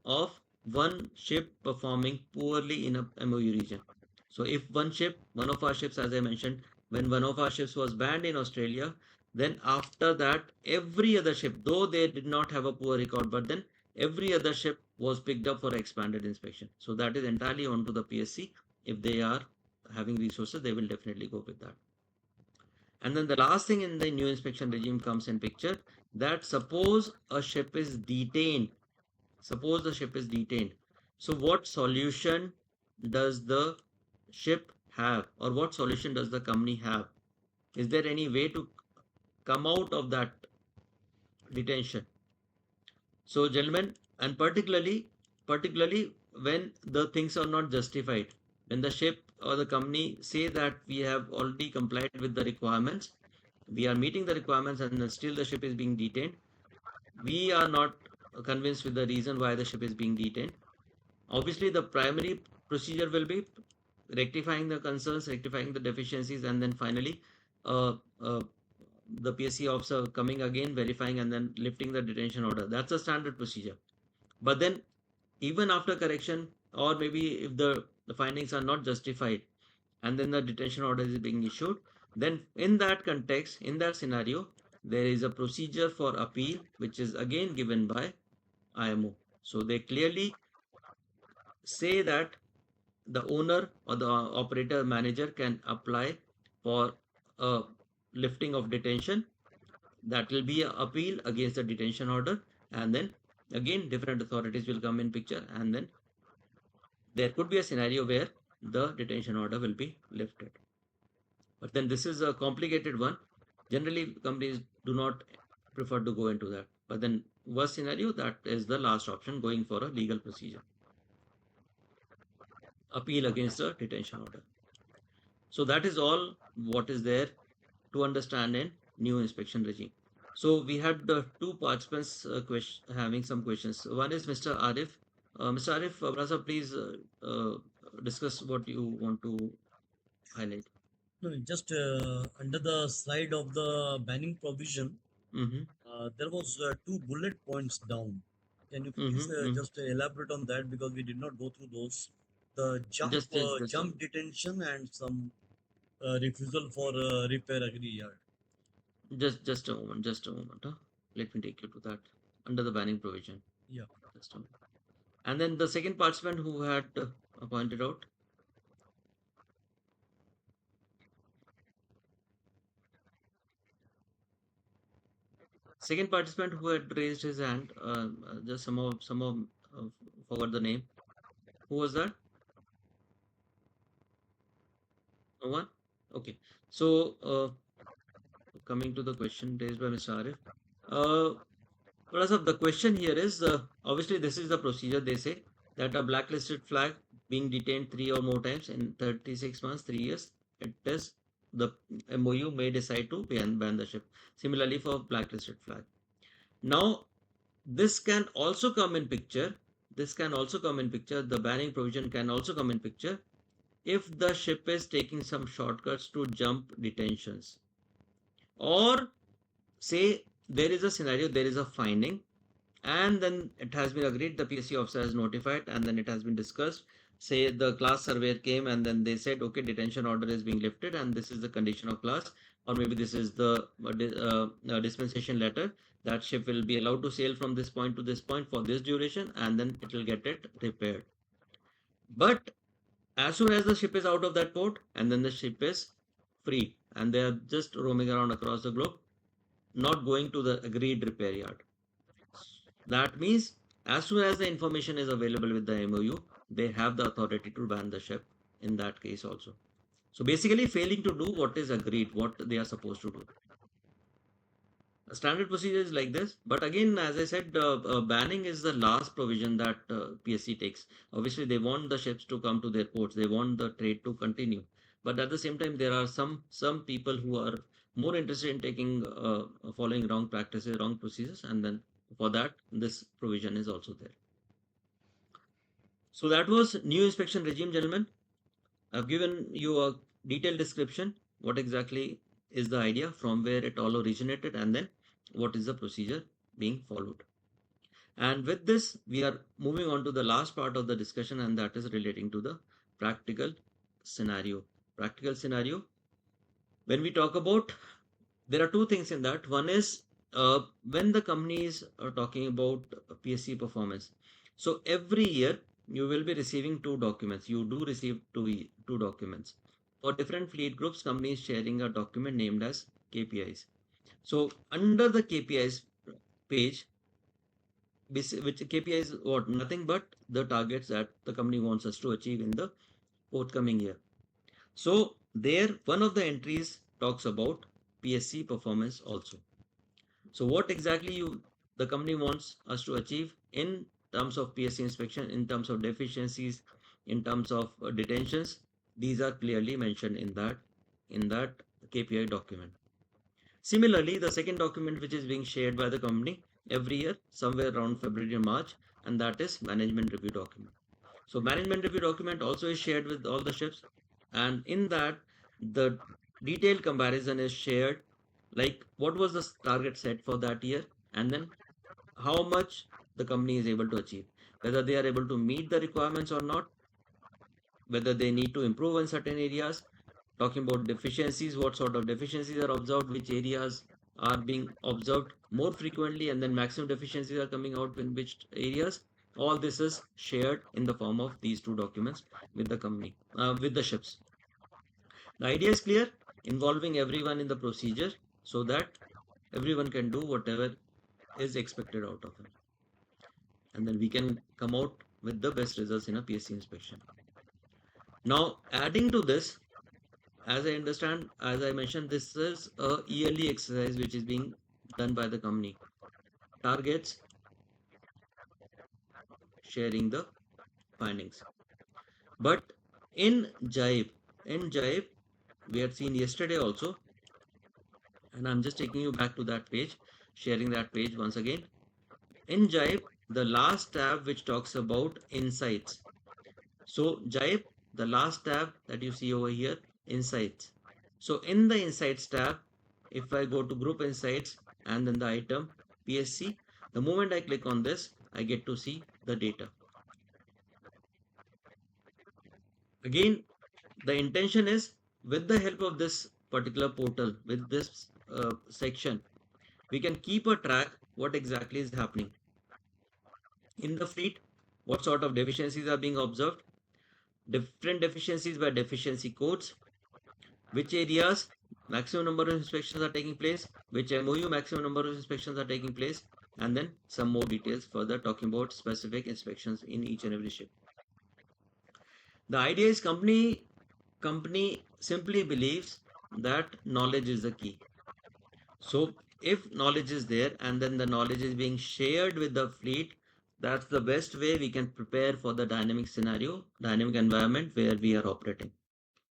of one ship performing poorly in a MOU region. So if one of our ships, as I mentioned, when one of our ships was banned in Australia, then after that, every other ship, though they did not have a poor record, but then every other ship was picked up for expanded inspection. So that is entirely onto the PSC. If they are having resources, they will definitely go with that. And then the last thing in the new inspection regime comes in picture, that suppose a ship is detained. Suppose the ship is detained. So what solution does the ship have, or what solution does the company have? Is there any way to come out of that detention? So gentlemen, and particularly when the things are not justified, when the ship or the company say that we have already complied with the requirements, we are meeting the requirements, and then still the ship is being detained, we are not convinced with the reason why the ship is being detained. Obviously the primary procedure will be rectifying the concerns, rectifying the deficiencies, and then finally uh, uh, the PSC officer coming again, verifying, and then lifting the detention order. That's a standard procedure. But then even after correction, or maybe if the findings are not justified, and then the detention order is being issued, then in that context, in that scenario, there is a procedure for appeal, which is again given by IMO. So they clearly say that the owner or the operator manager can apply for a lifting of detention. That will be an appeal against the detention order, and then again different authorities will come in picture, and then there could be a scenario where the detention order will be lifted. But then this is a complicated one. Generally, companies do not prefer to go into that. But then worst scenario, that is the last option, going for a legal procedure. Appeal against the detention order. So that is all what is there to understand in new inspection regime. So we had the two participants having some questions. One is Mr. Arif. Mr. Arif, Brasa, please discuss what you want to highlight. No, just under the slide of the banning provision, Mm-hmm. there was two bullet points down. Can you please Mm-hmm. just elaborate on that, because we did not go through those? The Just jump detention and some refusal for repair agree yard. just a moment, just a moment. Huh? Let me take you to that under the banning provision. Yeah. Just a moment. And then the second participant who had pointed out. Second participant who had raised his hand, just somehow forgot the name. Who was that? No one? Okay. So, coming to the question raised by Mr. Arif. The question here is, obviously this is the procedure. They say that a blacklisted flag being detained 3 or more times in 36 months, 3 years, it is the MOU may decide to ban the ship. Similarly for blacklisted flag. Now, this can also come in picture. This can also come in picture. The banning provision can also come in picture if the ship is taking some shortcuts to jump detentions, or say there is a scenario, there is a finding, and then it has been agreed, the PSC officer has notified, and then it has been discussed. Say the class surveyor came, and then they said, okay, detention order is being lifted, and this is the condition of class, or maybe this is the dispensation letter, that ship will be allowed to sail from this point to this point for this duration, and then it will get it repaired. But as soon as the ship is out of that port, and then the ship is free, and they are just roaming around across the globe, not going to the agreed repair yard. That means as soon as the information is available with the MOU, they have the authority to ban the ship in that case also. So basically failing to do what is agreed, what they are supposed to do. A standard procedure is like this, but again, as I said, banning is the last provision that PSC takes. Obviously, they want the ships to come to their ports, they want the trade to continue, but at the same time, there are some people who are more interested in taking following wrong practices, wrong procedures, and then for that, this provision is also there. So that was new inspection regime, gentlemen. I've given you a detailed description, what exactly is the idea, from where it all originated, and then what is the procedure being followed. And with this, we are moving on to the last part of the discussion, and that is relating to the practical scenario. Practical scenario, when we talk about, there are two things in that. One is when the companies are talking about PSC performance. So every year you will be receiving two documents. You do receive two documents. For different fleet groups, companies sharing a document named as KPIs. So under the KPIs page, which KPI is what? Nothing but the targets that the company wants us to achieve in the forthcoming year. So there, one of the entries talks about PSC performance also. So what exactly the company wants us to achieve in terms of PSC inspection, in terms of deficiencies, in terms of detentions, these are clearly mentioned in that KPI document. Similarly, the second document which is being shared by the company every year, somewhere around February or March, and that is management review document. So management review document also is shared with all the ships, and in that the detailed comparison is shared, like what was the target set for that year, and then how much the company is able to achieve, whether they are able to meet the requirements or not, whether they need to improve in certain areas, talking about deficiencies, what sort of deficiencies are observed, which areas are being observed more frequently, and then maximum deficiencies are coming out in which areas. All this is shared in the form of these two documents with the company, with the ships. The idea is clear, involving everyone in the procedure so that everyone can do whatever is expected out of him. And then we can come out with the best results in a PSC inspection. Now, adding to this, as I understand, as I mentioned, this is a yearly exercise which is being done by the company. Targets, sharing the findings. But in Jibe, we had seen yesterday also, and I'm just taking you back to that page, sharing that page once again. In Jibe, the last tab which talks about insights. So Jibe, the last tab that you see over here, insights. So in the insights tab, if I go to group insights and then the item PSC, the moment I click on this, I get to see the data. Again, the intention is, with the help of this particular portal, with this section, we can keep a track what exactly is happening in the fleet, what sort of deficiencies are being observed, different deficiencies by deficiency codes, which areas maximum number of inspections are taking place, which MOU maximum number of inspections are taking place, and then some more details further talking about specific inspections in each and every ship. The idea is company simply believes that knowledge is the key. So if knowledge is there and then the knowledge is being shared with the fleet, that's the best way we can prepare for the dynamic scenario, dynamic environment where we are operating,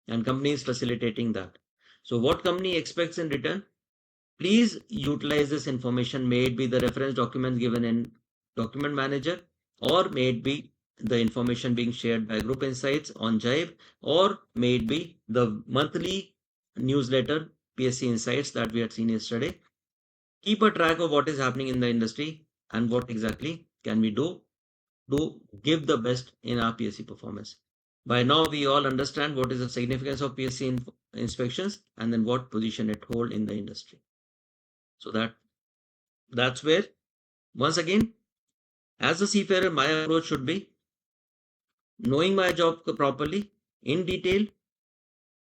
and company is facilitating that. So what company expects in return? Please utilize this information, may it be the reference documents given in document manager, or may it be the information being shared by group insights on Jive, or may it be the monthly newsletter PSC insights that we had seen yesterday. Keep a track of what is happening in the industry and what exactly can we do to give the best in our PSC performance. By now, we all understand what is the significance of PSC inspections and then what position it hold in the industry. So that's where, once again, as a seafarer, my approach should be knowing my job properly, in detail,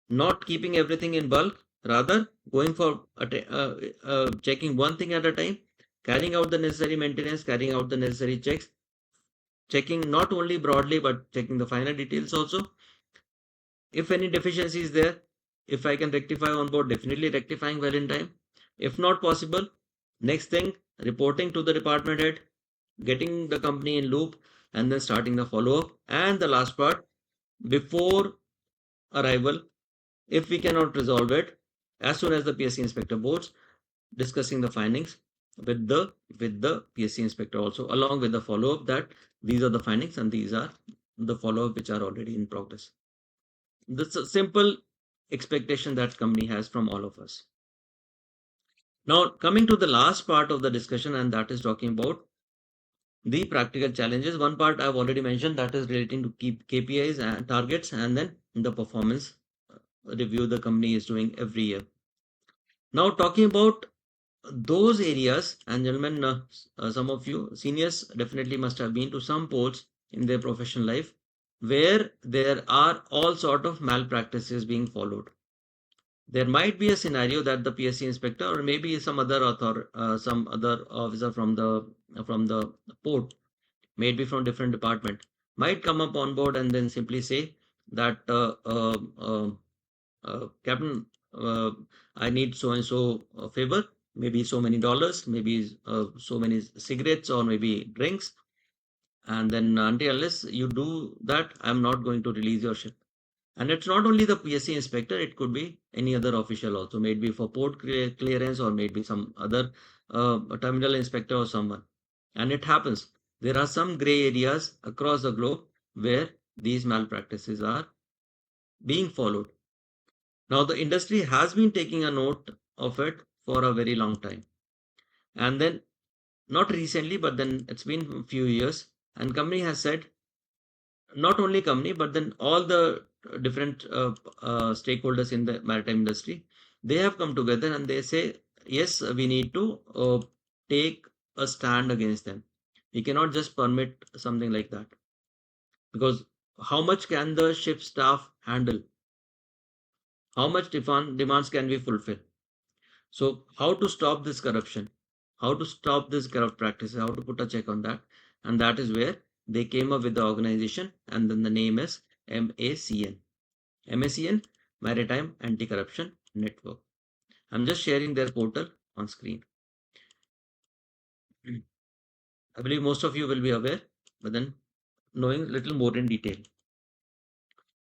not keeping everything in bulk, rather going for checking one thing at a time, carrying out the necessary maintenance, carrying out the necessary checks, checking not only broadly but checking the finer details also, If any deficiency is there, if I can rectify on board, definitely rectifying well in time. If not possible, next thing, reporting to the department head, getting the company in loop, and then starting the follow-up. And the last part, before arrival, if we cannot resolve it, as soon as the PSC inspector boards, discussing the findings with the PSC inspector also, along with the follow-up that these are the findings and these are the follow-up which are already in progress. That's a simple expectation that company has from all of us. Now, coming to the last part of the discussion, and that is talking about the practical challenges. One part I've already mentioned, that is relating to keep KPIs and targets, and then the performance review the company is doing every year. Now, talking about those areas, and gentlemen, some of you seniors definitely must have been to some ports in their professional life where there are all sort of malpractices being followed. There might be a scenario that the PSC inspector or maybe some other some other officer from the port, maybe from different department, might come up on board and then simply say that Captain, I need so and so favor, maybe so many dollars, maybe so many cigarettes or maybe drinks, and then until unless you do that, I'm not going to release your ship. And it's not only the PSC inspector, it could be any other official also, maybe for port clearance or maybe some other terminal inspector or someone. And it happens. There are some gray areas across the globe where these malpractices are being followed. Now, the industry has been taking a note of it for a very long time. And then, not recently, but then it's been a few years, and company has said, not only company, but then all the different stakeholders in the maritime industry, they have come together and they say, yes, we need to take a stand against them. We cannot just permit something like that, because how much can the ship staff handle? How much demands can we fulfill? So how to stop this corruption? How to stop this corrupt practices? How to put a check on that? And that is where they came up with the organization, and then the name is MACN. MACN, Maritime Anti-Corruption Network. I'm just sharing their portal on screen. I believe most of you will be aware, but then knowing a little more in detail.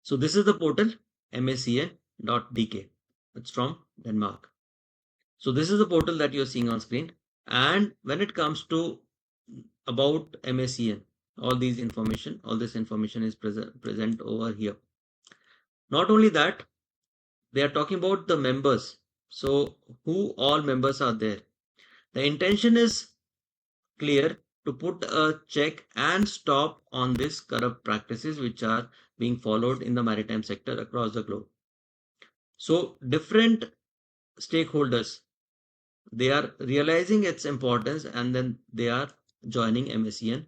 So this is the portal, macn.dk. It's from Denmark. So this is the portal that you're seeing on screen. And when it comes to about MACN, all this information is present over here. Not only that, they are talking about the members. So who all members are there? The intention is clear, to put a check and stop on these corrupt practices which are being followed in the maritime sector across the globe. So different stakeholders, they are realizing its importance and then they are joining MACN.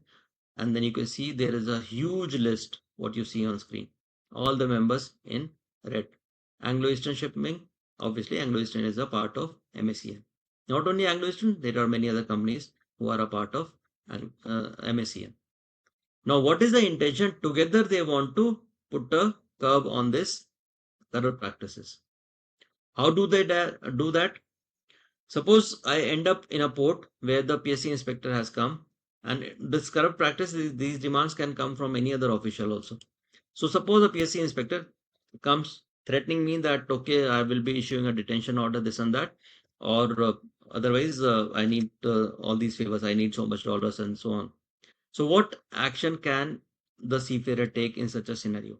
And then you can see there is a huge list, what you see on screen, all the members in red. Anglo-Eastern Shipping, obviously Anglo-Eastern is a part of MACN. Not only Anglo-Eastern, there are many other companies who are a part of MACN. Now, what is the intention? Together they want to put a curb on this corrupt practices. How do they do that? Suppose I end up in a port where the PSC inspector has come, and this corrupt practice, these demands can come from any other official also. So suppose a PSC inspector comes threatening me that, okay, I will be issuing a detention order, this and that, or otherwise I need all these favors, I need so much dollars and so on. So what action can the seafarer take in such a scenario?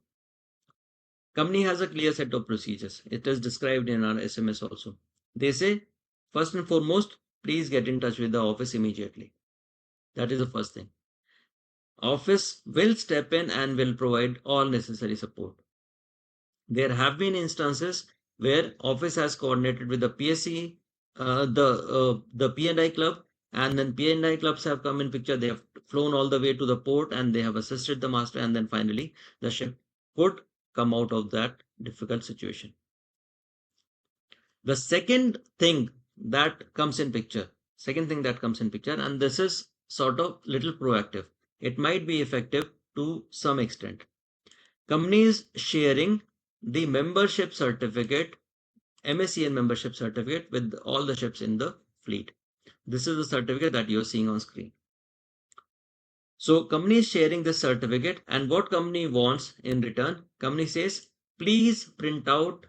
Company has a clear set of procedures. It is described in our SMS also. They say, first and foremost, please get in touch with the office immediately. That is the first thing. Office will step in and will provide all necessary support. There have been instances where office has coordinated with the PSC, the P&I club, and then P&I clubs have come in picture. They have flown all the way to the port and they have assisted the master, and then finally the ship could come out of that difficult situation. The second thing that comes in picture, and this is sort of little proactive. It might be effective to some extent. Companies sharing the membership certificate, MSCN membership certificate with all the ships in the fleet. This is the certificate that you're seeing on screen. So company is sharing this certificate, and what company wants in return? Company says, please print out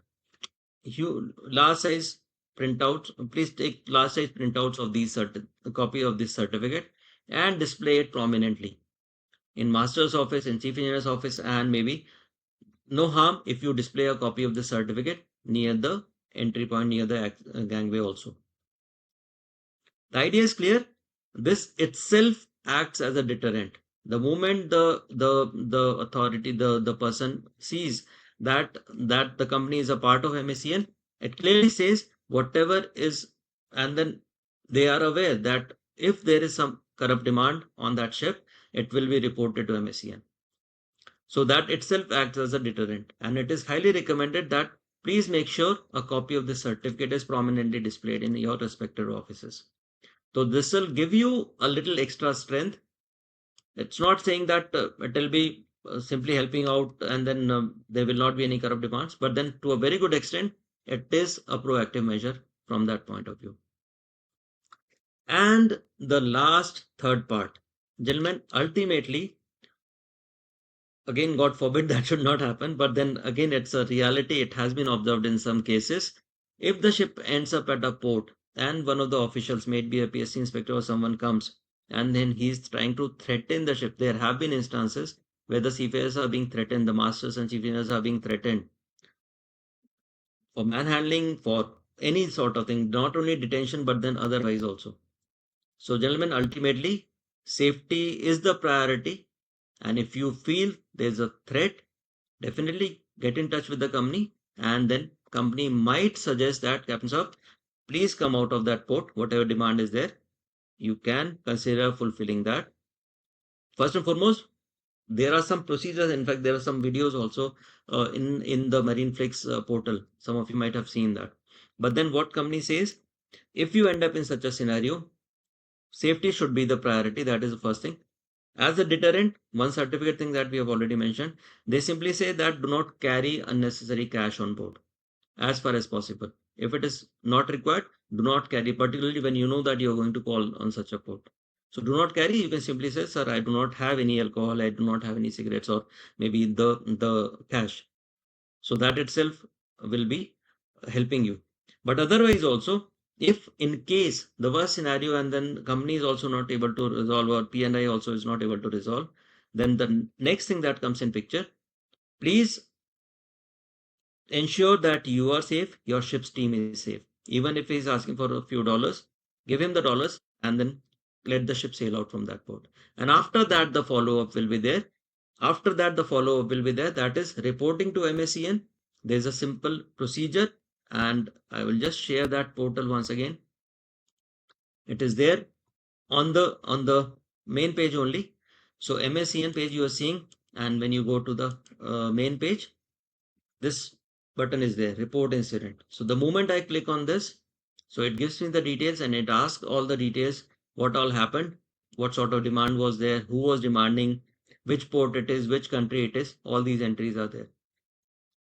large size printouts. Please take large size printouts of these copy of this certificate and display it prominently in master's office, in chief engineer's office, and maybe no harm if you display a copy of the certificate near the entry point, near the gangway also. The idea is clear. This itself acts as a deterrent. The moment the authority, the person sees that the company is a part of MSCN, it clearly says whatever is, and then they are aware that if there is some corrupt demand on that ship, it will be reported to MSCN. So that itself acts as a deterrent, and it is highly recommended that please make sure a copy of the certificate is prominently displayed in your respective offices. So this will give you a little extra strength. It's not saying that it will be simply helping out and then there will not be any corrupt demands, but then to a very good extent, it is a proactive measure from that point of view. And the last third part, gentlemen, ultimately, again, God forbid that should not happen, but then again, it's a reality. It has been observed in some cases. If the ship ends up at a port and one of the officials, maybe a PSC inspector or someone comes, and then he's trying to threaten the ship, there have been instances where the seafarers are being threatened, the masters and chief engineers are being threatened for manhandling, for any sort of thing, not only detention, but then otherwise also. So, gentlemen, ultimately, safety is the priority. And if you feel there's a threat, definitely get in touch with the company, and then company might suggest that, Captain Sir, please come out of that port, whatever demand is there, you can consider fulfilling that. First and foremost, there are some procedures. In fact, there are some videos also in the MarineFlix portal. Some of you might have seen that. But then what company says, if you end up in such a scenario, safety should be the priority. That is the first thing. As a deterrent, one certificate thing that we have already mentioned, they simply say that do not carry unnecessary cash on board as far as possible. If it is not required, do not carry, particularly when you know that you are going to call on such a port. So do not carry. You can simply say, sir, I do not have any alcohol, I do not have any cigarettes, or maybe the cash. So that itself will be helping you. But otherwise also, if in case the worst scenario and then company is also not able to resolve, or P&I also is not able to resolve, then the next thing that comes in picture, please ensure that you are safe, your ship's team is safe. Even if he's asking for a few dollars, give him the dollars and then let the ship sail out from that port. And after that, the follow-up will be there. After that, the follow-up will be there. That is reporting to MSCN. There's a simple procedure, and I will just share that portal once again. It is there on the main page only. So MSCN page you are seeing, and when you go to the main page, this button is there, report incident. So the moment I click on this, so it gives me the details and it asks all the details, what all happened, what sort of demand was there, who was demanding, which port it is, which country it is, all these entries are there.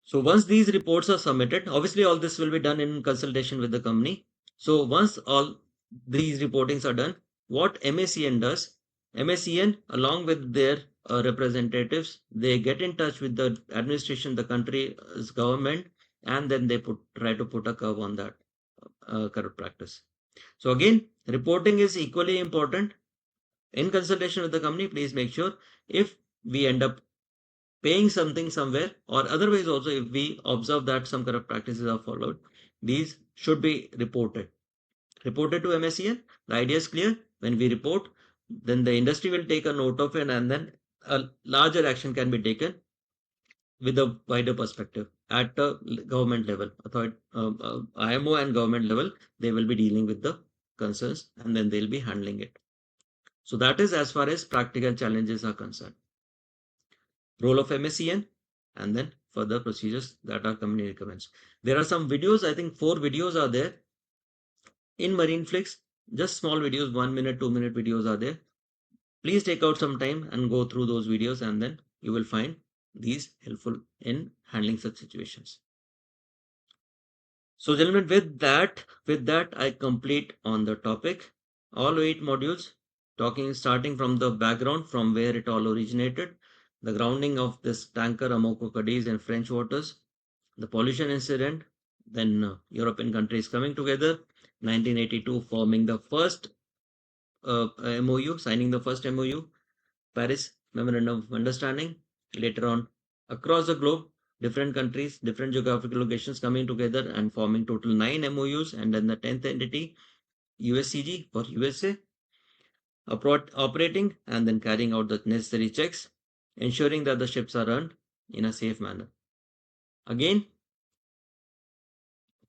So once these reports are submitted, obviously all this will be done in consultation with the company. So once all these reportings are done, what MACN does, MACN along with their representatives, they get in touch with the administration, the country's government, and then they try to put a curve on that corrupt practice. So again, reporting is equally important. In consultation with the company, please make sure if we end up paying something somewhere, or otherwise also if we observe that some corrupt practices are followed, these should be reported to MSCN. The idea is clear. When we report, then the industry will take a note of it, and then a larger action can be taken with a wider perspective at the government level. IMO and government level, they will be dealing with the concerns and then they'll be handling it. So that is as far as practical challenges are concerned. Role of MSCN, and then further procedures that our company recommends. There are some videos, I think 4 videos are there in MarineFlix, just small videos, 1 minute, 2 minute videos are there. Please take out some time and go through those videos, and then you will find these helpful in handling such situations. So gentlemen, with that, I complete on the topic. All 8 modules, starting from the background, from where it all originated, the grounding of this tanker Amoco Cadiz in French waters, the pollution incident, then European countries coming together, 1982 forming the first MOU, signing the first MOU, Paris Memorandum of Understanding. Later on, across the globe, different countries, different geographical locations coming together and forming total 9 MOUs, and then the 10th entity, USCG for USA, operating and then carrying out the necessary checks, ensuring that the ships are run in a safe manner. Again,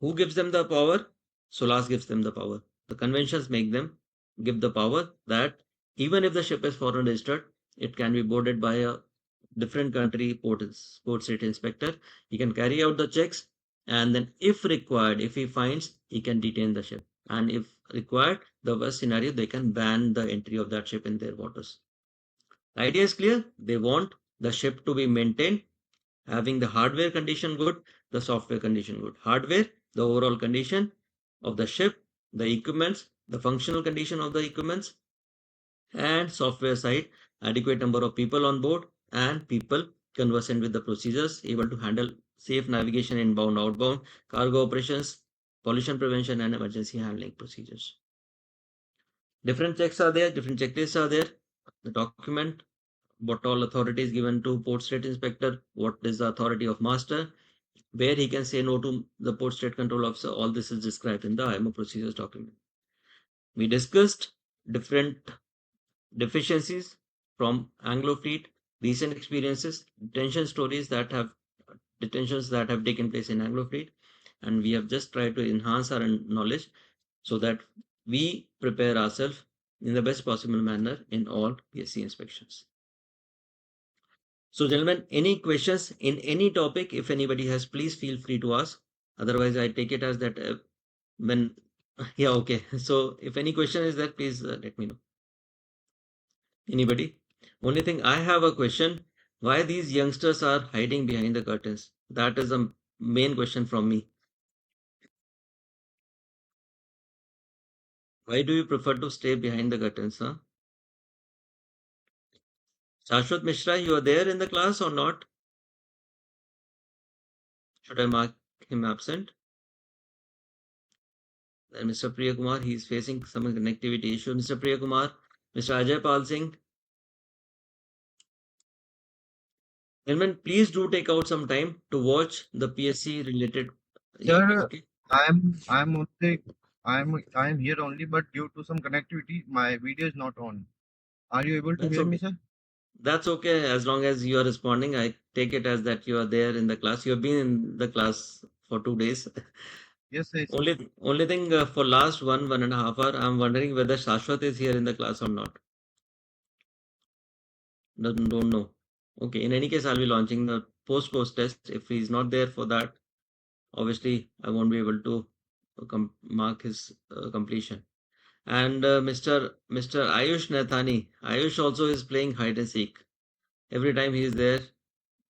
who gives them the power? SOLAS gives them the power. The conventions make them give the power that even if the ship is foreign registered, it can be boarded by a different country port state inspector. He can carry out the checks, and then if required, if he finds, he can detain the ship. And if required, the worst scenario, they can ban the entry of that ship in their waters. The idea is clear. They want the ship to be maintained, having the hardware condition good, the software condition good. Hardware, the overall condition of the ship, the equipments, the functional condition of the equipments, and software side, adequate number of people on board and people conversant with the procedures, able to handle safe navigation inbound, outbound, cargo operations, pollution prevention, and emergency handling procedures. Different checks are there, different checklists are there. The document, what all authority is given to port state inspector, what is the authority of master, where he can say no to the port state control officer. All this is described in the IMO procedures document. We discussed different deficiencies from Anglo fleet, recent experiences, detentions that have taken place in Anglo fleet, and we have just tried to enhance our knowledge so that we prepare ourselves in the best possible manner in all PSC inspections. So gentlemen, any questions in any topic, if anybody has, please feel free to ask. Otherwise, I take it as that when, yeah, okay. So if any question is there, please let me know. Anybody? Only thing I have a question, why these youngsters are hiding behind the curtains? That is the main question from me. Why do you prefer to stay behind the curtains, huh? Shashwat Mishra, you are there in the class or not? Should I mark him absent? Then Mr. Priya Kumar, he is facing some connectivity issue. Mr. Priya Kumar, Mr. Ajay Pal Singh. Gentlemen, please do take out some time to watch the PSC related. Yeah, Sir, okay. I'm here only, but due to some connectivity, my video is not on. Are you able to That's hear me, okay. sir? That's okay as long as you are responding. I take it as that you are there in the class. You have been in the class for 2 days. Yes, sir. Only thing for last 1.5 hour, I'm wondering whether Shashwat is here in the class or not. Don't know. Okay. In any case, I'll be launching the post-course test. If he's not there for that, obviously I won't be able to mark his completion. And Mr. Ayush Nathani, Ayush also is playing hide and seek. Every time he is there,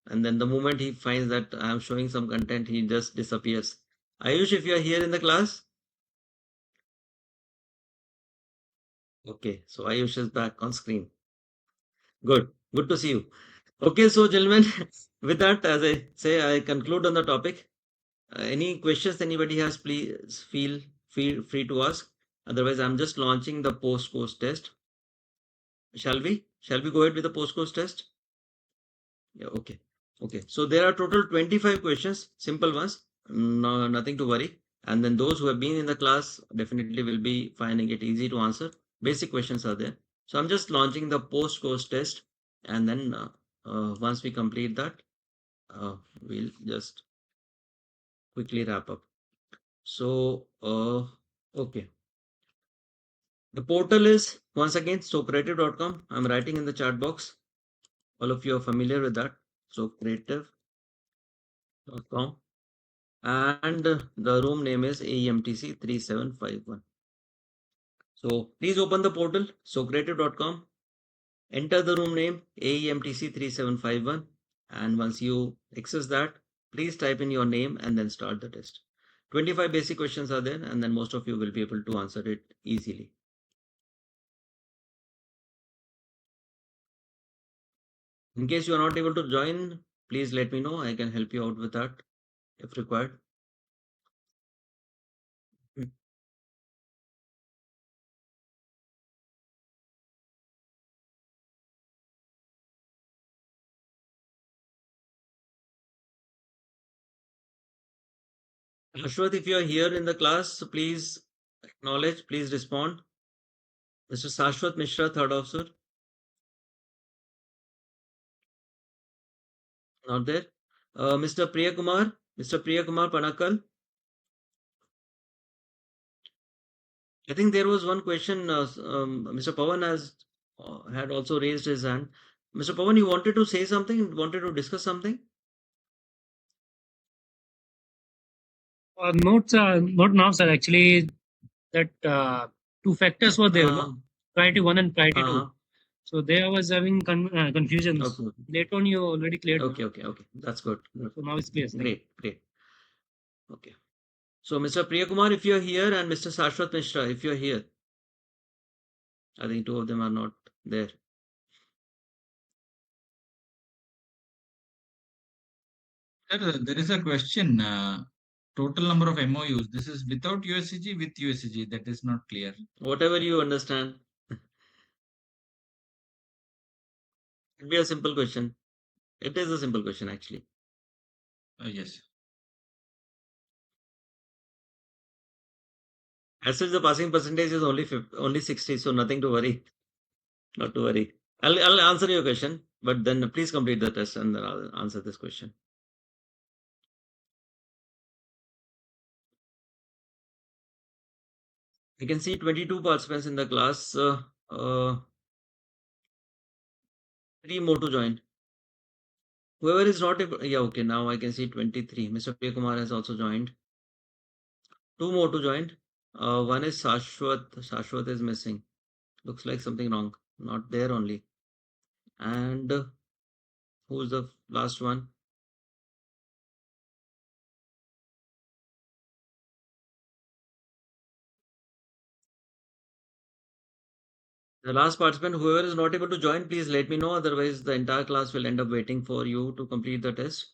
and then the moment he finds that I am showing some content, he just disappears. Ayush, if you are here in the class, okay, so Ayush is back on screen. Good to see you. Okay, so gentlemen, with that, as I say, I conclude on the topic. Any questions anybody has, please feel free to ask. Otherwise, I'm just launching the post course test. Shall we go ahead with the post course test? Yeah, okay. Okay. So there are total 25 questions, simple ones, no, nothing to worry. And then those who have been in the class definitely will be finding it easy to answer. Basic questions are there. So I'm just launching the post course test, and then once we complete that, we'll just quickly wrap up. So, okay. The portal is once again socreative.com. I'm writing in the chat box. All of you are familiar with that. Socreative.com. And the room name is AEMTC 3751. So please open the portal socreative.com, enter the room name AEMTC 3751, And once you access that, please type in your name and then start the test. 25 basic questions are there, and then most of you will be able to answer it easily. In case you are not able to join, please let me know. I can help you out with that if required. Ashwath, if you are here in the class, please acknowledge, please respond. Mr. Sashwat Mishra, third officer. Not there. Mr. Priyakumar, Mr. Priyakumar Panakal. I think there was one question. Mr. Pawan has had also raised his hand. Mr. Pawan, you wanted to say something? Wanted to discuss something? Not now, sir. Actually, that two factors were there, no? Priority 1 and priority 2. So there I was having confusions. Okay. Later on, you already cleared. Okay. That's good. So now it's clear. Great. Okay. So, Mr. Priyakumar, if you're here, and Mr. Sashwat Mishra, if you're here, I think two of them are not there. Sir, there is a question. Total number of MOUs. This is without USCG, with USCG. That is not clear. Whatever you understand. It'll be a simple question. It is a simple question, actually. Yes. As such, the passing percentage is only 60, so nothing to worry. Not to worry. I'll answer your question, but then please complete the test and then I'll answer this question. I can see 22 participants in the class. 3 more to join. Whoever is not able, yeah, okay, now I can see 23. Mr. Priya Kumar has also joined. 2 more to join. One is Sashwat. Sashwat is missing. Looks like something wrong. Not there only. And who's the last one? The last participant, whoever is not able to join, please let me know. Otherwise, the entire class will end up waiting for you to complete the test.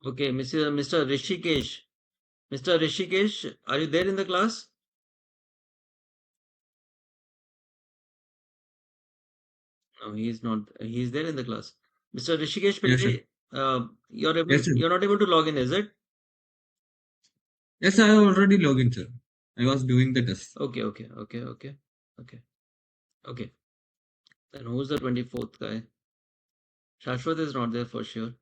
Okay, Mr. Rishikesh. Mr. Rishikesh, are you there in the class? No, he's not. He's there in the class. Mr. Rishikesh Yes, sir. Pillai, Yes, sir. you're not able to log in, is it? Yes, I already logged in, sir. I was doing the test. Okay. Then who's the 24th guy? Shashwat is not there for sure.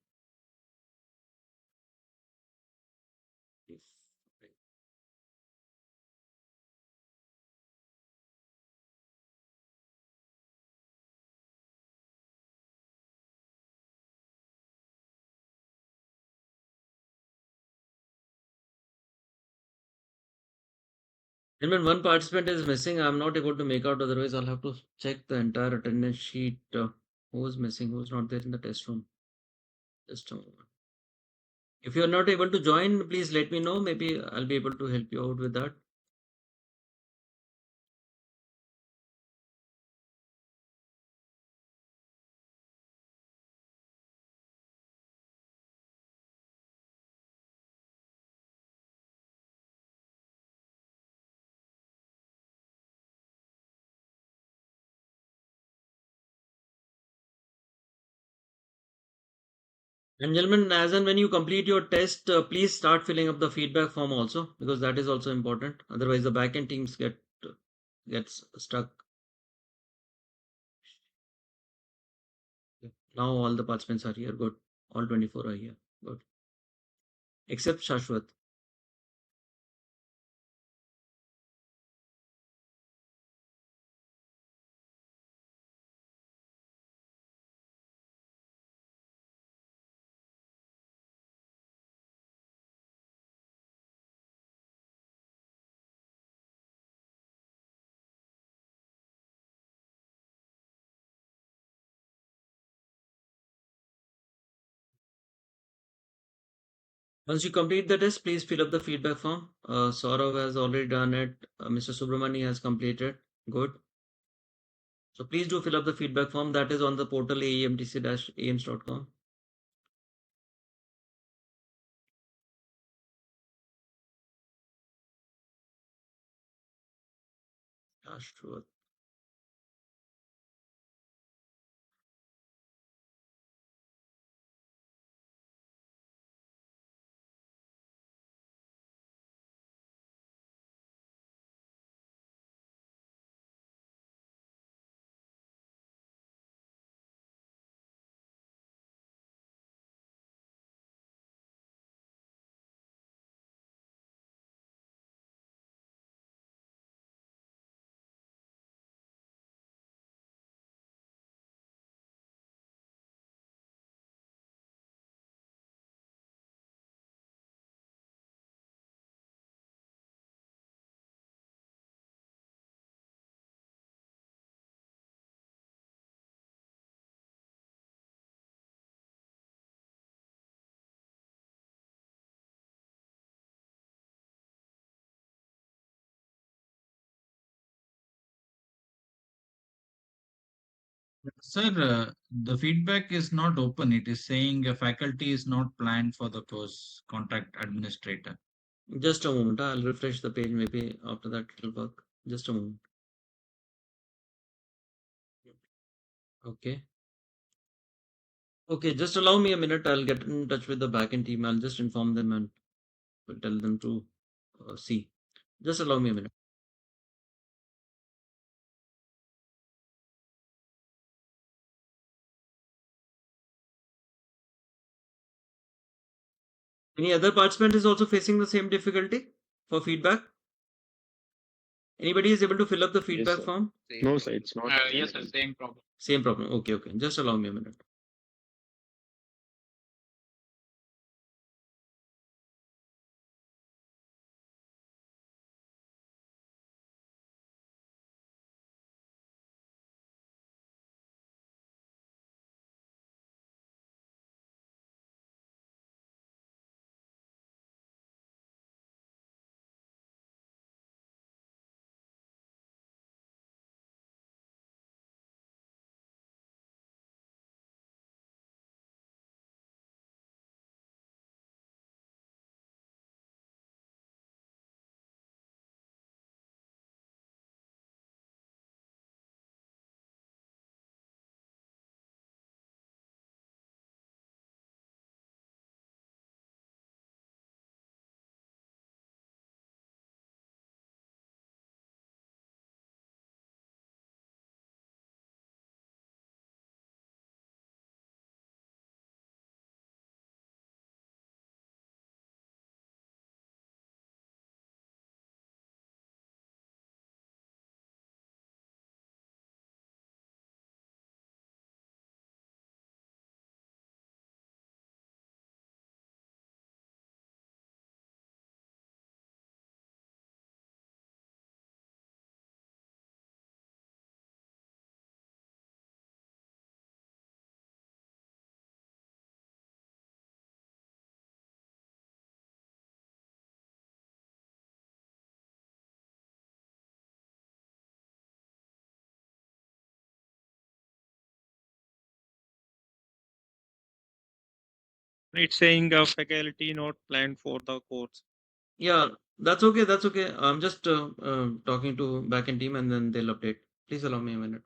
And when one participant is missing, I'm not able to make out. Otherwise, I'll have to check the entire attendance sheet. Who's missing? Who's not there in the test room? Just a moment. If you're not able to join, please let me know. Maybe I'll be able to help you out with that. And gentlemen, as and when you complete your test, please start filling up the feedback form also, because that is also important. Otherwise, the backend teams gets stuck. Now all the participants are here. Good. All 24 are here. Good. Except Shashwat. Once you complete the test, please fill up the feedback form. Saurav has already done it. Mr. Subramani has completed. Good. So please do fill up the feedback form that is on the portal aemtc-ames.com. Ashwat. Sir, the feedback is not open. It is saying faculty is not planned for the course. Contact administrator. Just a moment. I'll refresh the page. Maybe after that it'll work. Just a moment. Okay. Okay, just allow me a minute. I'll get in touch with the backend team. I'll just inform them and will tell them to see. Just allow me a minute. Any other participant is also facing the same difficulty for feedback? Anybody is able to fill up the feedback form? No, sir, it's not. Yes, sir, same problem. Same problem. Okay, okay. Just allow me a minute. It's saying faculty not planned for the course. Yeah, that's okay. That's okay. I'm just talking to backend team and then they'll update. Please allow me a minute.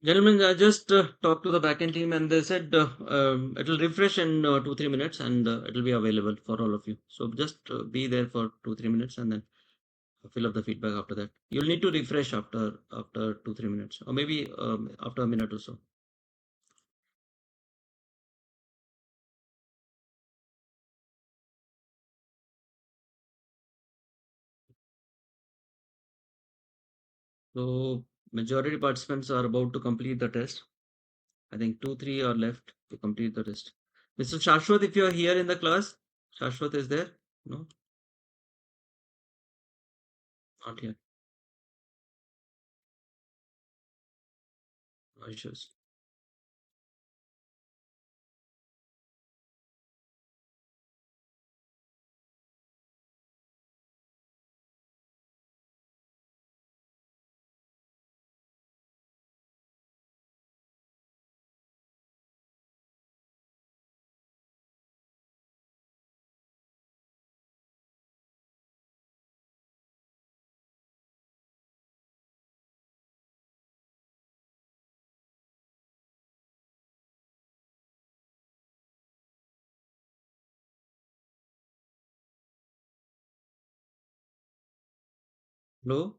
Gentlemen, I just talked to the backend team and they said it'll refresh in 2-3 minutes and it'll be available for all of you. So just be there for 2-3 minutes and then fill up the feedback after that. You'll need to refresh after 2-3 minutes or maybe after a minute or so. So majority participants are about to complete the test. I think 2-3 are left to complete the test. Mr. Shashwat, if you are here in the class, Shashwat is there? No, not here. No issues. Hello?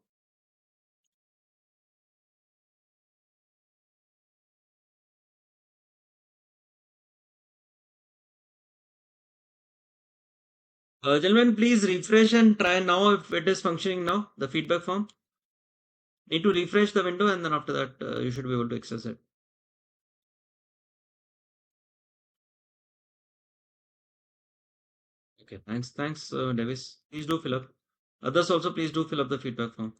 Gentlemen, please refresh and try now if it is functioning now, the feedback form. Need to refresh the window and then after that you should be able to access it. Okay, thanks, Davis. Please do fill up. Others also, please do fill up the feedback form.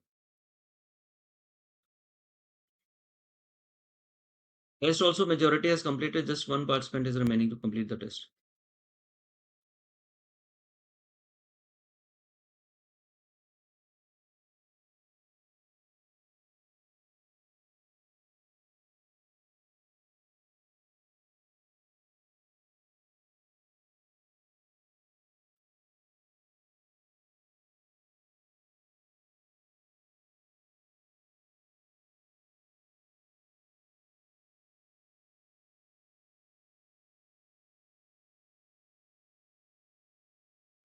Test also majority has completed, just one participant is remaining to complete the test.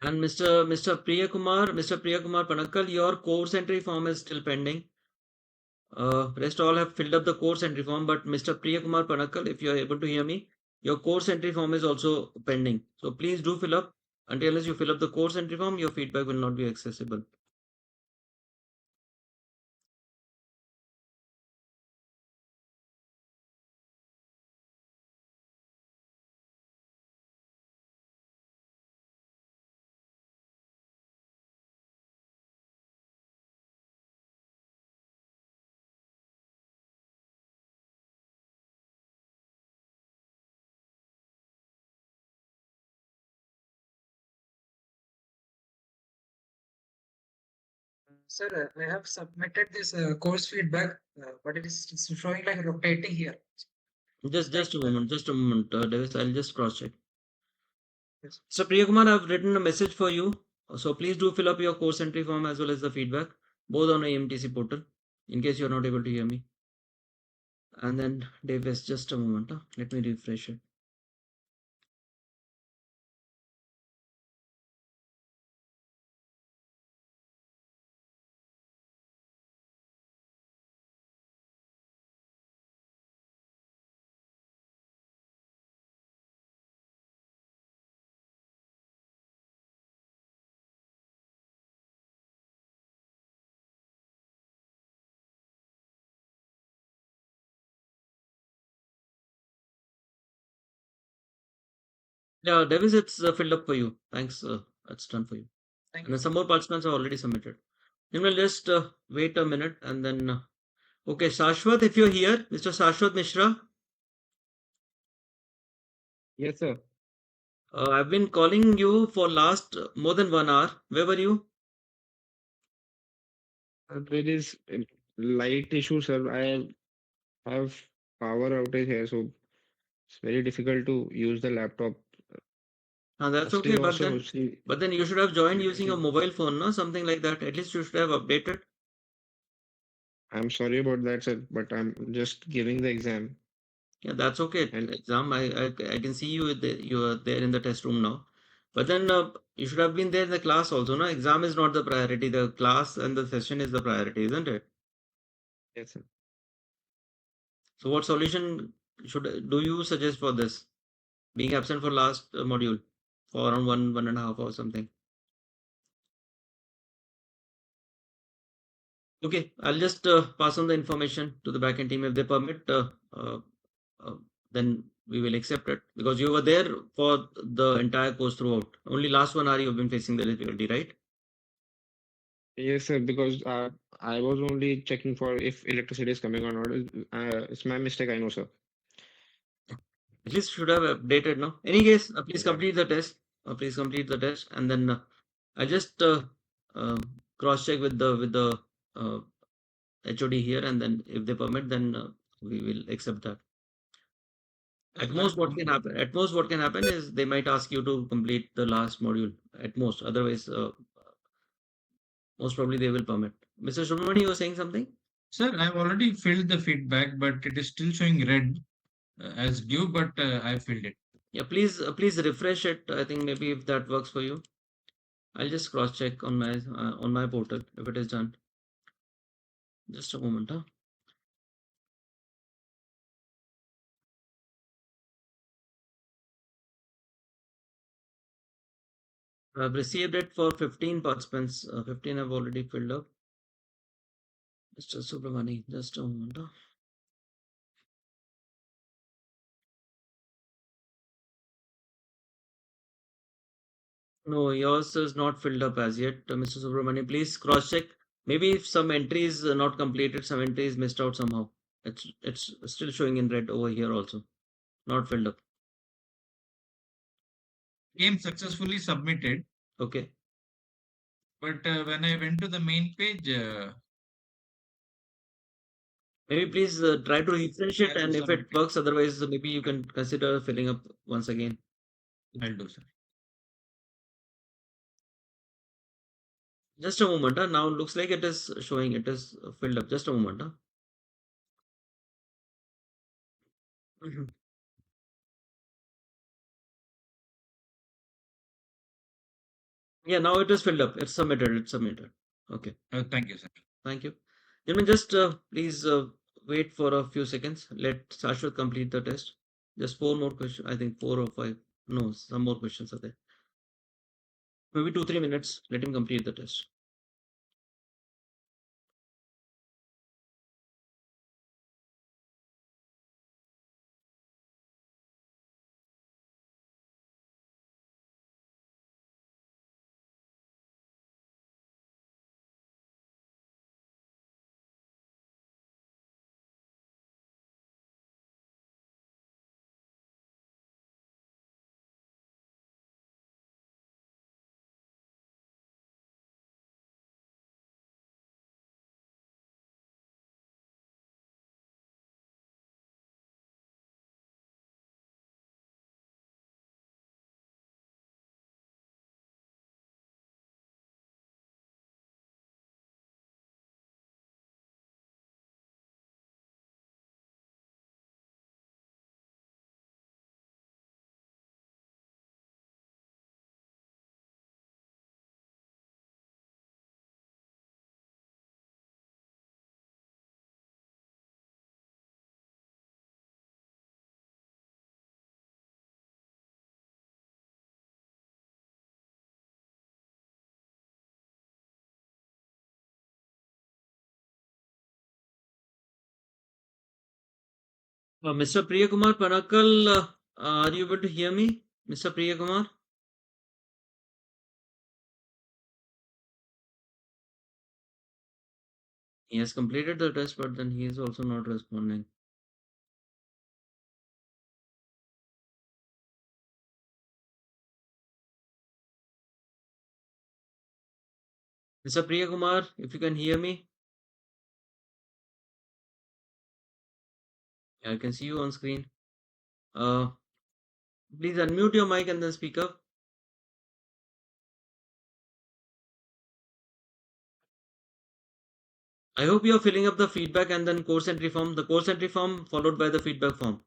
And Mr. Priya Kumar Panakkal, your course entry form is still pending. Rest all have filled up the course entry form, but Mr. Priya Kumar Panakkal, if you are able to hear me, your course entry form is also pending. So please do fill up. Until you fill up the course entry form, your feedback will not be accessible. Sir, I have submitted this course feedback, but it's showing like rotating here. Just a moment, Davis. I'll just cross check. Yes. So Priyakumar, I've written a message for you. So please do fill up your course entry form as well as the feedback, both on AMTC portal, in case you're not able to hear me. And then Davis, just a moment. Let me refresh it. Yeah, Davis, it's filled up for you. Thanks. That's done for you. Thank And then some more participants have already submitted. Then we'll just wait a minute and then. Okay, Shashwat, if you're here, Mr. Shashwat Mishra. Yes, sir. I've been calling you for last more than 1 hour. Where were you? There is a light issue, sir. I have power outage here, so it's very difficult to use the laptop. That's okay, Yesterday but also, then see, you should have joined using a see, mobile phone, no? Something like that. At least you should have updated. I'm sorry about that, sir, but I'm just giving the exam. Yeah, that's okay. And Exam, I can see you are there in the test room now. But then you should have been there in the class also, no? Exam is not the priority. The class and the session is the priority, isn't it? yes, sir. So what solution do you suggest for this? Being absent for last module for around 1.5 or something. Okay, I'll just pass on the information to the backend team. If they permit, uh, then we will accept it because you were there for the entire course throughout. Only last 1 hour you've been facing the difficulty, right? Yes, sir, because I was only checking for if electricity is coming or not. It's my mistake, I know, sir. At least should have updated, no? Any case, please complete the test. Please complete the test, and then I'll just uh, cross check with the uh, HOD here, and then if they permit, then we will accept that. At most, what can happen? At most, what can happen is they might ask you to complete the last module. At most, otherwise, most probably they will permit. Mr. Subramani, you were saying something? Sir, I've already filled the feedback, but it is still showing red as due, but I filled it. Yeah, please refresh it. I think maybe if that works for you, I'll just cross check on my portal if it is done. Just a moment, huh? I've received it for 15 participants. 15 have already filled up. Mr. Subramani, just a moment, huh? No, yours is not filled up as yet, Mr. Subramani. Please cross check. Maybe if some entry is not completed, some entry is missed out somehow. It's still showing in red over here also. Not filled up. Game successfully submitted. Okay. But when I went to the main page, Maybe please try to refresh it, and if it works, otherwise maybe you can consider filling up once again. I'll do, sir. Just a moment. Huh? Now looks like it is showing. It is filled up. Just a moment. Huh? Mhm. Yeah, now it is filled up. It's submitted. It's submitted. Okay. Thank you, sir. Thank you. Gentlemen, just please wait for a few seconds. Let Shashwat complete the test. Just 4 more questions. I think 4 or 5. No, some more questions are there. Maybe 2-3 minutes. Let him complete the test. Mr. Priyakumar Panakal, are you able to hear me? Mr. Priyakumar? He has completed the test, but then he is also not responding. Mr. Priyakumar, if you can hear me, I can see you on screen. Please unmute your mic and then speak up. I hope you are filling up the feedback and then course entry form. The course entry form followed by the feedback form.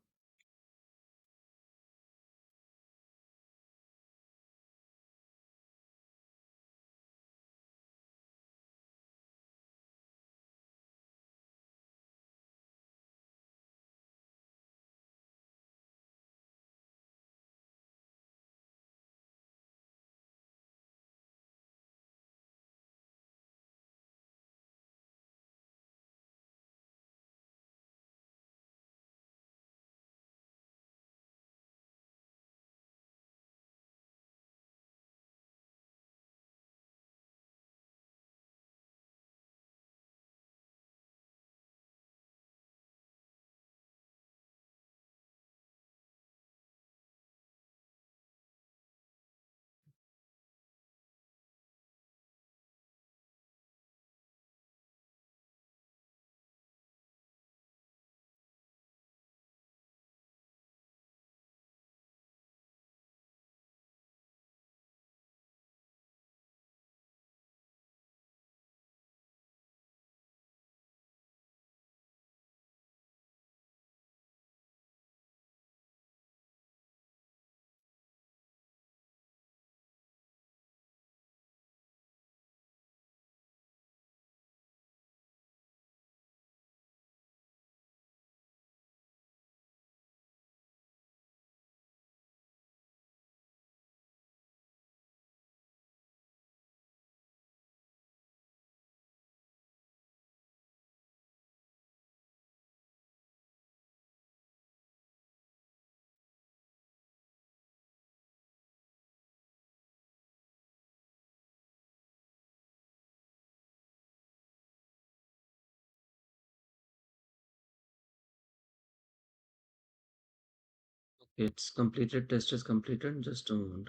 It's completed. Test is completed. Just a moment.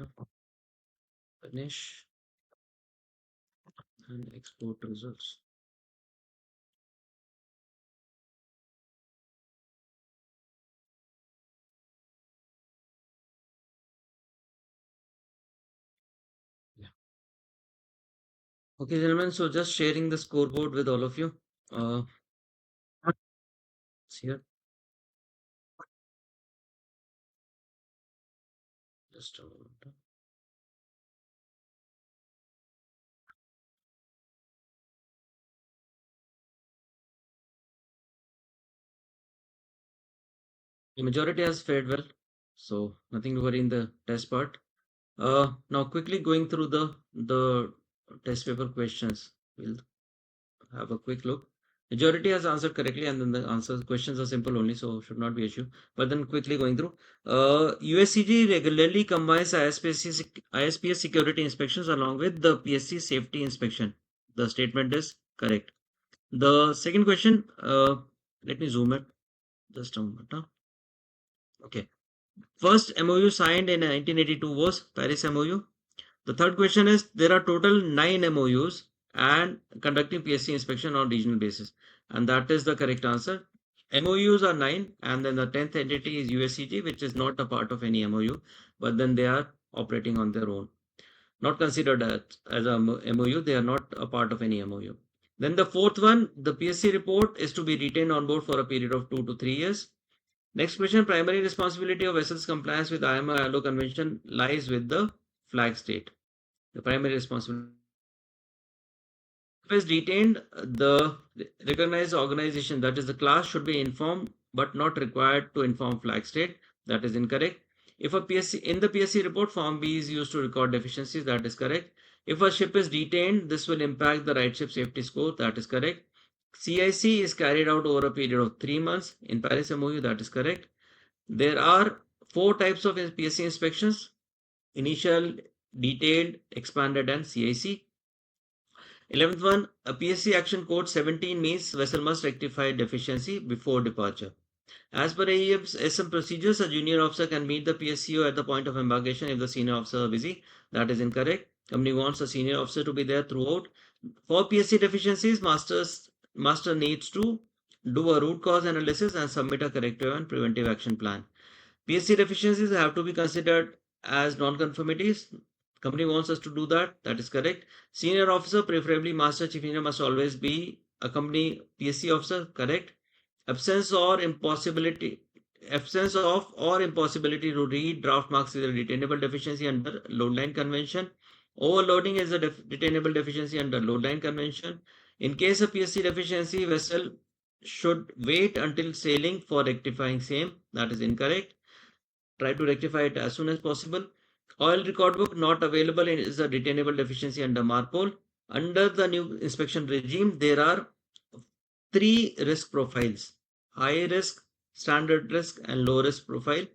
Finish and export results. Yeah. Okay, gentlemen. So just sharing the scoreboard with all of you. It's here. Just a moment. The majority has fared well, so nothing to worry in the test part. Now quickly going through the test paper questions. We'll have a quick look. Majority has answered correctly, and then the answers questions are simple only, so should not be issue. But then quickly going through, USCG regularly combines ISPS security inspections along with the PSC safety inspection. The statement is correct. The second question, let me zoom it. Just a moment. Okay. First MOU signed in 1982 was Paris MOU. The third question is there are total 9 MOUs and conducting PSC inspection on regional basis, and that is the correct answer. MOUs are 9, and then the 10th entity is USCG, which is not a part of any MOU, but then they are operating on their own. Not considered as a MOU, they are not a part of any MOU. Then the fourth one, the PSC report is to be retained on board for a period of 2 to 3 years. Next question, primary responsibility of vessels compliance with IMO ILO convention lies with the flag state. The primary responsibility is detained, the recognized organization, that is the class, should be informed but not required to inform flag state. That is incorrect. If a PSC in the PSC report, form B is used to record deficiencies. That is correct. If a ship is detained, this will impact the right ship safety score. That is correct. CIC is carried out over a period of 3 months in Paris MOU. That is correct. There are 4 types of PSC inspections: initial, detailed, expanded, and CIC. 11th one, a PSC action code 17 means vessel must rectify deficiency before departure. As per AEM's SM procedures, a junior officer can meet the PSCO at the point of embarkation if the senior officer is busy. That is incorrect. Company wants a senior officer to be there throughout. For PSC deficiencies, master needs to do a root cause analysis and submit a corrective and preventive action plan. PSC deficiencies have to be considered as non-conformities. Company wants us to do that. That is correct. Senior officer, preferably master chief engineer, must always be accompany PSC officer, correct. Absence of or impossibility to read draft marks is a retainable deficiency under load line convention. Overloading is a retainable deficiency under load line convention. In case of PSC deficiency, vessel should wait until sailing for rectifying same. That is incorrect. Try to rectify it as soon as possible. Oil record book not available is a retainable deficiency under MARPOL. Under the new inspection regime, there are 3 risk profiles: high risk, standard risk, and low risk profile.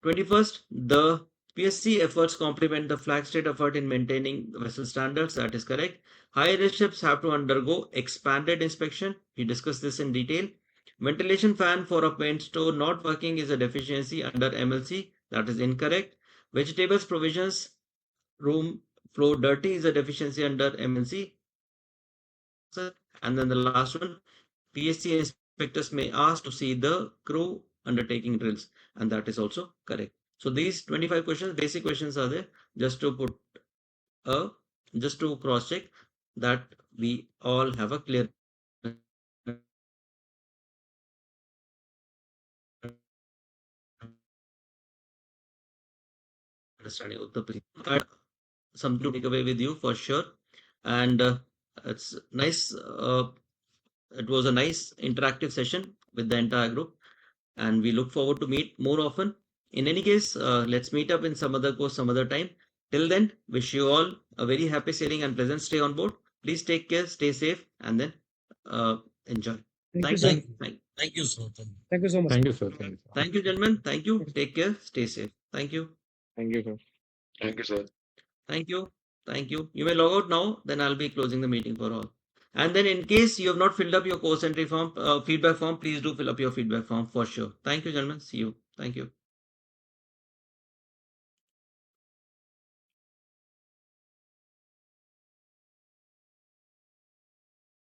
21st, the PSC efforts complement the flag state effort in maintaining vessel standards. That is correct. High risk ships have to undergo expanded inspection. We discussed this in detail. Ventilation fan for a paint store not working is a deficiency under MLC. That is incorrect. Vegetables provisions room flow dirty is a deficiency under MLC. And then the last one, PSC inspectors may ask to see the crew undertaking drills, and that is also correct. So these 25 questions, basic questions are there just to put a just to cross check that we all have a clear understanding of the something to take away with you for sure. And it's nice. It was a nice interactive session with the entire group, and we look forward to meet more often. In any case, let's meet up in some other course some other time. Till then, wish you all a very happy sailing and pleasant stay on board. Please take care, stay safe, and then enjoy. Thank you, Thank sir. you. Thank you, sir. Thank you so much. Thank you, sir. Thank you. Thank you, gentlemen. Thank you. Take care, stay safe. Thank you. Thank you, sir. Thank you, sir. Thank you. Thank you. You may log out now, then I'll be closing the meeting for all. And then in case you have not filled up your course entry form, feedback form, please do fill up your feedback form for sure. Thank you, gentlemen. See you. Thank you.